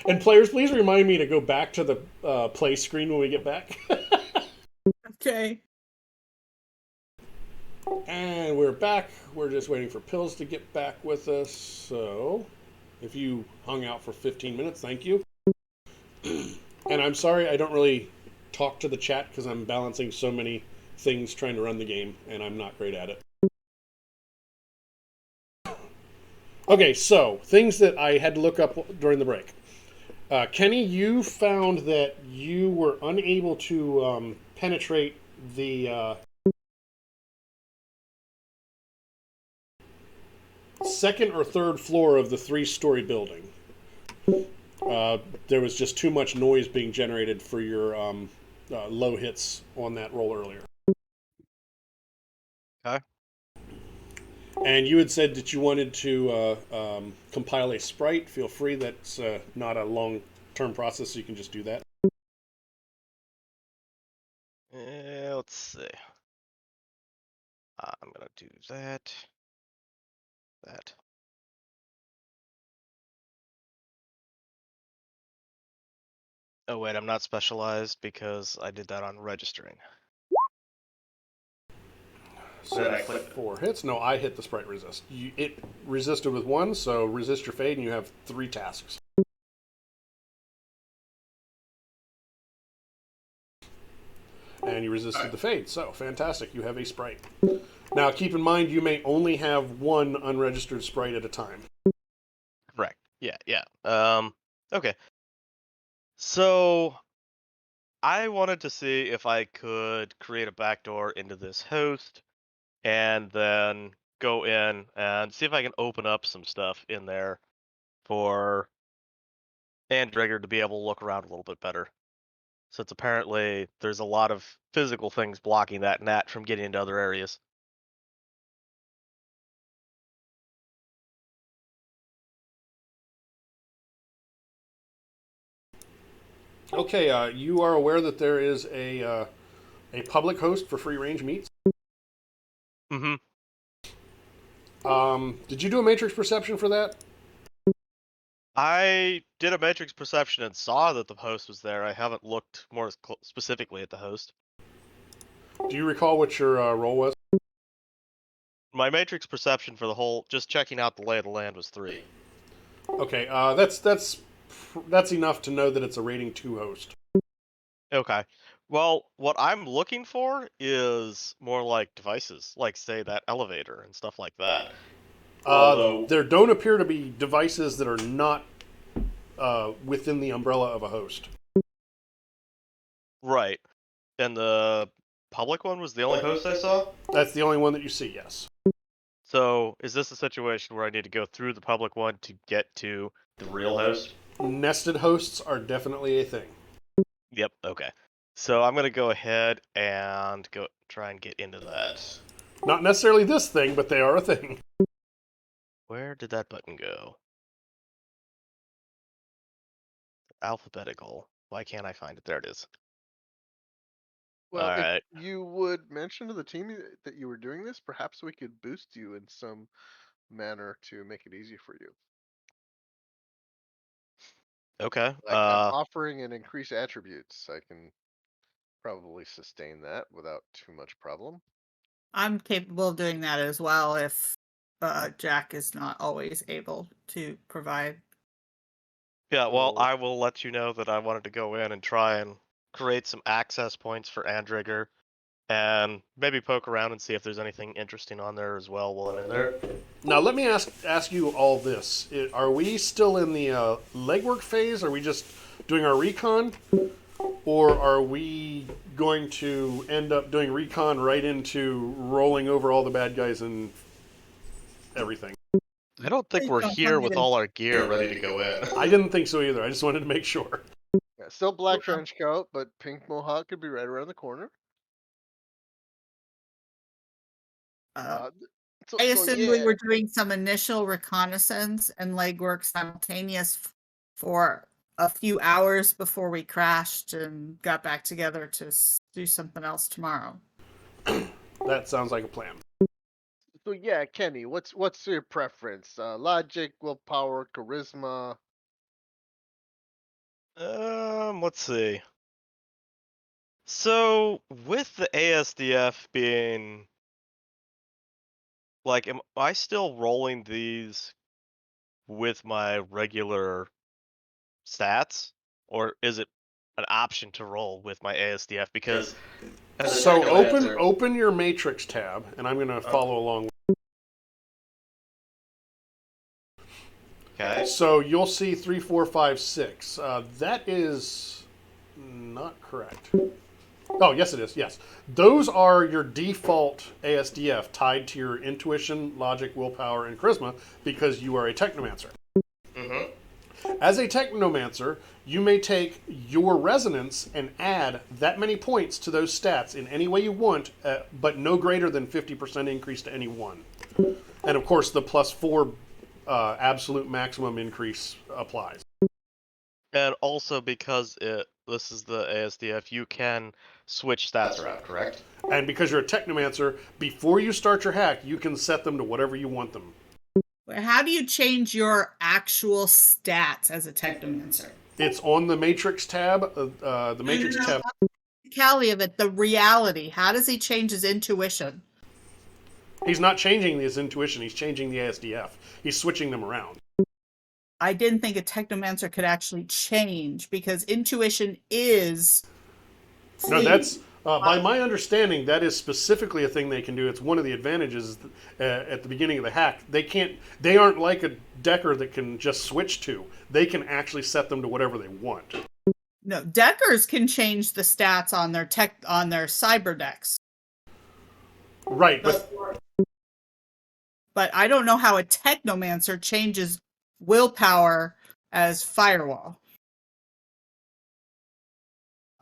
And players, please remind me to go back to the play screen when we get back. Okay. And we're back. We're just waiting for Pills to get back with us. So, if you hung out for 15 minutes, thank you. And I'm sorry I don't really talk to the chat because I'm balancing so many things trying to run the game, and I'm not great at it. Okay, so, things that I had to look up during the break. Kenny, you found that you were unable to penetrate the second or third floor of the 3-story building. There was just too much noise being generated for your low hits on that roll earlier. Okay. And you had said that you wanted to compile a sprite. Feel free. That's not a long-term process, so you can just do that. Let's see. I'm gonna do that. That. Oh wait, I'm not specialized because I did that on registering. So Then I click 4 hits. No, I hit the sprite resist. It resisted with 1, so resist your fade, and you have 3 tasks. And you resisted the fade, so fantastic. You have a sprite. Now, keep in mind, you may only have 1 unregistered sprite at a time. Correct. Yeah. Okay. So I wanted to see if I could create a backdoor into this host and then go in and see if I can open up some stuff in there for Andrigger to be able to look around a little bit better. Since apparently there's a lot of physical things blocking that net from getting into other areas. Okay, you are aware that there is a public host for free range meats. Mm-hmm. Did you do a matrix perception for that? I did a matrix perception and saw that the host was there. I haven't looked more specifically at the host. Do you recall what your roll was? My matrix perception for the whole, just checking out the lay of the land, was 3. Okay, that's enough to know that it's a rating 2 host. Okay. Well, what I'm looking for is more like devices, like say that elevator and stuff like that. There don't appear to be devices that are not within the umbrella of a host. Right. And the public one was the only host I saw? That's the only one that you see, yes. So, is this a situation where I need to go through the public one to get to the real host? Nested hosts are definitely a thing. Yep, okay. So I'm going to go ahead and go try and get into that. Not necessarily this thing, but they are a thing. Where did that button go? Alphabetical. Why can't I find it? There it is. Well, if Alright. you would mention to the team that you were doing this, perhaps we could boost you in some manner to make it easy for you. Okay. Like I'm offering an increased attributes. I can probably sustain that without too much problem. I'm capable of doing that as well if Jack is not always able to provide. Yeah, well, So- I will let you know that I wanted to go in and try and create some access points for Andrigger and maybe poke around and see if there's anything interesting on there as well while I'm in there. Now, let me ask you all this. Are we still in the legwork phase? Are we just doing our recon? Or are we going to end up doing recon right into rolling over all the bad guys and everything? I don't think we're here with all our gear ready to go in. I didn't think so either. I just wanted to make sure. Yeah, still black trench coat, but pink mohawk could be right around the corner. So, I so assumed we yeah. were doing some initial reconnaissance and legwork simultaneous for a few hours before we crashed and got back together to do something else tomorrow. That sounds like a plan. So yeah, Kenny, what's your preference? Logic, willpower, charisma? Let's see. So, with the ASDF being like, am I still rolling these with my regular stats, or is it an option to roll with my ASDF? Because So open your matrix tab, and I'm going to follow along. Okay. So you'll see 3, 4, 5, 6. That is not correct. Oh, yes, it is. Yes. Those are your default ASDF tied to your intuition, logic, willpower, and charisma because you are a Technomancer. Mm-hmm. As a Technomancer, you may take your resonance and add that many points to those stats in any way you want, but no greater than 50% increase to any one. And of course, the +4 absolute maximum increase applies. And also because this is the ASDF, you can switch stats around, correct? And because you're a Technomancer, before you start your hack, you can set them to whatever you want them. How do you change your actual stats as a Technomancer? It's on the Matrix tab. The Matrix tab. Callie of it, the reality. How does he change his intuition? He's not changing his intuition. He's changing the ASDF. He's switching them around. I didn't think a Technomancer could actually change because intuition is. No, that's by my understanding. That is specifically a thing they can do. It's one of the advantages at the beginning of the hack. They aren't like a decker that can just switch to. They can actually set them to whatever they want. No, deckers can change the stats on their cyber decks. Right, but I don't know how a Technomancer changes willpower as firewall.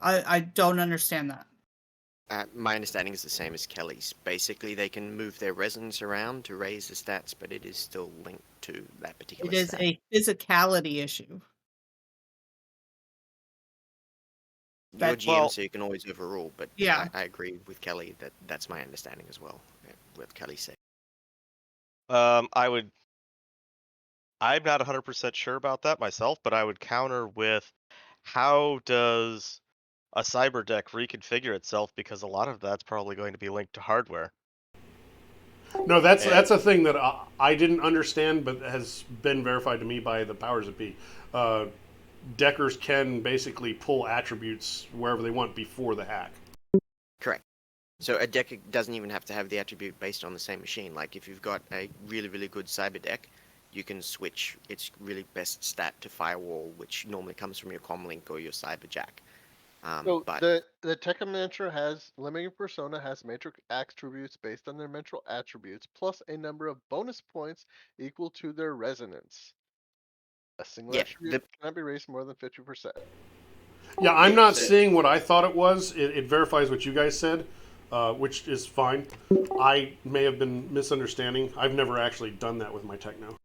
I don't understand that. My understanding is the same as Kelly's. Basically, they can move their resonance around to raise the stats, but it is still linked to that particular It is stat. a physicality issue. You're That- GM, Well- so you can always overrule, but Yeah. I agree with Kelly that that's my understanding as well, what Kelly said. I'm not 100% sure about that myself, but I would counter with how does a cyber deck reconfigure itself, because a lot of that's probably going to be linked to hardware. no, that's a thing that I didn't understand, but has been verified to me by the powers that be. Deckers can basically pull attributes wherever they want before the hack. Correct. So a deck doesn't even have to have the attribute based on the same machine. Like if you've got a really, really good cyber deck, you can switch its really best stat to Firewall, which normally comes from your Comlink or your ShadowJack. So But the Technomancer has limiting persona has matrix attributes based on their mental attributes plus a number of bonus points equal to their resonance. A single Yeah, attribute cannot be raised more than 50%. Yeah, I'm not seeing what I thought it was. It verifies what you guys said, which is fine. I may have been misunderstanding. I've never actually done that with my Techno.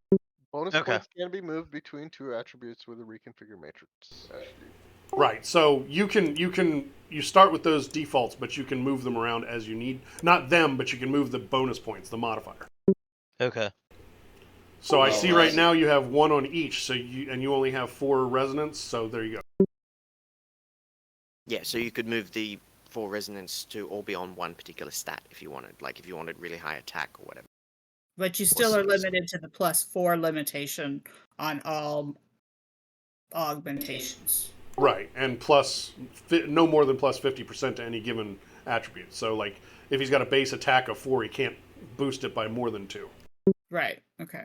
Bonus Okay. points can be moved between two attributes with a reconfigured matrix attribute. Right. So you start with those defaults, but you can move them around as you need. Not them, but you can move the bonus points, the modifier. Okay. So I see right now you have one on each. So you only have 4 resonance. So there you go. yeah, so you could move the 4 resonance to all be on one particular stat if you wanted. Like if you wanted really high attack or whatever. But you still are limited to the +4 limitation on all augmentations. Right, and plus no more than plus 50% to any given attribute. So like if he's got a base attack of 4, he can't boost it by more than 2. Right. Okay.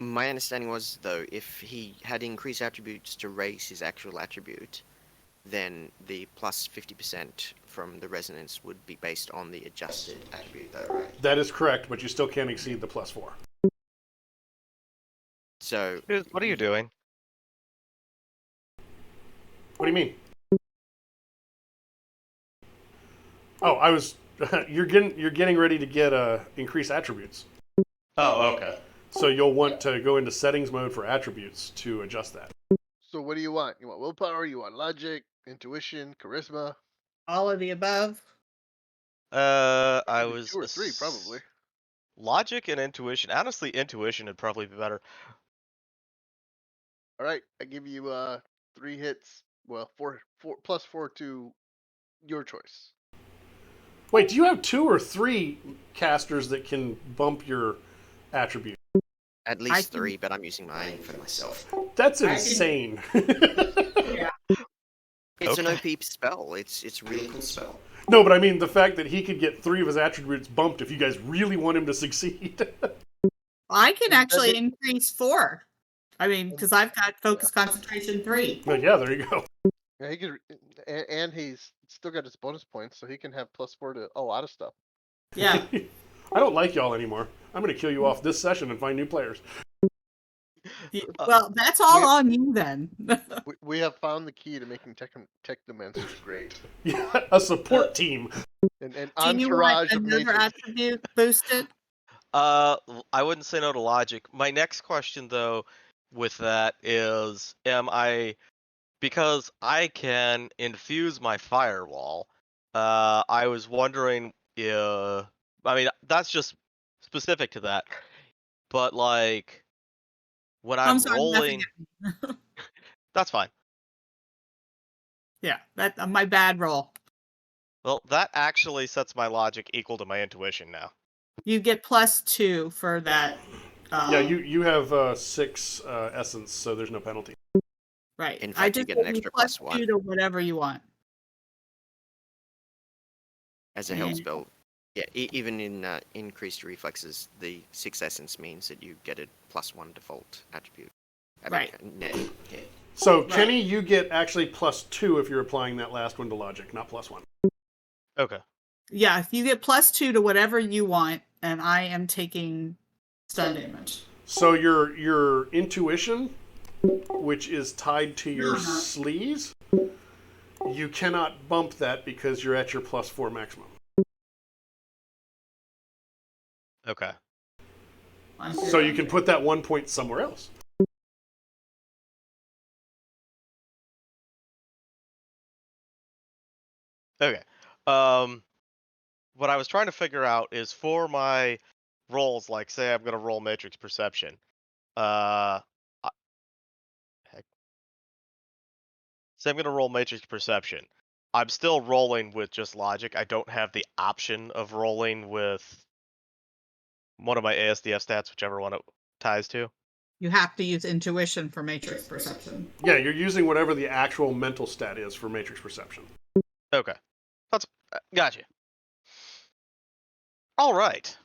My understanding was, though, if he had increased attributes to raise his actual attribute, then the plus 50% from the resonance would be based on the adjusted attribute, though, right? That is correct, but you still can't exceed the plus 4. So, Chuz, what are you doing? What do you mean? Oh, I was. You're getting ready to get increased attributes. Oh, okay. So you'll want to go into settings mode for attributes to adjust that. So what do you want? You want willpower? You want logic, intuition, charisma? All of the above. I Maybe was 2 or 3 probably. Logic and intuition. Honestly, intuition would probably be better. All right, I give you 3 hits. Well, 4 plus 4 to your choice. Wait, do you have 2 or 3 casters that can bump your attribute? at I least can- 3, but I'm using mine for myself. That's I can- insane. It's an Okay. OP spell. It's a really cool spell. No, but I mean the fact that he could get 3 of his attributes bumped if you guys really want him to succeed. I can actually increase 4. I mean, because I've got focus concentration 3. But yeah, there you go. Yeah, he could, and he's still got his bonus points, so he can have plus 4 to a lot of stuff. Yeah. I don't like y'all anymore. I'm going to kill you off this session and find new players. Well, that's all we- on you then. We have found the key to making Technomancers great. Yeah, a support team. An Do you want entourage of another mages. attribute boosted? I wouldn't say no to logic. My next question, though, with that is, am I, because I can infuse my firewall, I was wondering, I mean, that's just specific to that, but like, when I'm I'm sorry, I'm laughing rolling, at that's fine. Yeah, that my bad roll. Well, that actually sets my logic equal to my intuition now. You get +2 for that. Yeah, you have 6 essence, so there's no penalty. Right. In I fact, you just get an gave you extra +1 +2 to whatever you want. as a Yeah. health spell. Yeah, even in increased reflexes, the 6 essence means that you get a +1 default attribute. Right. Net. Yeah. So, Right. Kenny, you get actually +2 if you're applying that last one to logic, not +1. Okay. Yeah, you get +2 to whatever you want, and I am taking stun damage. So your intuition, which is tied to your No, I'm not. sleaze, you cannot bump that because you're at your +4 maximum. Okay. So you can put that 1 point somewhere else. Okay. What I was trying to figure out is for my rolls, like say I'm gonna roll Matrix Perception. Heck. Say I'm gonna roll Matrix Perception. I'm still rolling with just logic. I don't have the option of rolling with one of my ASDF stats, whichever one it ties to. You have to use intuition for matrix perception. Yeah, you're using whatever the actual mental stat is for Matrix Perception. Okay. That's gotcha. All right.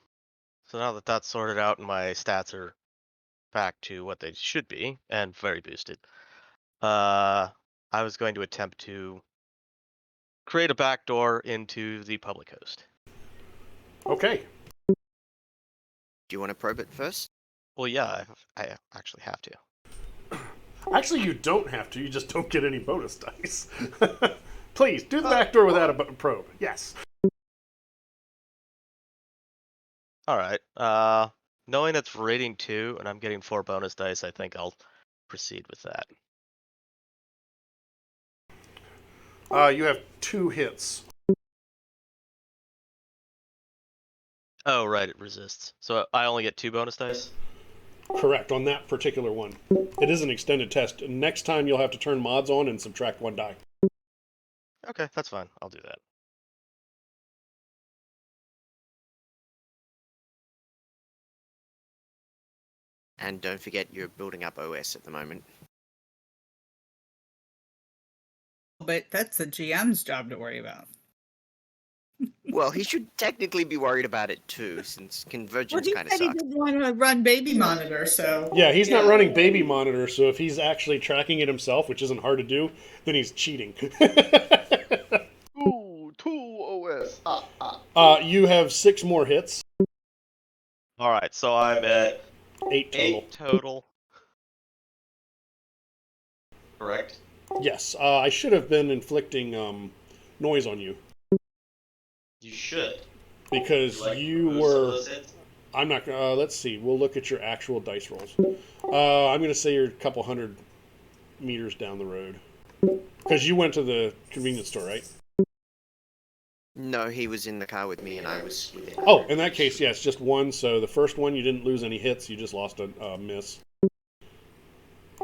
So now that that's sorted out and my stats are back to what they should be and very boosted, I was going to attempt to create a backdoor into the public host. Okay. Do you want to probe it first? Well, yeah, I actually have to. Actually, you don't have to. You just don't get any bonus dice. Please, do the back door without a probe. Yes. All right. Knowing it's rating 2 and I'm getting 4 bonus dice, I think I'll proceed with that. You have 2 hits. Oh, right, it resists. So I only get 2 bonus dice? Correct, on that particular one. It is an extended test. Next time you'll have to turn mods on and subtract 1 die. Okay, that's fine. I'll do that. And don't forget you're building up OS at the moment. But that's the GM's job to worry about. Well, he should technically be worried about it too, since Well, convergence he kind of said he sucks. didn't want to run baby monitor, so Yeah, he's not running baby monitor, so if he's actually tracking it himself, which isn't hard to do, then he's cheating. Ooh, 2 OS. You have 6 more hits. All right, so I'm at 8 total. 8 total. Correct. Yes, I should have been inflicting noise on you. You should. Because you were... I'm not gonna... let's see, we'll look at your actual dice rolls. I'm going to say you're a couple hundred meters down the road. Because you went to the convenience store, right? No, he was in the car with me and I was with him. Oh, in that case, yes, just 1. So the first one, you didn't lose any hits. You just lost a miss.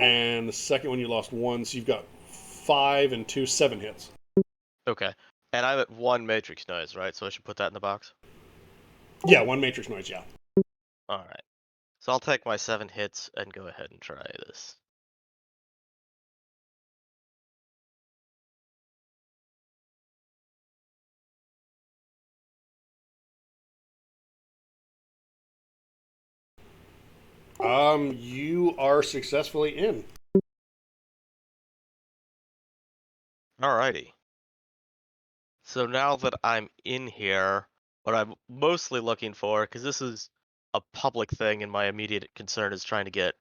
And the second one, you lost 1. So you've got 5 and 2, 7 hits. Okay. And I'm at 1 matrix noise, right? So I should put that in the box? Yeah, 1 matrix noise, yeah. Alright. So I'll take my 7 hits and go ahead and try this. You are successfully in. Alrighty. So now that I'm in here, what I'm mostly looking for, because this is a public thing and my immediate concern is trying to get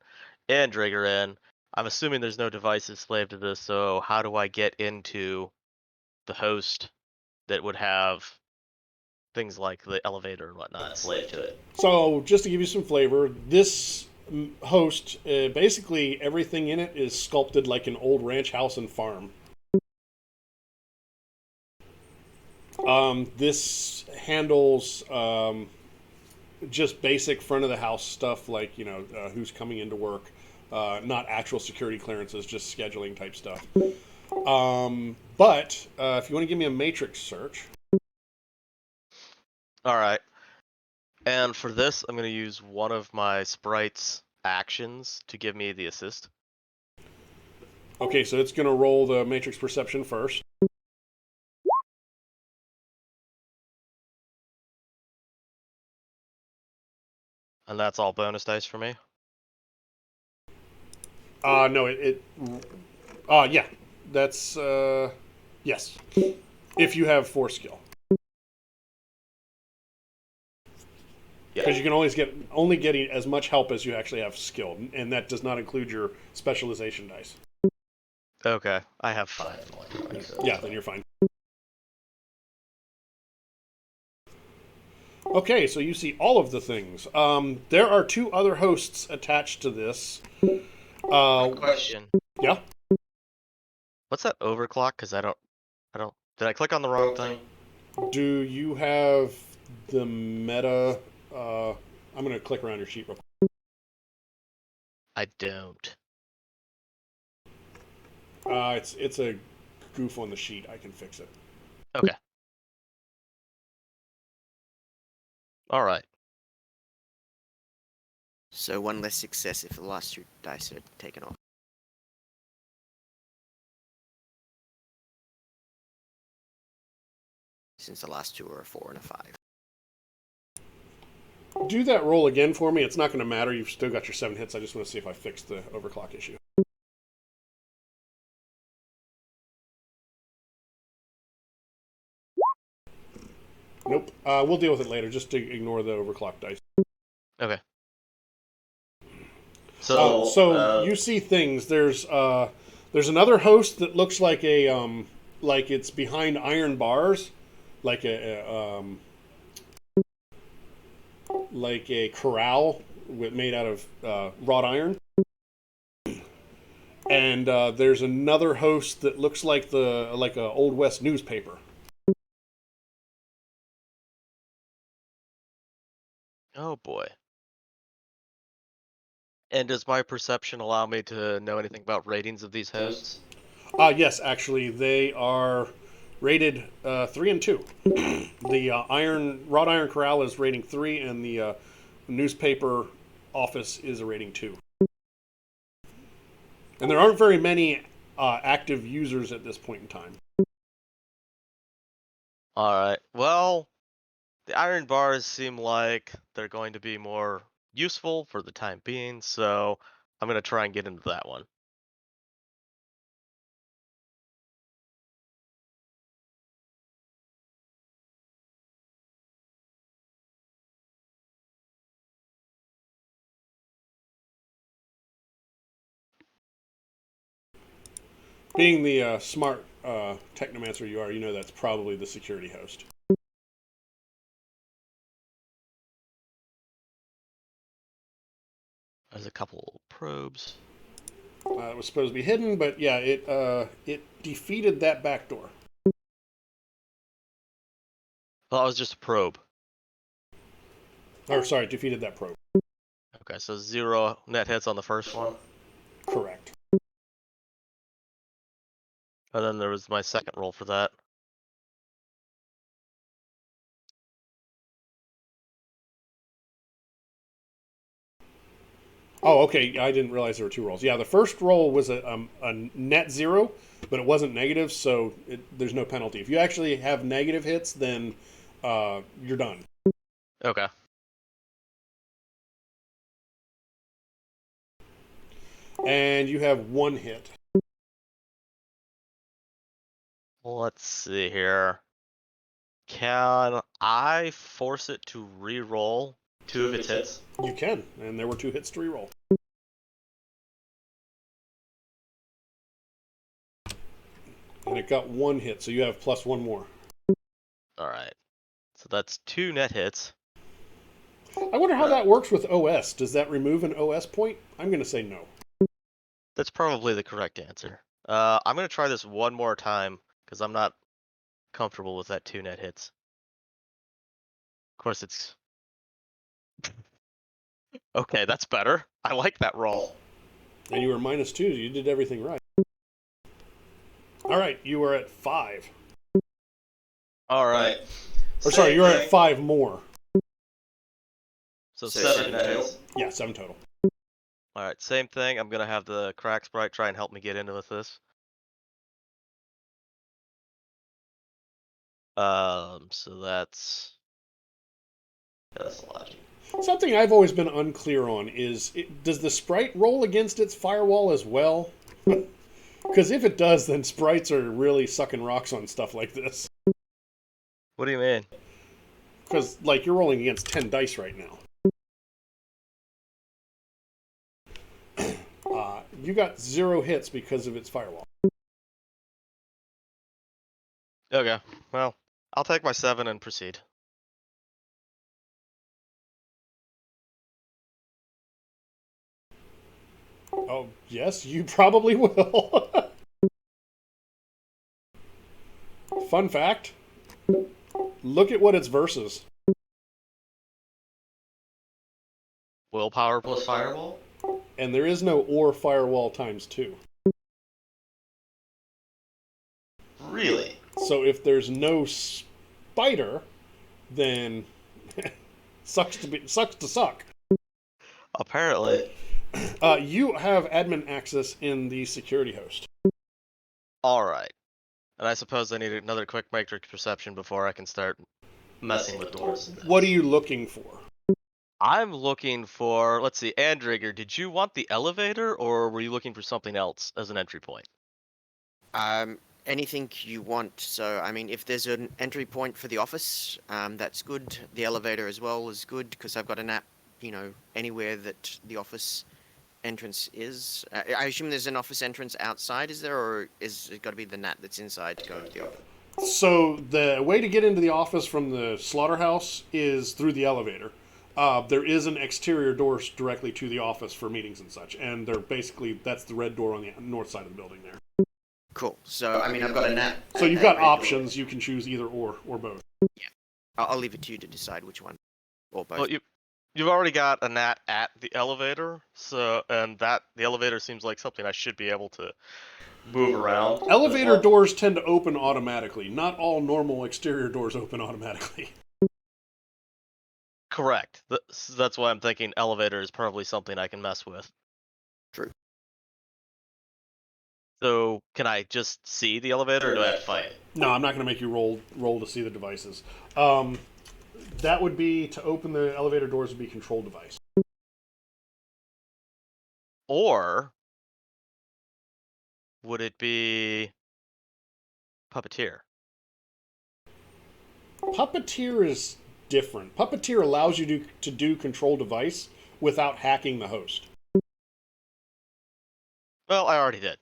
Andrigger in. I'm assuming there's no devices slave to this, so how do I get into the host that would have things like the elevator and whatnot slave to it? So, just to give you some flavor, this host, basically everything in it is sculpted like an old ranch house and farm. This handles just basic front of the house stuff, like who's coming into work, not actual security clearances, just scheduling type stuff. But if you want to give me a matrix search. All right. And for this, I'm going to use one of my sprite's actions to give me the assist. Okay, so it's going to roll the matrix perception first. And that's all bonus dice for me? No, yeah. That's, yes. If you have 4 skill. Yeah. Because you can only get as much help as you actually have skill, and that does not include your specialization dice. Okay, I have 5 more. Yeah, then you're fine. Okay, so you see all of the things. There are 2 other hosts attached to this. Question. Yeah? What's that overclock? Because I don't. Did I click on the wrong thing? Do you have the meta? I'm going to click around your sheet real quick. I don't. It's a goof on the sheet. I can fix it. Okay. All right. So 1 less success if the last 2 dice are taken off. Since the last 2 are a 4 and a 5. Do that roll again for me. It's not going to matter. You've still got your 7 hits. I just want to see if I fixed the overclock issue. Nope. We'll deal with it later. Just to ignore the overclock dice. Okay. So you see things. There's another host that looks like like it's behind iron bars, like a corral made out of wrought iron. And there's another host that looks like a Old West newspaper. Oh boy. And does my perception allow me to know anything about ratings of these hosts? Yes, actually, they are rated 3 and 2. The wrought iron corral is rating 3, and the newspaper office is a rating 2. And there aren't very many active users at this point in time. All right. Well, the iron bars seem like they're going to be more useful for the time being, so I'm going to try and get into that one. Being the smart Technomancer you are, you know that's probably the security host. There's a couple probes. It was supposed to be hidden, but yeah, it defeated that back door. Well, that was just a probe. Or sorry, defeated that probe. Okay, so 0 net hits on the first one. Correct. And then there was my second roll for that. Oh, okay. I didn't realize there were 2 rolls. Yeah, the first roll was a net 0, but it wasn't negative, so there's no penalty. If you actually have negative hits, then you're done. Okay. And you have 1 hit. Let's see here. Can I force it to re-roll 2 of its hits? You can, and there were 2 hits to reroll. And it got 1 hit, so you have plus 1 more. All right. So that's 2 net hits. I wonder how that works with OS. Does that remove an OS point? I'm going to say no. That's probably the correct answer. I'm gonna try this one more time because I'm not comfortable with that 2 net hits. Of course, it's okay. That's better. I like that roll. And you were -2. You did everything right. All right, you were at 5. All right. Or sorry, you were at 5 more. So So 7 net seven hits. Yeah, 7 total. All right, same thing. I'm gonna have the crack sprite try and help me get into with this. So that's a lot. Something I've always been unclear on is, does the sprite roll against its firewall as well? Because if it does, then sprites are really sucking rocks on stuff like this. What do you mean? Because, like, you're rolling against 10 dice right now. You got 0 hits because of its firewall. Okay, well, I'll take my 7 and proceed. Oh, yes, you probably will. Fun fact. Look at what it's versus. Willpower plus fireball? And there is no or firewall times 2. Really? So if there's no spider, then sucks to suck. Apparently. You have admin access in the security host. Alright. And I suppose I need another quick matrix perception before I can start messing with doors. What are you looking for? I'm looking for, let's see, Andrigger, did you want the elevator or were you looking for something else as an entry point? Anything you want. So, I mean, if there's an entry point for the office, that's good. The elevator as well is good because I've got an app, anywhere that the office entrance is. I assume there's an office entrance outside, is there, or is it got to be the NAT that's inside to go to the office? So the way to get into the office from the slaughterhouse is through the elevator. There is an exterior door directly to the office for meetings and such, and that's the red door on the north side of the building there. Cool. So, I mean, I've got a NAT. So you've got options. You can choose either or both. Yeah. I'll leave it to you to decide which one, or both. Well, you've already got a NAT at the elevator, and the elevator seems like something I should be able to move around. Elevator doors tend to open automatically. Not all normal exterior doors open automatically. Correct. That's why I'm thinking elevator is probably something I can mess with. True. So, can I just see the elevator, or do I have to fight it? No, I'm not going to make you roll to see the devices. That would be, to open the elevator doors would be control device. Or would it be puppeteer? Puppeteer is different. Puppeteer allows you to do control device without hacking the host. Well, I already did.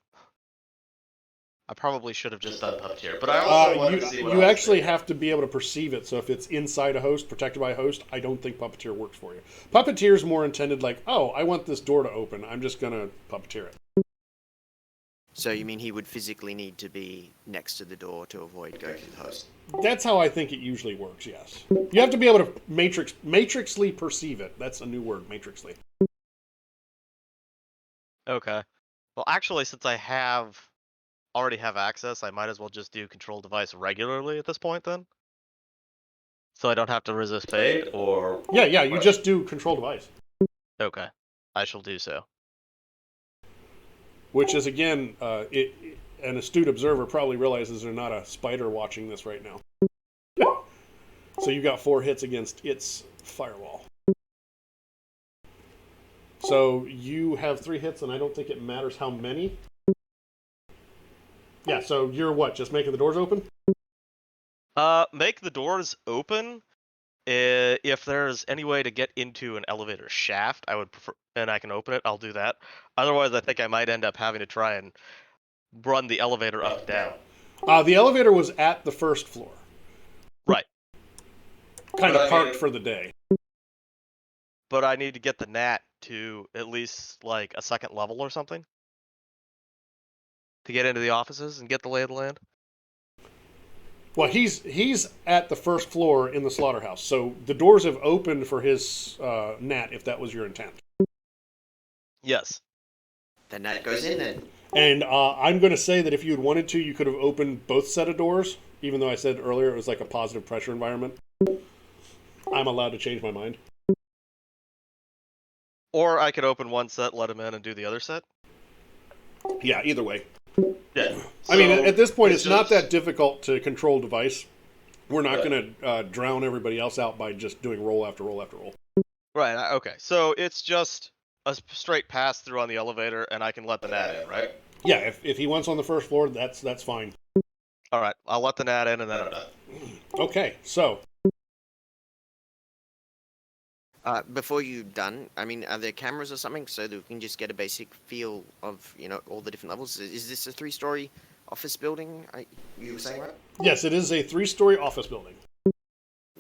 I probably should have just done puppeteer, but I also wanted to see what you else actually there. have to be able to perceive it. So if it's inside a host, protected by a host, I don't think puppeteer works for you. Puppeteer is more intended like, oh, I want this door to open. I'm just gonna puppeteer it. So you mean he would physically need to be next to the door to avoid going to the host? That's how I think it usually works. Yes, you have to be able to matrixly perceive it. That's a new word, matrixly. Okay. Well, actually, since I already have access, I might as well just do control device regularly at this point then. So I don't have to resist fate, or Yeah, you just do control device. okay, I shall do so. Which is, again, an astute observer probably realizes there's not a spider watching this right now. So you got 4 hits against its firewall. So you have 3 hits, and I don't think it matters how many. Yeah, so you're what, just making the doors open? Make the doors open. If there's any way to get into an elevator shaft, I would prefer, and I can open it, I'll do that. Otherwise, I think I might end up having to try and run the elevator up and down. The elevator was at the first floor. Right. Kind But of I parked mean- for the day. But I need to get the gnat to at least like a second level or something to get into the offices and get the lay of the land. Well, he's at the first floor in the slaughterhouse, so the doors have opened for his gnat, if that was your intent. Yes. Then that goes in then. And I'm going to say that if you had wanted to, you could have opened both set of doors, even though I said earlier it was like a positive pressure environment. I'm allowed to change my mind. Or I could open one set, let him in, and do the other set. Yeah, either way. Yeah. I mean, So, at this point, it's not just- that difficult to control device. We're not going to drown everybody else out by just doing roll after roll after roll. Right. Okay. So it's just a straight pass through on the elevator, and I can let the gnat in, right? Yeah, if he wants on the first floor, that's fine. All right. I'll let the gnat in, and then I'm done. Okay, so Before you're done, I mean, are there cameras or something so that we can just get a basic feel of, all the different levels? Is this a 3-story office building? You were saying, right? yes, it is a 3-story office building.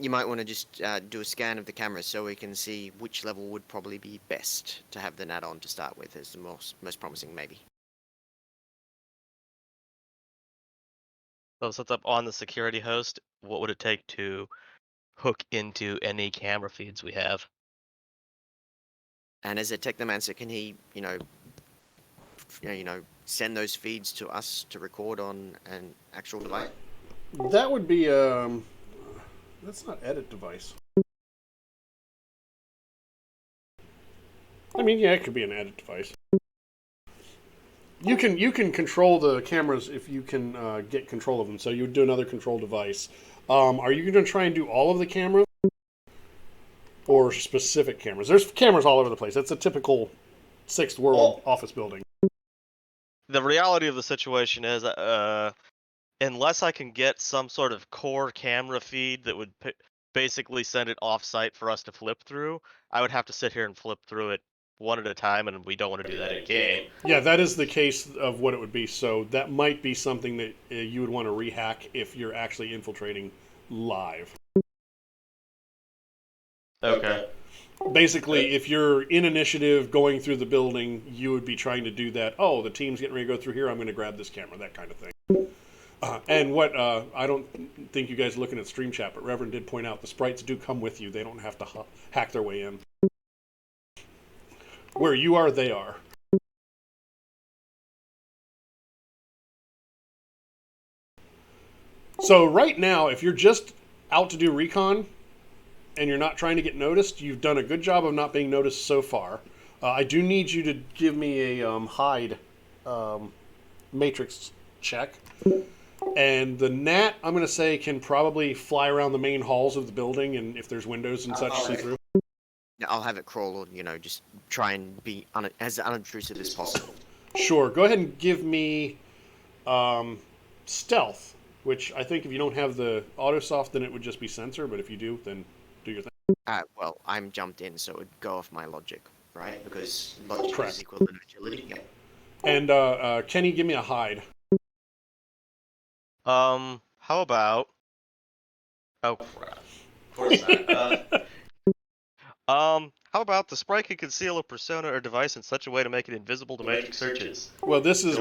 You might want to just do a scan of the cameras so we can see which level would probably be best to have the NAT on to start with as the most promising, maybe. So since I'm on the security host, what would it take to hook into any camera feeds we have? And as a Technomancer, can he, send those feeds to us to record on an actual device? That would be that's not edit device. I mean, yeah, it could be an edit device. You can control the cameras if you can get control of them. So you would do another control device. Are you going to try and do all of the cameras, or specific cameras? There's cameras all over the place. It's a typical Sixth World office building. The reality of the situation is, unless I can get some sort of core camera feed that would basically send it off-site for us to flip through, I would have to sit here and flip through it one at a time, and we don't want to do that in game. Yeah, that is the case of what it would be. So that might be something that you would want to rehack if you're actually infiltrating live. Okay. Basically, if you're in initiative going through the building, you would be trying to do that. Oh, the team's getting ready to go through here. I'm going to grab this camera, that kind of thing. And what I don't think you guys are looking at stream chat, but Reverend did point out the sprites do come with you. They don't have to hack their way in. Where you are, they are. So right now, if you're just out to do recon and you're not trying to get noticed, you've done a good job of not being noticed so far. I do need you to give me a hide matrix check. And the gnat, I'm going to say, can probably fly around the main halls of the building, and if there's windows and such, see through. I'll have it crawl or, just try and be as unobtrusive as possible. Sure. Go ahead and give me stealth, which I think if you don't have the autosoft, then it would just be sensor, but if you do, then do your thing. Well, I'm jumped in, so it would go off my logic, right? Because logic Correct. is equal to agility. Yeah. And Kenny, give me a hide. How about? Oh crap. Of course not. How about the sprite can conceal a persona or device in such a way to make it invisible to matrix searches? Well, this is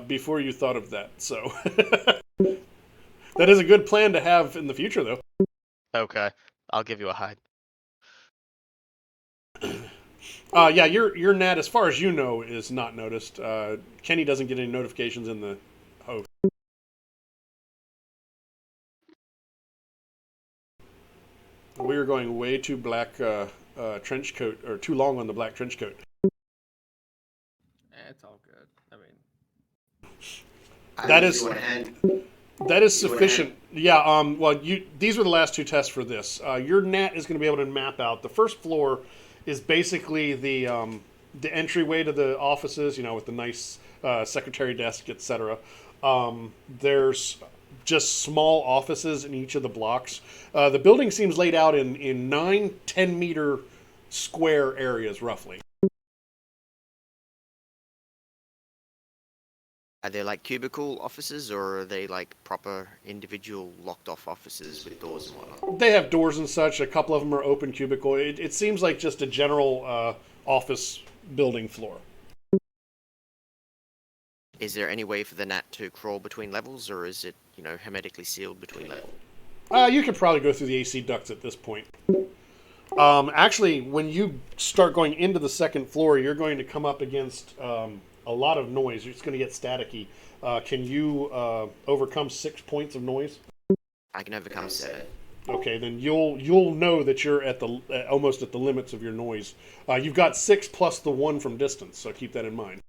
before you thought of that, so that is a good plan to have in the future, though. Okay, I'll give you a hide. Yeah, your NAT, as far as you know, is not noticed. Kenny doesn't get any notifications in the host. We are going way too black trench coat, or too long on the black trench coat. It's all good. I mean, That is- You want a hand? That is You wanna sufficient. Yeah. Well, these were the last two tests for this. Your NAT is going to be able to map out the first floor. Is basically the entryway to the offices. With the nice secretary desk, etc. There's just small offices in each of the blocks. The building seems laid out in 9-10 meter square areas, roughly. Are they like cubicle offices, or are they like proper individual locked off offices with doors and whatnot? They have doors and such. A couple of them are open cubicle. It seems like just a general office building floor. Is there any way for the gnat to crawl between levels, or is it, hermetically sealed between levels? You could probably go through the AC ducts at this point. Actually, when you start going into the second floor, you're going to come up against a lot of noise. It's going to get staticky. Can you overcome 6 points of noise? I can overcome 7. Okay, then you'll know that you're at the almost at the limits of your noise. You've got 6 plus the 1 from distance, so keep that in mind.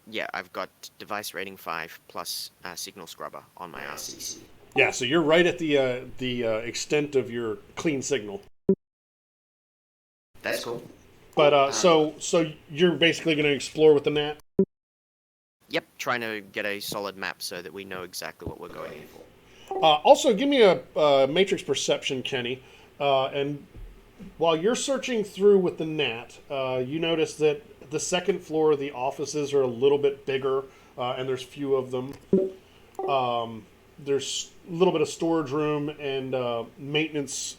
Yeah, I've got device rating 5 plus signal scrubber on my RCC. Yeah, so you're right at the extent of your clean signal. That's cool. But so you're basically going to explore with the gnat. Yep, trying to get a solid map so that we know exactly what we're going in for. Also, give me a matrix perception, Kenny. And while you're searching through with the gnat, you notice that the second floor, the offices are a little bit bigger, and there's few of them. There's a little bit of storage room and maintenance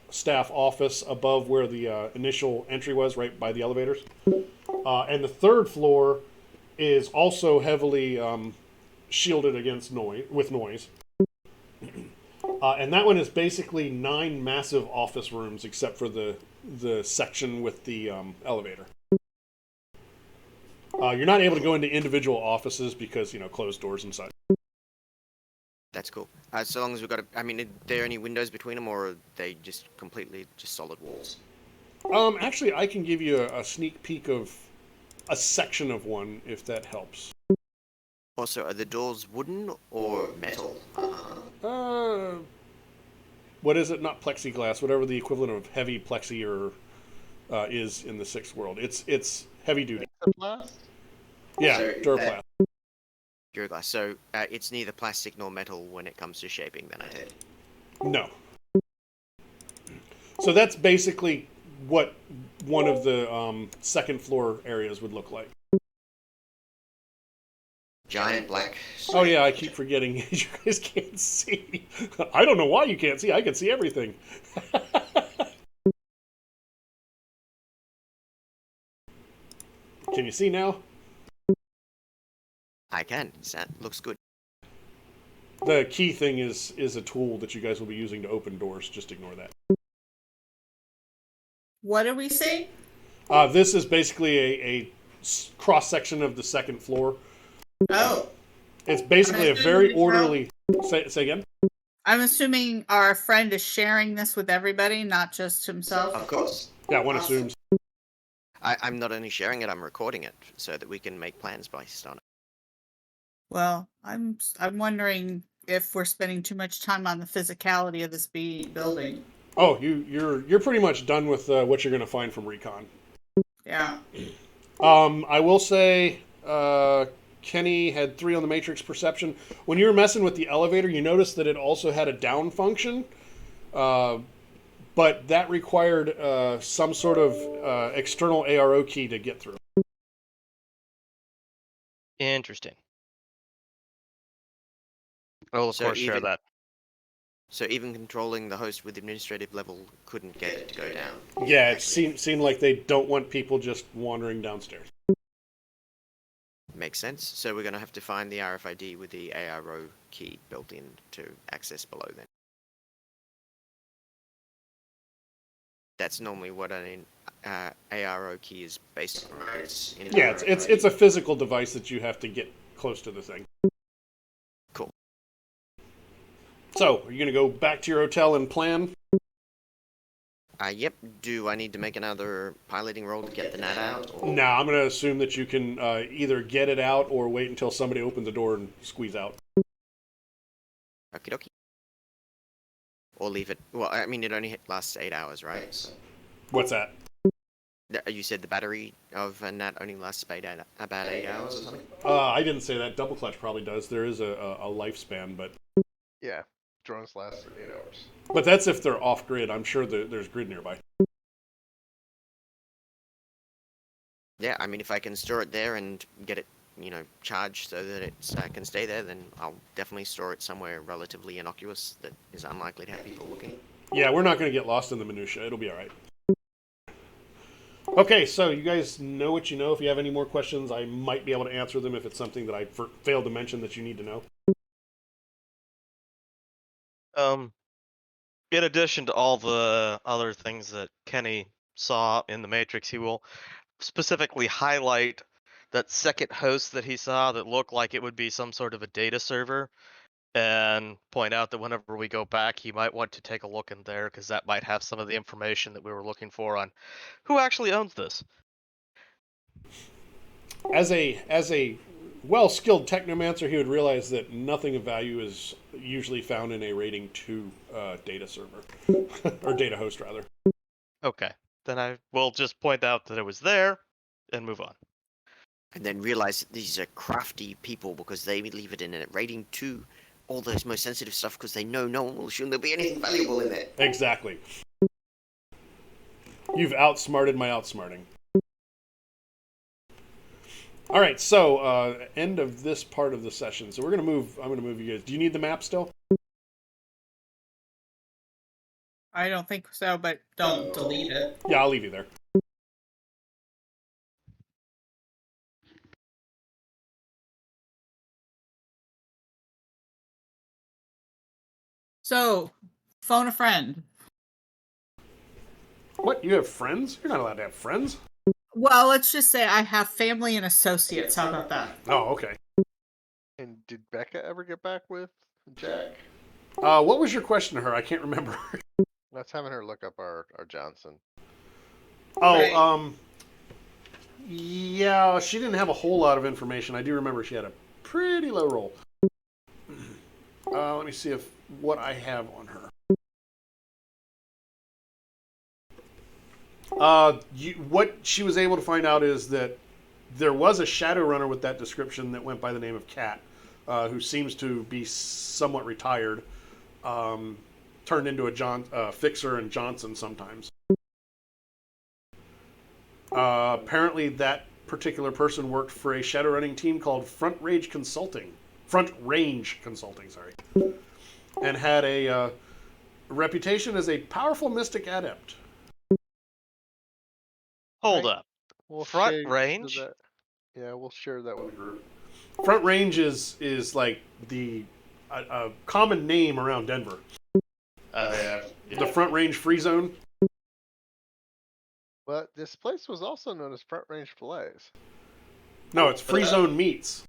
staff office above where the initial entry was, right by the elevators. And the third floor is also heavily shielded against noise. And that one is basically 9 massive office rooms, except for the section with the elevator. You're not able to go into individual offices because, closed doors and such. That's cool. So long as we've got are there any windows between them, or are they just completely solid walls? Actually, I can give you a sneak peek of a section of one, if that helps. Also, are the doors wooden or metal? What is it? Not plexiglass, whatever the equivalent of heavy plexi or is in the Sixth World. It's heavy duty. Yeah, So Duraplastic. Duraglass. So it's neither plastic nor metal when it comes to shaping, then, I take. No. So that's basically what one of the second floor areas would look like. Giant black. Oh yeah, I keep forgetting you guys can't see. I don't know why you can't see. I can see everything. Can you see now? I can. That looks good. The key thing is a tool that you guys will be using to open doors. Just ignore that. What are we saying? This is basically a cross-section of the second floor. Oh. It's basically a very orderly... Say again? I'm assuming our friend is sharing this with everybody, not just himself. Of course. Yeah, one assumes. I'm not only sharing it, I'm recording it so that we can make plans based on it. Well, I'm wondering if we're spending too much time on the physicality of this building. Oh, you're pretty much done with what you're going to find from recon. Yeah. I will say, Kenny had 3 on the matrix perception. When you were messing with the elevator, you noticed that it also had a down function, but that required some sort of external ARO key to get through. Interesting. I'll of course share that. So even controlling the host with administrative level couldn't get it to go down. Yeah, it seemed like they don't want people just wandering downstairs. Makes sense. So we're going to have to find the RFID with the ARO key built in to access below then. That's normally what an ARO key is based on, right? It's a physical device that you have to get close to the thing. Cool. So, are you going to go back to your hotel and plan? Yep. Do I need to make another piloting roll to get the gnat out? Or... No, I'm going to assume that you can either get it out or wait until somebody opens the door and squeeze out. Okie dokie. Or leave it... Well, I mean, it only lasts 8 hours, right? So... What's that? You said the battery of a gnat only lasts about 8 hours or something? I didn't say that. Double clutch probably does. There is a lifespan, but... Yeah, drones last for 8 hours. But that's if they're off-grid. I'm sure there's grid nearby. Yeah, I mean, if I can store it there and get it, charge so that it can stay there, then I'll definitely store it somewhere relatively innocuous that is unlikely to have people looking. Yeah, we're not going to get lost in the minutia. It'll be all right. Okay, so you guys know what you know. If you have any more questions, I might be able to answer them if it's something that I failed to mention that you need to know. In addition to all the other things that Kenny saw in the Matrix, he will specifically highlight that second host that he saw that looked like it would be some sort of a data server, and point out that whenever we go back, he might want to take a look in there because that might have some of the information that we were looking for on who actually owns this. As a well-skilled technomancer, he would realize that nothing of value is usually found in a rating 2 data server or data host rather. Okay, then I will just point out that it was there and move on. And then realize that these are crafty people because they leave it in a rating 2, all those most sensitive stuff, because they know no one will assume there'll be anything valuable in there. Exactly. You've outsmarted my outsmarting. All right, so end of this part of the session. So we're gonna move. I'm gonna move you guys. Do you need the map still? I don't think so, but don't delete it. Yeah, I'll leave you there. So, phone a friend. What? You have friends? You're not allowed to have friends. Well, let's just say I have family and associates. How about that? Oh, okay. And did Becca ever get back with Jack? What was your question to her? I can't remember. Let's having her look up our Johnson. Oh, Right. Yeah, she didn't have a whole lot of information. I do remember she had a pretty low roll. Let me see what I have on her. What she was able to find out is that there was a Shadowrunner with that description that went by the name of Cat, who seems to be somewhat retired, turned into a Fixer and Johnson sometimes. Apparently that particular person worked for a Shadowrunning team called Front Range Consulting, sorry, and had a reputation as a powerful mystic adept. Hold Right. up. We'll Front share range? that. Yeah, we'll share that with the group. Front Range is like a common name around Denver. Yeah. The Front Range Free Zone. But this place was also known as Front Range Fillets. No, it's Free Zone Meats.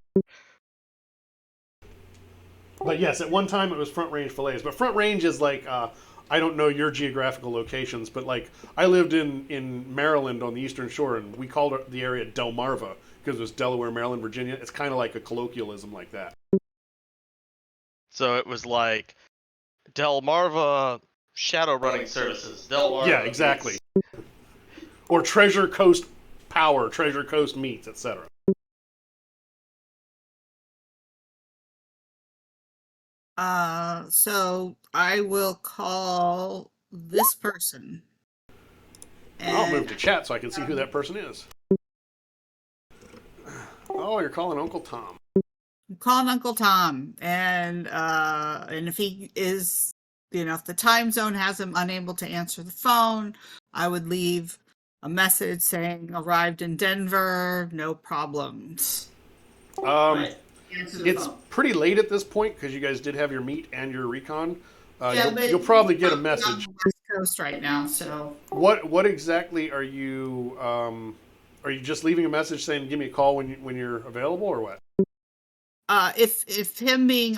But yes, at one time it was Front Range Fillets. But Front Range is like, I don't know your geographical locations, but like I lived in Maryland on the Eastern Shore, and we called the area Delmarva because it was Delaware, Maryland, Virginia. It's kind of like a colloquialism like that. So it was like Delmarva Shadowrunning Services. Delmarva. Yeah, exactly. Or Treasure Coast Power, Treasure Coast Meats, etc. So I will call this person. I'll move to chat so I can see who that person is. Oh, you're calling Uncle Tom. I'm calling Uncle Tom, and if he is, if the time zone has him unable to answer the phone, I would leave a message saying arrived in Denver, no problems. It's pretty late at this point because you guys did have your meet and your recon. But You'll probably get a I'm message. on the West Coast right now, so What exactly are you? Are you just leaving a message saying give me a call when you're available, or what? if him being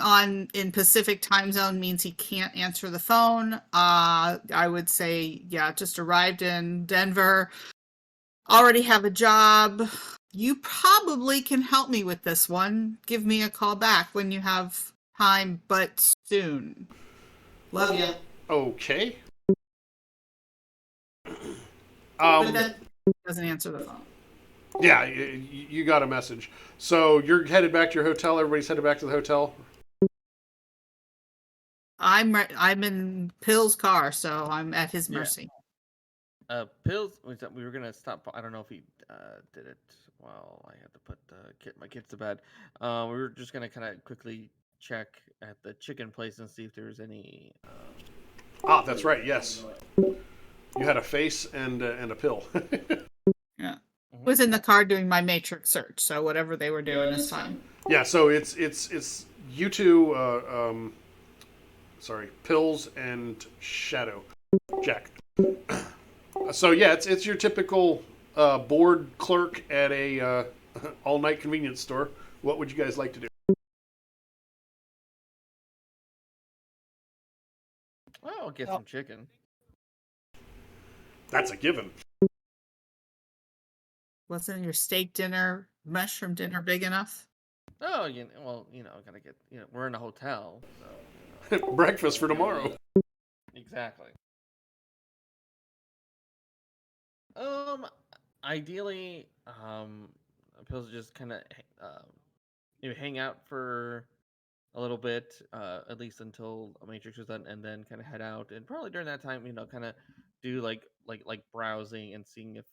in Pacific time zone means he can't answer the phone, I would say just arrived in Denver, already have a job. You probably can help me with this one. Give me a call back when you have time, but soon. Love you. Okay. But that doesn't answer the phone. Yeah, you got a message. So you're headed back to your hotel. Everybody's headed back to the hotel. I'm in Pill's car, so I'm at his mercy. Pills. We were gonna stop. I don't know if he did it while I had to put my kids to bed. We were just gonna kind of quickly check at the chicken place and see if there's any. That's right. Yes, you had a face and a pill. Yeah. Was in the car doing my matrix search, so whatever they were doing is fine. Yeah. So it's you two. Pills and ShadowJack. So yeah, it's your typical bored clerk at a all-night convenience store. What would you guys like to do? Well, I'll get some chicken. That's a given. Wasn't your steak dinner, mushroom dinner big enough? Oh, gotta get. We're in a hotel, so. Breakfast for tomorrow. Exactly. Ideally, Pills just kind of hang out for a little bit, at least until Matrix is done, and then kind of head out. And probably during that time, kind of do like browsing and seeing if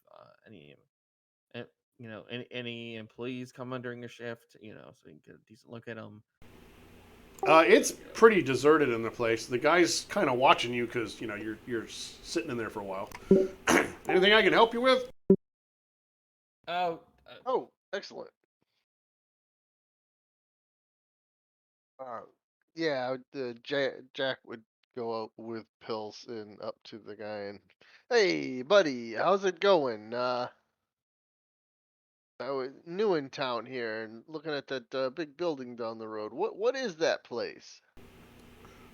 any employees come on during a shift, so you can get a decent look at them. It's pretty deserted in the place. The guy's kind of watching you because you're sitting in there for a while. Anything I can help you with? Oh, excellent. Yeah, Jack would go out with Pills and up to the guy and, hey, buddy, how's it going? I was new in town here and looking at that big building down the road. What is that place?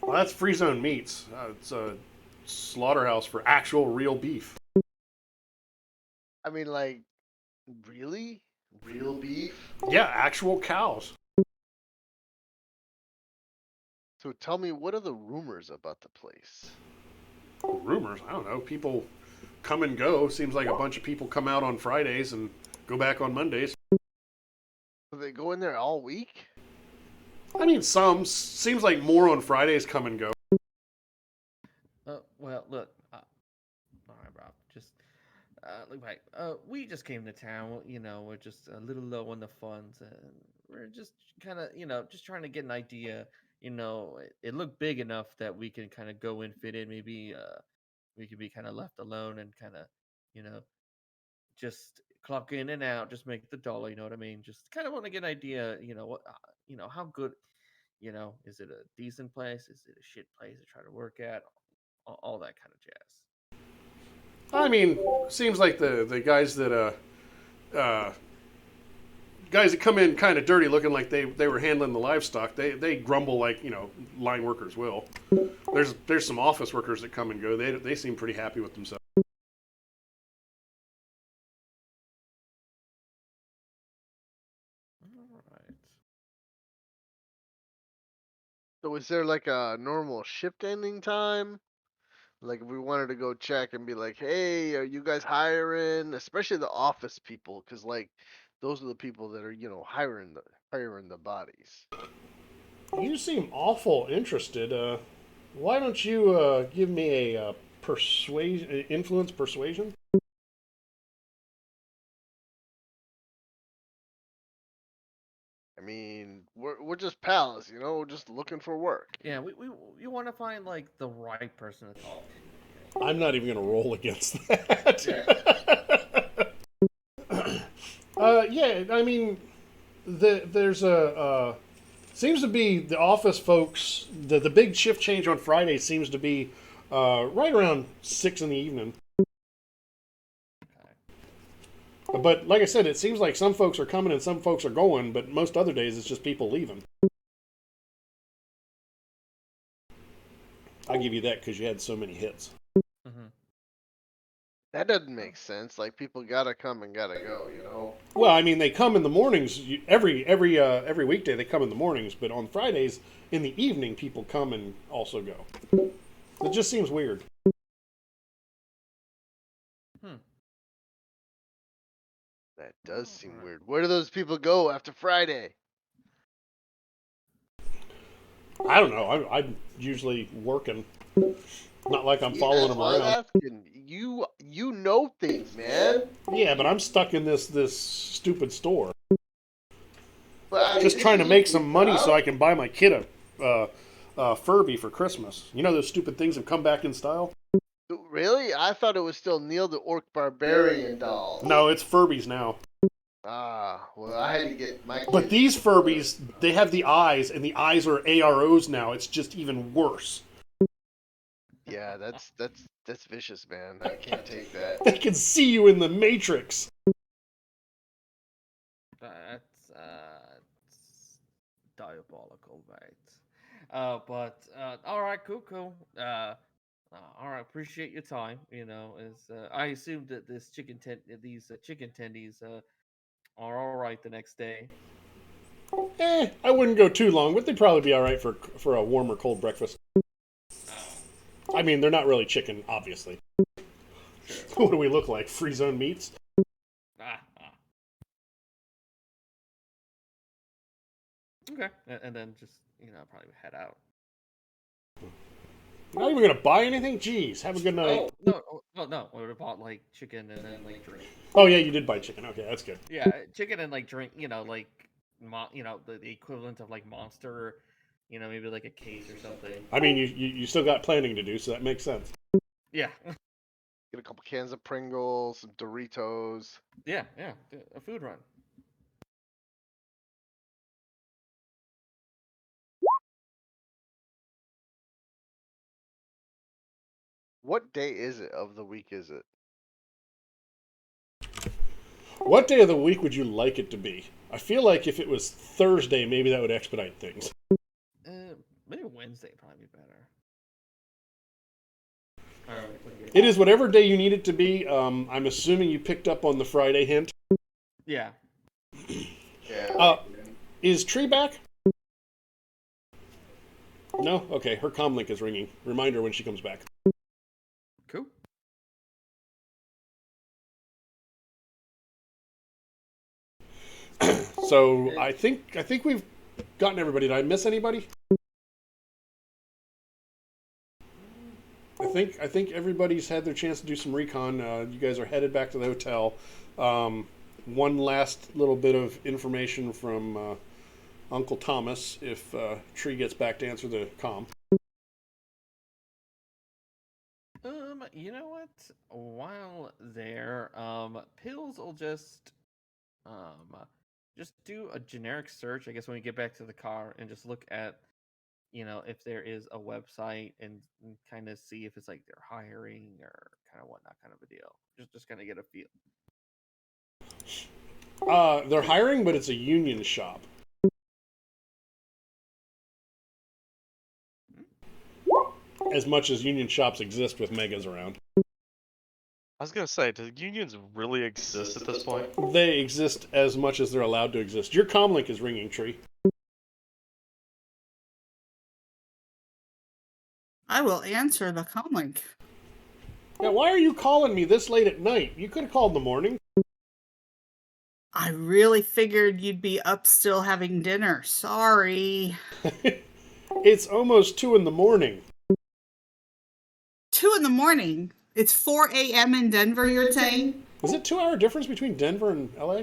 Well, that's Free Zone Meats. It's a slaughterhouse for actual real beef. I mean, like, really? Real beef? Yeah, actual cows. So tell me, what are the rumors about the place? Rumors? I don't know. People come and go. Seems like a bunch of people come out on Fridays and go back on Mondays. Do they go in there all week? I mean, some. Seems like more on Fridays come and go. Well, look. All right, Rob. Just look back. We just came to town. We're just a little low on the funds, and we're just kind of, just trying to get an idea. It looked big enough that we can kind of go and fit in. Maybe we could be kind of left alone and kind of, just clock in and out, just make the dollar. You know what I mean? Just kind of want to get an idea. What, how good. Is it a decent place? Is it a shit place to try to work at? All that kind of jazz. I mean, seems like the guys that come in kind of dirty, looking like they were handling the livestock. They grumble like line workers will. There's some office workers that come and go. They seem pretty happy with themselves. All right. So is there like a normal shift ending time? Like if we wanted to go check and be like, hey, are you guys hiring? Especially the office people, because like those are the people that are hiring the bodies. You seem awful interested. Why don't you give me a influence persuasion? I mean, we're just pals, just looking for work. Yeah, we want to find like the right person to talk to. I'm not even going to roll against that. Yeah, I mean, there's seems to be the office folks. The big shift change on Friday seems to be right around 6 in the evening. But like I said, it seems like some folks are coming and some folks are going, but most other days it's just people leaving. I'll give you that because you had so many hits. Mm-hmm. That doesn't make sense. Like people gotta come and gotta go. Well, I mean, they come in the mornings. Every weekday they come in the mornings, but on Fridays in the evening people come and also go. It just seems weird. That does seem weird. Where do those people go after Friday? I don't know. I'm usually working. Not like I'm Yeah, following that's him why I'm around. asking. You know things, man. Yeah, but I'm stuck in this stupid store. But, I mean, Just this trying to is make easy some money so stuff. I can buy my kid a Furby for Christmas. You know those stupid things have come back in style? Really? I thought it was still Neil the Orc Barbarian doll. No, it's Furbies now. Ah, well, I had to get my kid. But these Furbies, they have the eyes, and the eyes are AROs now. It's just even worse. Yeah, that's vicious, man. I can't take that. They can see you in the Matrix. That's diabolical, right? All right, cool. All right, appreciate your time. I assume that these chicken tendies are all right the next day. I wouldn't go too long, but they'd probably be all right for a warm or cold breakfast. I mean, they're not really chicken, obviously. What do we look like? Free zone meats? Ah. Okay, and then just probably head out. Not even gonna buy anything? Jeez, have a good night. No. We would have bought like chicken and then like drink. Oh yeah, you did buy chicken. Okay, that's good. Yeah, chicken and like drink. The equivalent of like Monster. Maybe like a case or something. I mean, you still got planning to do, so that makes sense. Yeah. Get a couple cans of Pringles, some Doritos. Yeah. A food run. What day is it of the week is it? What day of the week would you like it to be? I feel like if it was Thursday, maybe that would expedite things. Maybe Wednesday would probably be better. All right. It is whatever day you need it to be. I'm assuming you picked up on the Friday hint. Yeah. Yeah. Is Tree back? No? Okay, her comlink is ringing. Remind her when she comes back. Cool. So I think we've gotten everybody. Did I miss anybody? I think everybody's had their chance to do some recon. You guys are headed back to the hotel. One last little bit of information from Uncle Thomas if Tree gets back to answer the comm. You know what? While there, Pills will just do a generic search, I guess, when we get back to the car and just look at, if there is a website and kind of see if it's like they're hiring or kind of whatnot kind of a deal. Just kind of get a feel. They're hiring, but it's a union shop. As much as union shops exist with megas around. I was gonna say, do unions really exist at this point? They exist as much as they're allowed to exist. Your comlink is ringing, Tree. I will answer the comlink. Yeah, why are you calling me this late at night? You could have called in the morning. I really figured you'd be up still having dinner. Sorry. It's almost 2 in the morning. 2 in the morning? It's 4 a.m. in Denver, you're saying? Is it 2-hour difference between Denver and LA?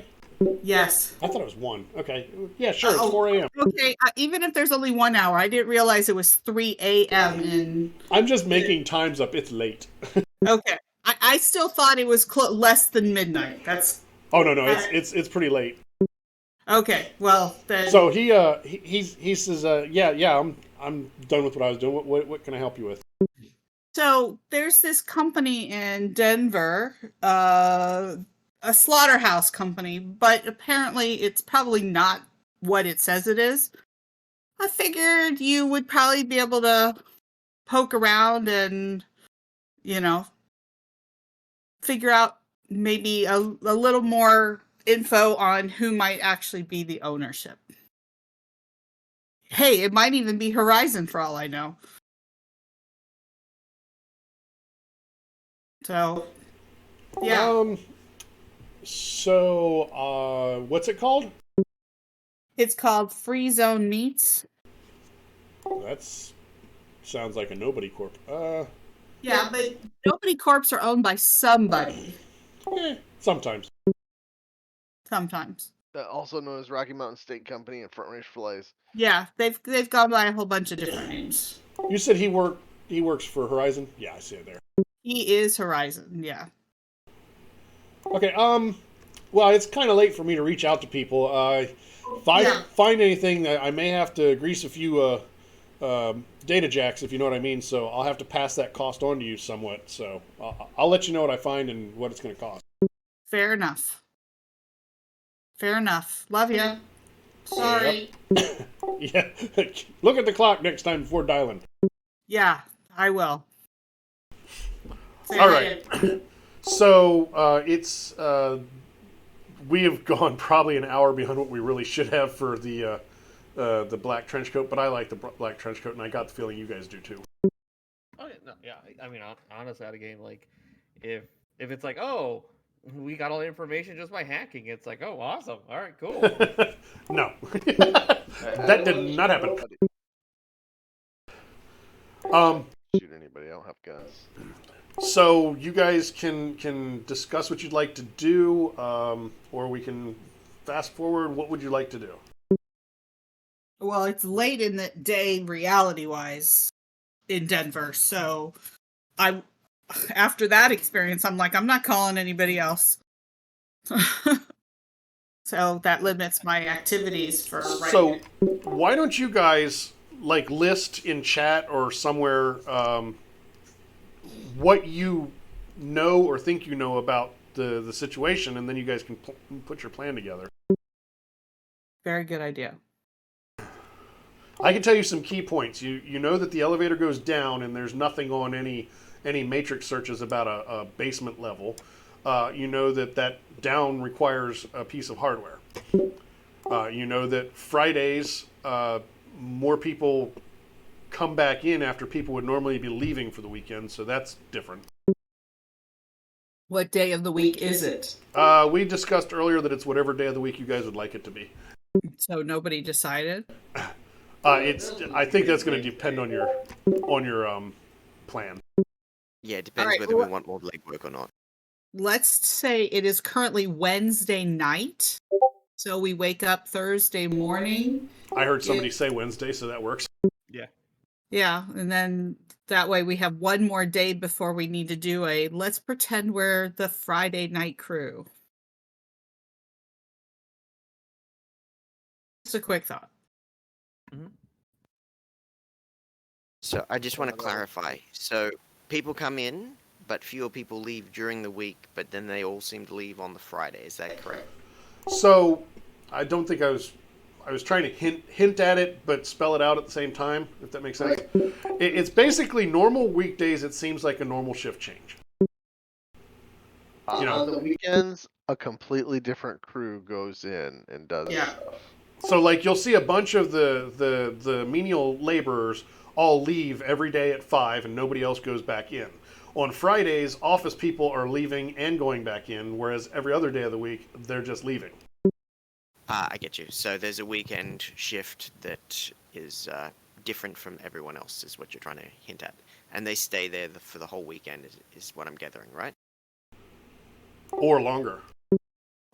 Yes. I thought it was 1. Okay. Yeah, sure, it's 4 a.m. Okay, even if there's only 1 hour, I didn't realize it was 3 a.m. in... I'm just making times up. It's late. Okay. I still thought it was less than midnight. That's... Oh, no, it's pretty late. Okay, well, then... So he says, I'm done with what I was doing. What can I help you with? So there's this company in Denver, a slaughterhouse company, but apparently it's probably not what it says it is. I figured you would probably be able to poke around and, figure out maybe a little more info on who might actually be the ownership. Hey, it might even be Horizon for all I know. So, yeah. What's it called? It's called Free Zone Meats. Sounds like a nobody corp. Yeah, but nobody corps are owned by somebody Sometimes. sometimes. Also known as Rocky Mountain Steak Company and Front Range Fillets. Yeah, they've gone by a whole bunch of different names. You said he works for Horizon? Yeah, I see it there. He is Horizon, yeah. Okay, well, it's kind of late for me to reach out to people. If I Yeah. find anything, I may have to grease a few data jacks, if you know what I mean, so I'll have to pass that cost on to you somewhat. So I'll let you know what I find and what it's going to cost. Fair enough. Fair enough. Love ya. Sorry. Yeah, look at the clock next time before dialing. Yeah, I will. Say All hi right. to- So it's we have gone probably an hour beyond what we really should have for the black trench coat, but I like the black trench coat, and I got the feeling you guys do too. Oh yeah, no, yeah. I mean, honestly, out of game, like, if it's like, oh, we got all the information just by hacking, it's like, oh, awesome. All right, cool. No, that did not happen. Shoot anybody, I don't have guns. So you guys can discuss what you'd like to do, or we can fast forward. What would you like to do? Well, it's late in the day reality-wise in Denver, so after that experience, I'm like, I'm not calling anybody else. So that limits my activities for right So now. why don't you guys list in chat or somewhere what you know or think you know about the situation, and then you guys can put your plan together. Very good idea. I can tell you some key points. You know that the elevator goes down, and there's nothing on any matrix searches about a basement level. You know that down requires a piece of hardware. You know that Fridays more people come back in after people would normally be leaving for the weekend, so that's different. What day of the week is it? We discussed earlier that it's whatever day of the week you guys would like it to be. So nobody decided? I think that's going to depend on your plan. Yeah, it depends Alright, whether we well- want more legwork or not. Let's say it is currently Wednesday night. So we wake up Thursday morning. I heard somebody say Wednesday, so that works. Yeah, and then that way we have one more day before we need to do let's pretend we're the Friday night crew. Just a quick thought. So I just want to clarify. So people come in, but fewer people leave during the week, but then they all seem to leave on the Friday. Is that correct? So I don't think I was trying to hint at it, but spell it out at the same time, if that makes sense. It's basically normal weekdays. It seems like a normal shift change. You know. On the weekends, a completely different crew goes in and does stuff. So you'll see a bunch of the menial laborers all leave every day at 5, and nobody else goes back in. On Fridays, office people are leaving and going back in, whereas every other day of the week, they're just leaving. I get you. So there's a weekend shift that is different from everyone else, is what you're trying to hint at. And they stay there for the whole weekend, is what I'm gathering, right? Or longer.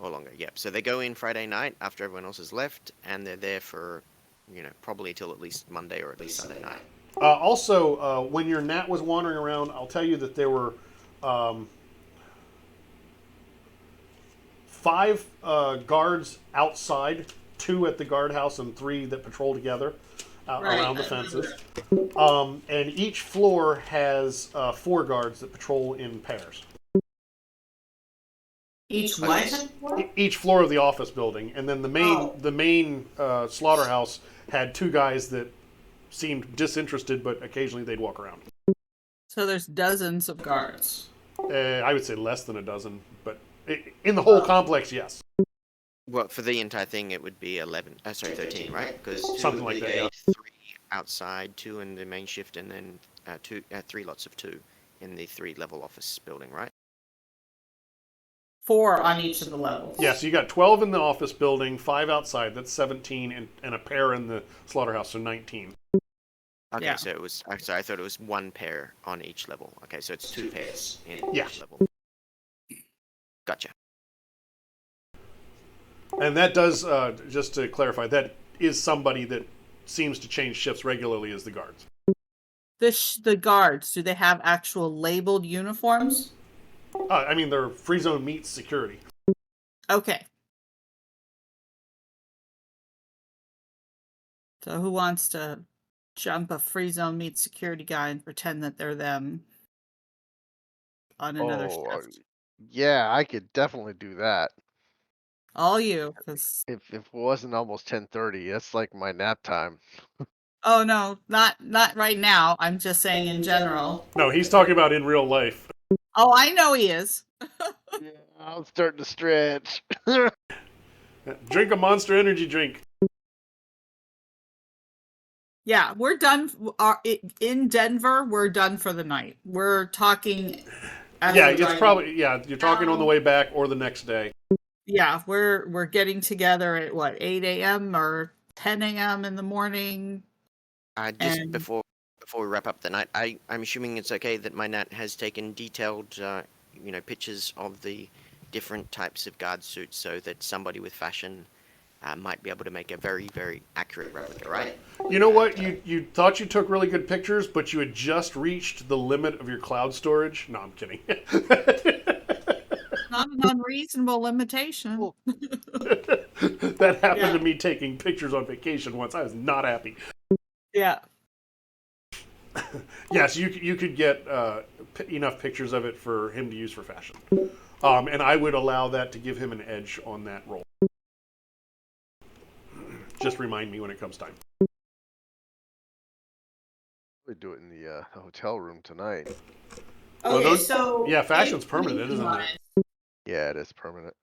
Or longer, yep. So they go in Friday night after everyone else has left, and they're there for, probably till at least Monday or at least Sunday night. Also, when your Nat was wandering around, I'll tell you that there were 5 guards outside, 2 at the guardhouse, and 3 that patrol together around the fences. And each floor has 4 guards that patrol in pairs. Each what? Each floor of the office building, and then the main slaughterhouse had 2 guys that seemed disinterested, but occasionally they'd walk around. So there's dozens of guards. I would say less than a dozen, but in the whole complex, yes. Well, for the entire thing, it would be 13, right? Because Something like that, yeah. 3 outside, 2 in the main shift, and then 3 lots of 2 in the 3-level office building, right? 4 on each of the levels. Yeah, so you got 12 in the office building, 5 outside, that's 17, and a pair in the slaughterhouse, so 19. Okay, Yeah. so it was. So I thought it was one pair on each level. Okay, so it's two pairs in Yeah. each level. Gotcha. And that does, just to clarify, that is somebody that seems to change shifts regularly as the guards. The guards, do they have actual labeled uniforms? I mean, they're free zone meets security. Okay. So who wants to jump a free zone meet security guy and pretend that they're them on another shift? Yeah, I could definitely do that. All you, because If it wasn't almost 10:30, that's like my nap time. oh no, not right now. I'm just saying in general. No, he's talking about in real life. Oh, I know he is. Yeah, I'm starting to stretch. Drink a Monster Energy drink. Yeah, we're done. In Denver, we're done for the night. We're talking. as Yeah, we're it's driving. probably, yeah, you're talking on the way back or the next day. Yeah, we're getting together at what 8 a.m. or 10 a.m. in the morning. Just And- before we wrap up the night, I'm assuming it's okay that my nat has taken detailed, pictures of the different types of guard suits, so that somebody with fashion might be able to make a very, very accurate replica, right? You know what? You thought you took really good pictures, but you had just reached the limit of your cloud storage. No, I'm kidding. Not an unreasonable limitation. Well, That happened Yeah. to me taking pictures on vacation once. I was not happy. Yeah. Yes, you could get enough pictures of it for him to use for fashion. And I would allow that to give him an edge on that role. Just remind me when it comes time. we do it in the hotel room tonight. Well, Okay, those- so yeah, fashion's permanent, isn't it? Yeah, it is permanent.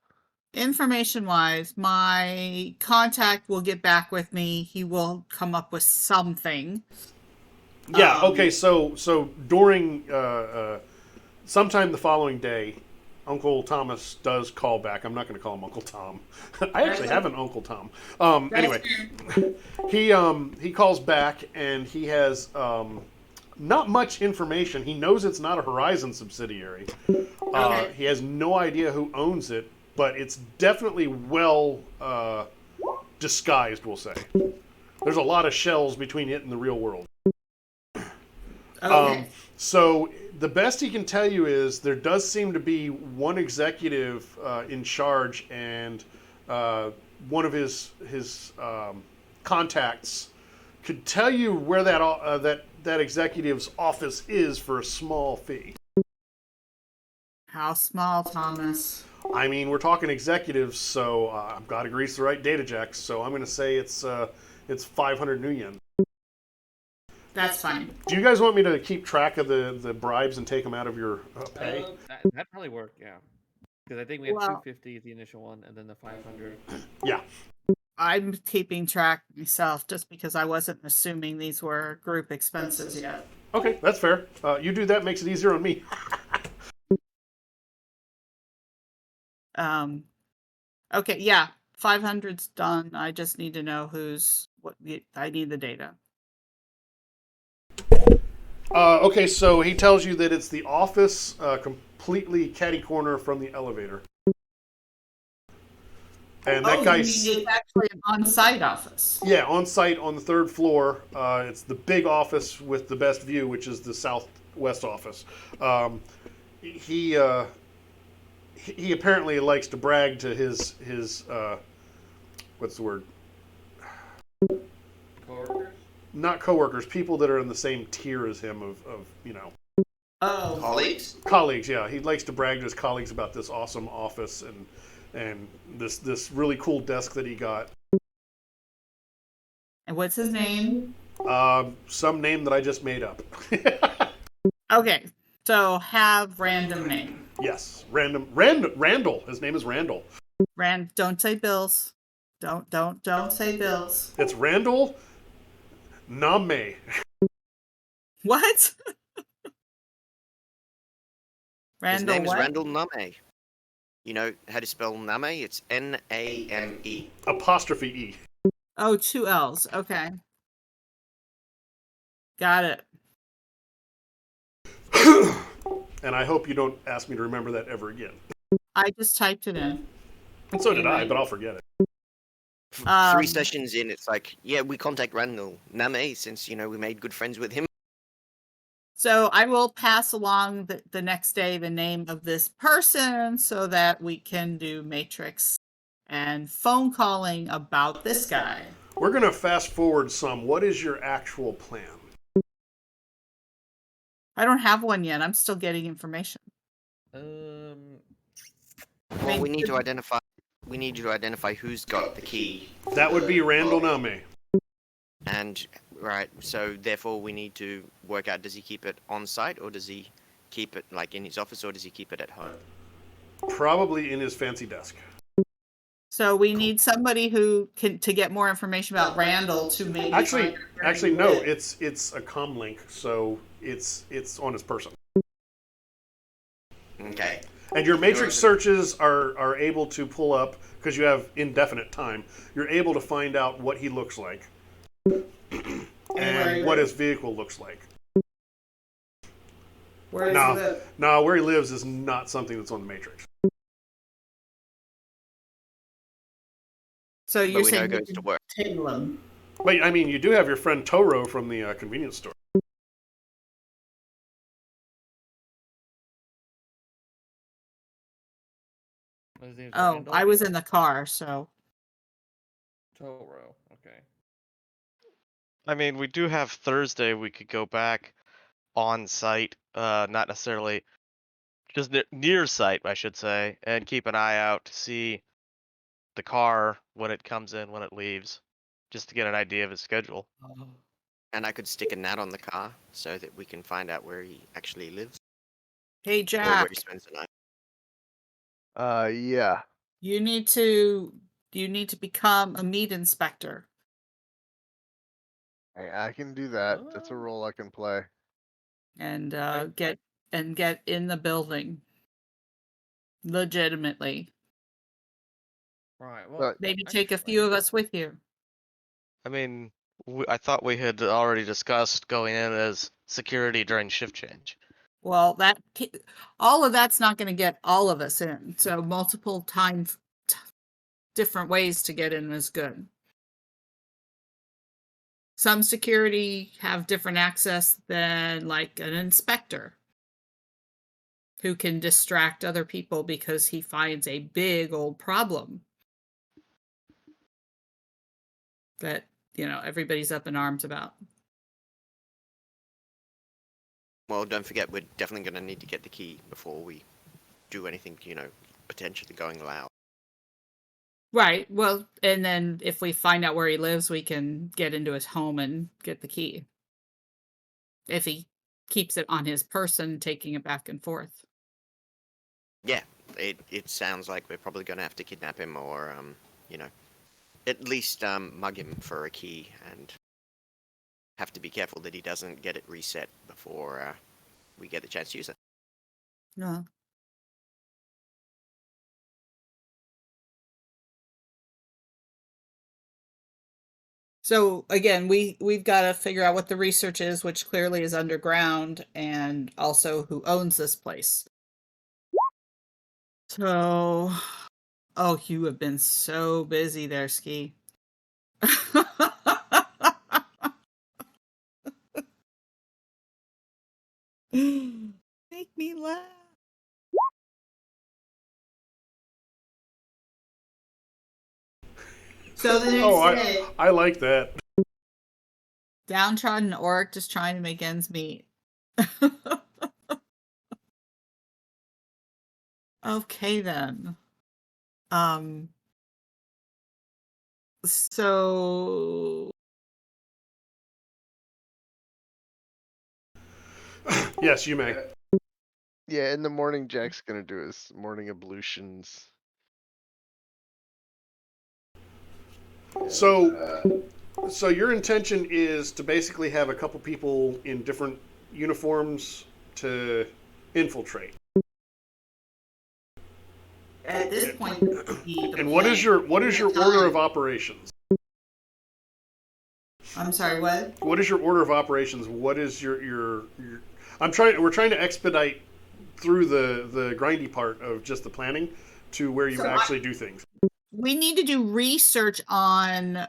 Information-wise, my contact will get back with me. He will come up with something. Yeah. Okay. So during sometime the following day, Uncle Thomas does call back. I'm not going to call him Uncle Tom. I actually have an Uncle Tom. Anyway, he calls back and he has not much information. He knows it's not a Horizon subsidiary. Okay. He has no idea who owns it, but it's definitely well disguised, we'll say. There's a lot of shells between it and the real world. Okay. So the best he can tell you is there does seem to be one executive in charge, and one of his contacts could tell you where that executive's office is for a small fee. How small, Thomas? I mean, we're talking executives, so I've got to grease the right data jacks. So I'm going to say it's 500 new yen. That's fine. Do you guys want me to keep track of the bribes and take them out of your pay? That probably work, yeah. Because I think we had Well- 250 the initial one, and then the 500. Yeah. I'm keeping track myself just because I wasn't assuming these were group expenses yet. Okay, that's fair. You do that, makes it easier on me. Okay, yeah, 500's done. I just need to know I need the data. Okay, so he tells you that it's the office, completely catty corner from the elevator. And that guy's... It's actually an on-site office. Yeah, on site on the third floor. It's the big office with the best view, which is the southwest office. He apparently likes to brag to his what's the word? Coworkers? Not coworkers, people that are in the same tier as him of Oh. Colleagues? colleagues. Yeah, he likes to brag to his colleagues about this awesome office and this really cool desk that he got. And what's his name? Some name that I just made up. Okay, so have random name. Yes, Randall. His name is Randall. Don't say Bills. Don't say Bills. It's Randall Name. What? His Randall name is what? Randall Name. You know how to spell Name? It's Name. Apostrophe E. Oh, 2 L's. Okay. Got it. And I hope you don't ask me to remember that ever again. I just typed it in. And so did I, Anyway. but I'll forget it. 3 sessions in, it's like, yeah, we contact Randall Name since, you know, we made good friends with him. So I will pass along the next day the name of this person so that we can do matrix and phone calling about this guy. We're going to fast forward some. What is your actual plan? I don't have one yet. I'm still getting information. Well, Thank we need you. to identify. We need you to identify who's got the key, That would be Randall Name. and right. So therefore, we need to work out: does he keep it on site, or does he keep it like in his office, or does he keep it at home? Probably in his fancy desk. So we need somebody who can to get more information about Randall to maybe Actually, find where he no. lives. It's a comm link, so it's on his person. Okay. And your matrix searches are able to pull up, because you have indefinite time, you're able to find out what he looks like and what his vehicle looks like. Where does he live? No, where he lives is not something that's on the matrix. So you're But we know saying it we goes to can work. table him? Wait, I mean, you do have your friend Toro from the convenience store. His name's Oh, Randall? I was in the car, so Toro. Okay. I mean, we do have Thursday. We could go back on site, not necessarily just near site, I should say, and keep an eye out to see the car when it comes in, when it leaves, just to get an idea of his schedule. And I could stick a nat on the car so that we can find out where he actually lives, hey or Jack, where he spends the night. Yeah. you need to become a meat inspector. I can do that. That's a role I can play. And get in the building legitimately. Right. Well, But Maybe take a few of us with you. I mean, I thought we had already discussed going in as security during shift change. Well, all of that's not going to get all of us in. So multiple different ways to get in is good. Some security have different access than like an inspector who can distract other people because he finds a big old problem that, everybody's up in arms about. Well, don't forget, we're definitely going to need to get the key before we do anything, potentially going loud. Right. Well, and then if we find out where he lives, we can get into his home and get the key. If he keeps it on his person, taking it back and forth. Yeah, it sounds like we're probably going to have to kidnap him or, at least mug him for a key and have to be careful that he doesn't get it reset before we get the chance to use it. No. So again, we've got to figure out what the research is, which clearly is underground, and also who owns this place. So, oh, you have been so busy there, Ski. Make me laugh. So the next day, I like that. downtrodden orc just trying to make ends meet. Okay then. So Yes, you may. yeah, in the morning, Jack's gonna do his morning ablutions. So your intention is to basically have a couple people in different uniforms to infiltrate. at this point, And what is your order of operations? I'm sorry, what? What is your order of operations? What is your we're trying to expedite through the grindy part of just the planning to where you So actually do things. We need to do research on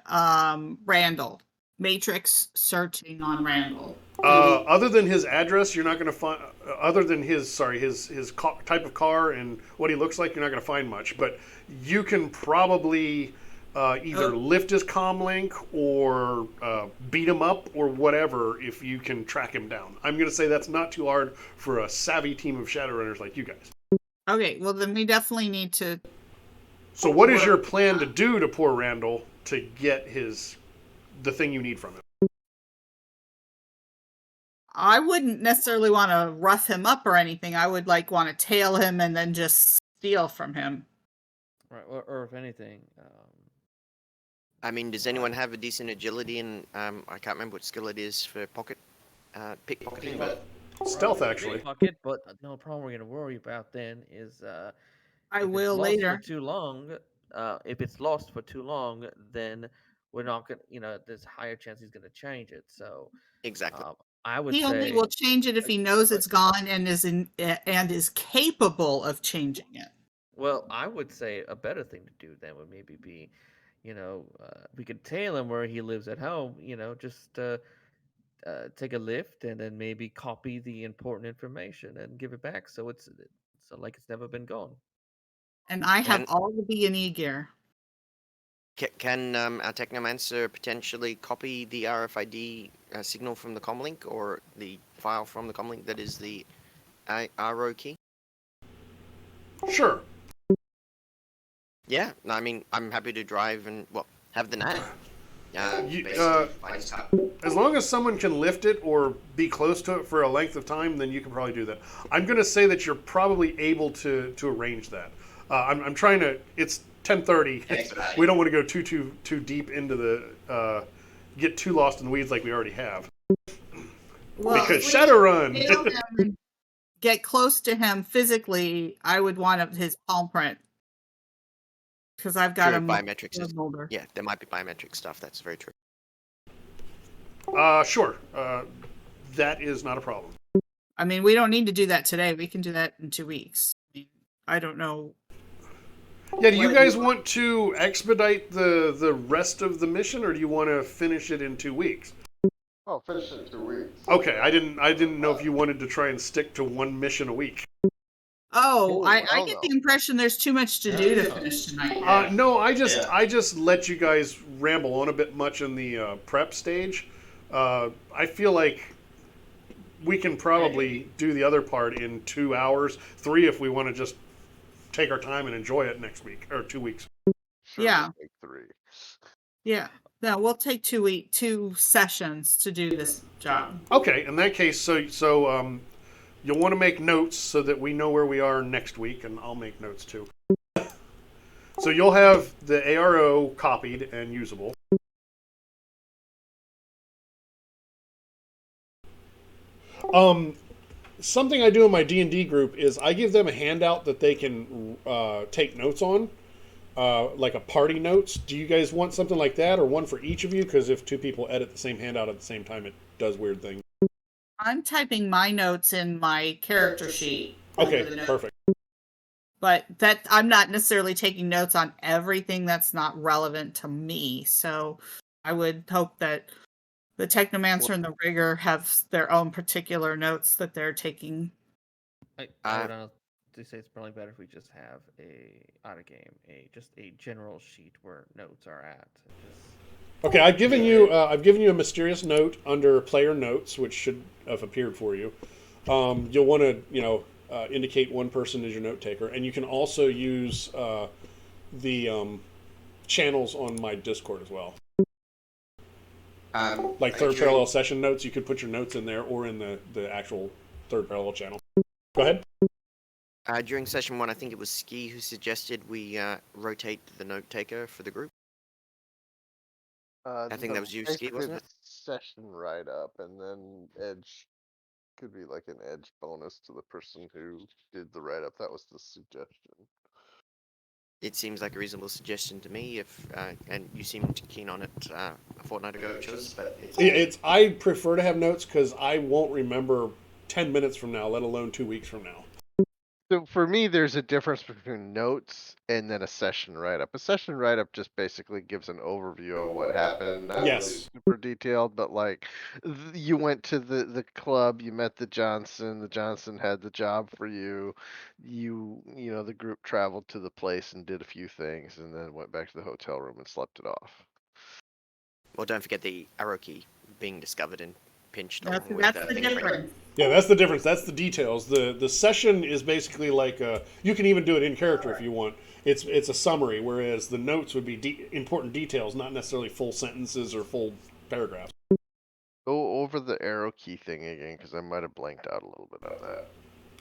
Randall. Matrix searching on Randall. Other than his address, you're not going to find. Other than his type of car and what he looks like, you're not going to find much. But you can probably either lift his comm link or beat him up or whatever if you can track him down. I'm going to say that's not too hard for a savvy team of Shadowrunners like you guys. Okay, well then we definitely need to. So, what is your plan to do to poor Randall to get the thing you need from him? I wouldn't necessarily want to rough him up or anything. I would want to tail him and then just steal from him. Right, or if anything, I mean, does anyone have a decent agility and I can't remember what skill it is for pickpocketing, but Stealth, actually. pocket. But no problem we're gonna worry about then is I if will it's lost later. for too long. If it's lost for too long, then we're not gonna. There's a higher chance he's gonna change it. So exactly. I would He say only will change it if he knows it's gone and is capable of changing it. Well, I would say a better thing to do then would maybe be, we could tail him where he lives at home. Just take a lift and then maybe copy the important information and give it back, so it's never been gone. And I have And- all the B&E gear. Can our Technomancer potentially copy the RFID signal from the comlink or the file from the comlink that is the RO key? Sure. Yeah, I mean, I'm happy to drive and, have the knack. As long as someone can lift it or be close to it for a length of time, then you can probably do that. I'm going to say that you're probably able to arrange that. I'm trying to. It's 10:30. We don't want to go too deep into the get too lost in the weeds like we already have. Well, Because if we Shadowrun. tail him and get close to him physically, I would want his palm print. Because I've got True, him biometrics is- older. Yeah, there might be biometric stuff. That's very true. Sure. That is not a problem. I mean, we don't need to do that today. We can do that in 2 weeks. I don't know. Yeah, do you guys want to expedite the rest of the mission, or do you want to finish it in 2 weeks? Oh, finish it in 2 weeks. Okay, I didn't know if you wanted to try and stick to one mission a week. Oh, I hell get no. the impression there's too much to do to finish tonight. No, I just let you guys ramble on a bit much in the prep stage. I feel like we can probably do the other part in 2 hours, 3 if we want to just take our time and enjoy it next week or 2 weeks. Sure, Yeah. we'll take 3. Yeah. No, we'll take 2 sessions to do this job. Okay, in that case, so you'll want to make notes so that we know where we are next week, and I'll make notes too. So you'll have the ARO copied and usable. Something I do in my D&D group is I give them a handout that they can take notes on, like a party notes. Do you guys want something like that, or one for each of you? Because if 2 people edit the same handout at the same time, it does weird things. I'm typing my notes in my character sheet. Okay, perfect. But that I'm not necessarily taking notes on everything that's not relevant to me. So I would hope that the Technomancer and the Rigger have their own particular notes that they're taking. I would honestly say it's probably better if we just have out of game just a general sheet where notes are at. Okay, I've given you a mysterious note under player notes, which should have appeared for you. You'll want to indicate one person as your note taker, and you can also use the channels on my Discord as well. Like third parallel session notes, you could put your notes in there or in the actual third parallel channel. Go ahead. During session 1, I think it was Ski who suggested we rotate the note taker for the group. I think that was you, Ski, wasn't it? Session write-up, and then Edge could be like an Edge bonus to the person who did the write-up. That was the suggestion. It seems like a reasonable suggestion to me. If and you seemed keen on it a fortnight ago, Chuz, but It's I prefer to have notes because I won't remember 10 minutes from now, let alone 2 weeks from now. So for me, there's a difference between notes and then a session write-up. A session write-up just basically gives an overview of what happened. Not really Yes. super detailed, but like you went to the club, you met the Johnson had the job for you. You know, the group traveled to the place and did a few things and then went back to the hotel room and slept it off. well, don't forget the arrow key being discovered and pinched That's, along with that's the fingerprint. difference. Yeah, that's the difference. That's the details. The session is basically like you can even do it in character if you want. It's a summary, whereas the notes would be important details, not necessarily full sentences or full paragraphs. Go over the arrow key thing again because I might have blanked out a little bit on that.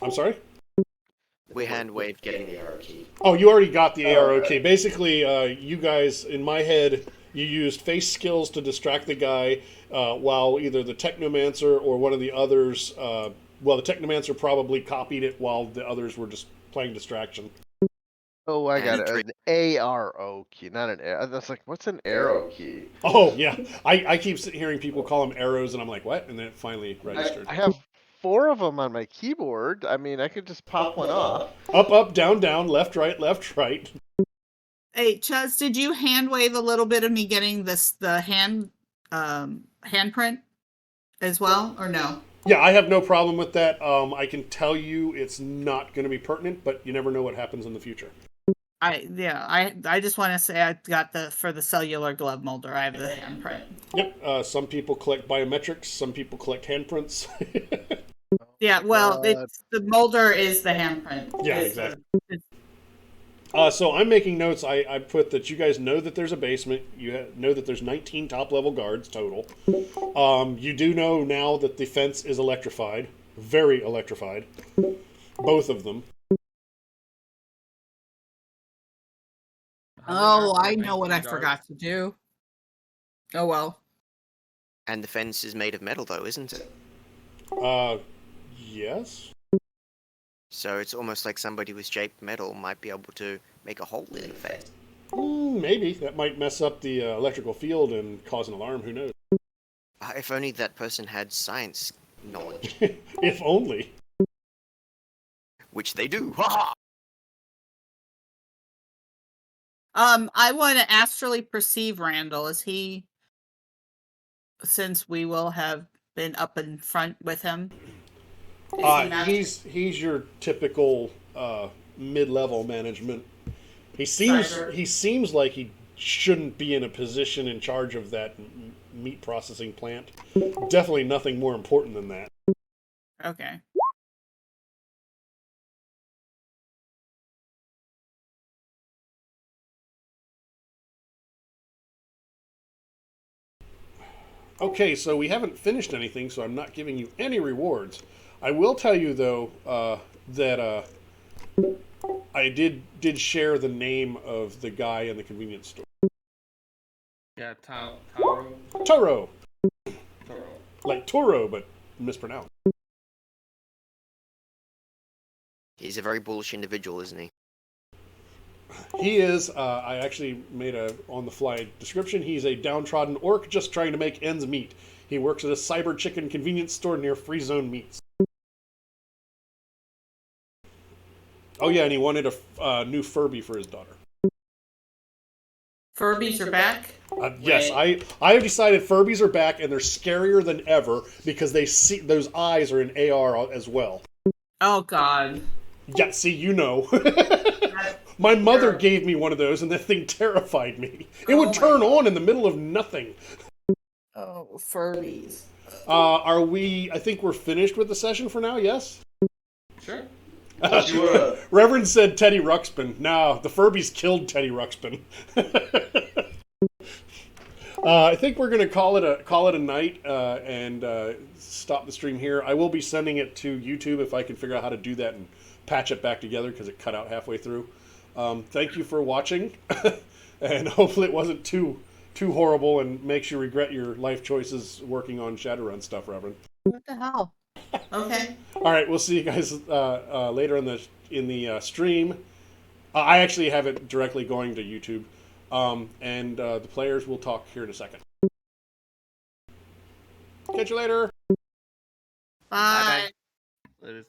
I'm sorry? We hand waved getting the arrow key. Oh, you already got the AROK. Basically, you guys, in my head, you used face skills to distract the guy, while either the Technomancer or one of the others, well, the Technomancer probably copied it while the others were just playing distraction. Oh, I got And it. An ARO key, not an arrow. That's like, what's an arrow key? Oh, yeah. I keep hearing people call them arrows, and I'm like, what? And then it finally registered. I have 4 of them on my keyboard. I mean, I could just pop one off. Up, up, down, down, left, right, left, right. Hey, Chuz, did you hand wave a little bit of me getting the handprint as well, or no? Yeah, I have no problem with that. I can tell you it's not going to be pertinent, but you never know what happens in the future. I just want to say I got for the cellular glove molder. I have the handprint. Yep. Some people collect biometrics. Some people collect handprints. Yeah, well, it's the molder is the handprint. Yeah, It's, exactly. it's- So I'm making notes. I put that you guys know that there's a basement. You know that there's 19 top level guards total. You do know now that the fence is electrified, very electrified, both of them. Oh, I know what I forgot to do. Oh well. And the fence is made of metal, though, isn't it? Yes. So it's almost like somebody with shaped metal might be able to make a hole in the fence. Maybe that might mess up the electrical field and cause an alarm. Who knows? If only that person had science knowledge, If only. which they do. Ha! I want to astrally perceive Randall. Is he? Since we will have been up in front with him. He's your typical mid-level management. He seems like he shouldn't be in a position in charge of that meat processing plant. Definitely nothing more important than that. Okay. Okay, so we haven't finished anything, so I'm not giving you any rewards. I will tell you though that I did share the name of the guy in the convenience store. Yeah, Taro. Toro, like Toro, but mispronounced. He's a very bullish individual, isn't he? He is. I actually made a on-the-fly description. He's a downtrodden orc just trying to make ends meet. He works at a cyber chicken convenience store near Free Zone Meats. Oh yeah, and he wanted a new Furby for his daughter. Furbies are back. Yes, I have decided Furbies are back, and they're scarier than ever because they see those eyes are in AR as well. Oh God. Yeah, see, you know. My mother gave me one of those, and that thing terrified me. It would turn on in the middle of nothing. Oh, Furbies. Are we? I think we're finished with the session for now. Yes. Sure. Reverend said Teddy Ruxpin. No, the Furbies killed Teddy Ruxpin. I think we're gonna call it a night and stop the stream here. I will be sending it to YouTube if I can figure out how to do that and patch it back together because it cut out halfway through. Thank you for watching, and hopefully it wasn't too horrible and makes you regret your life choices working on Shadowrun stuff, Reverend. What the hell? Okay. All right, we'll see you guys later in the stream. I actually have it directly going to YouTube, and the players will talk here in a second. Catch you later. Bye. It is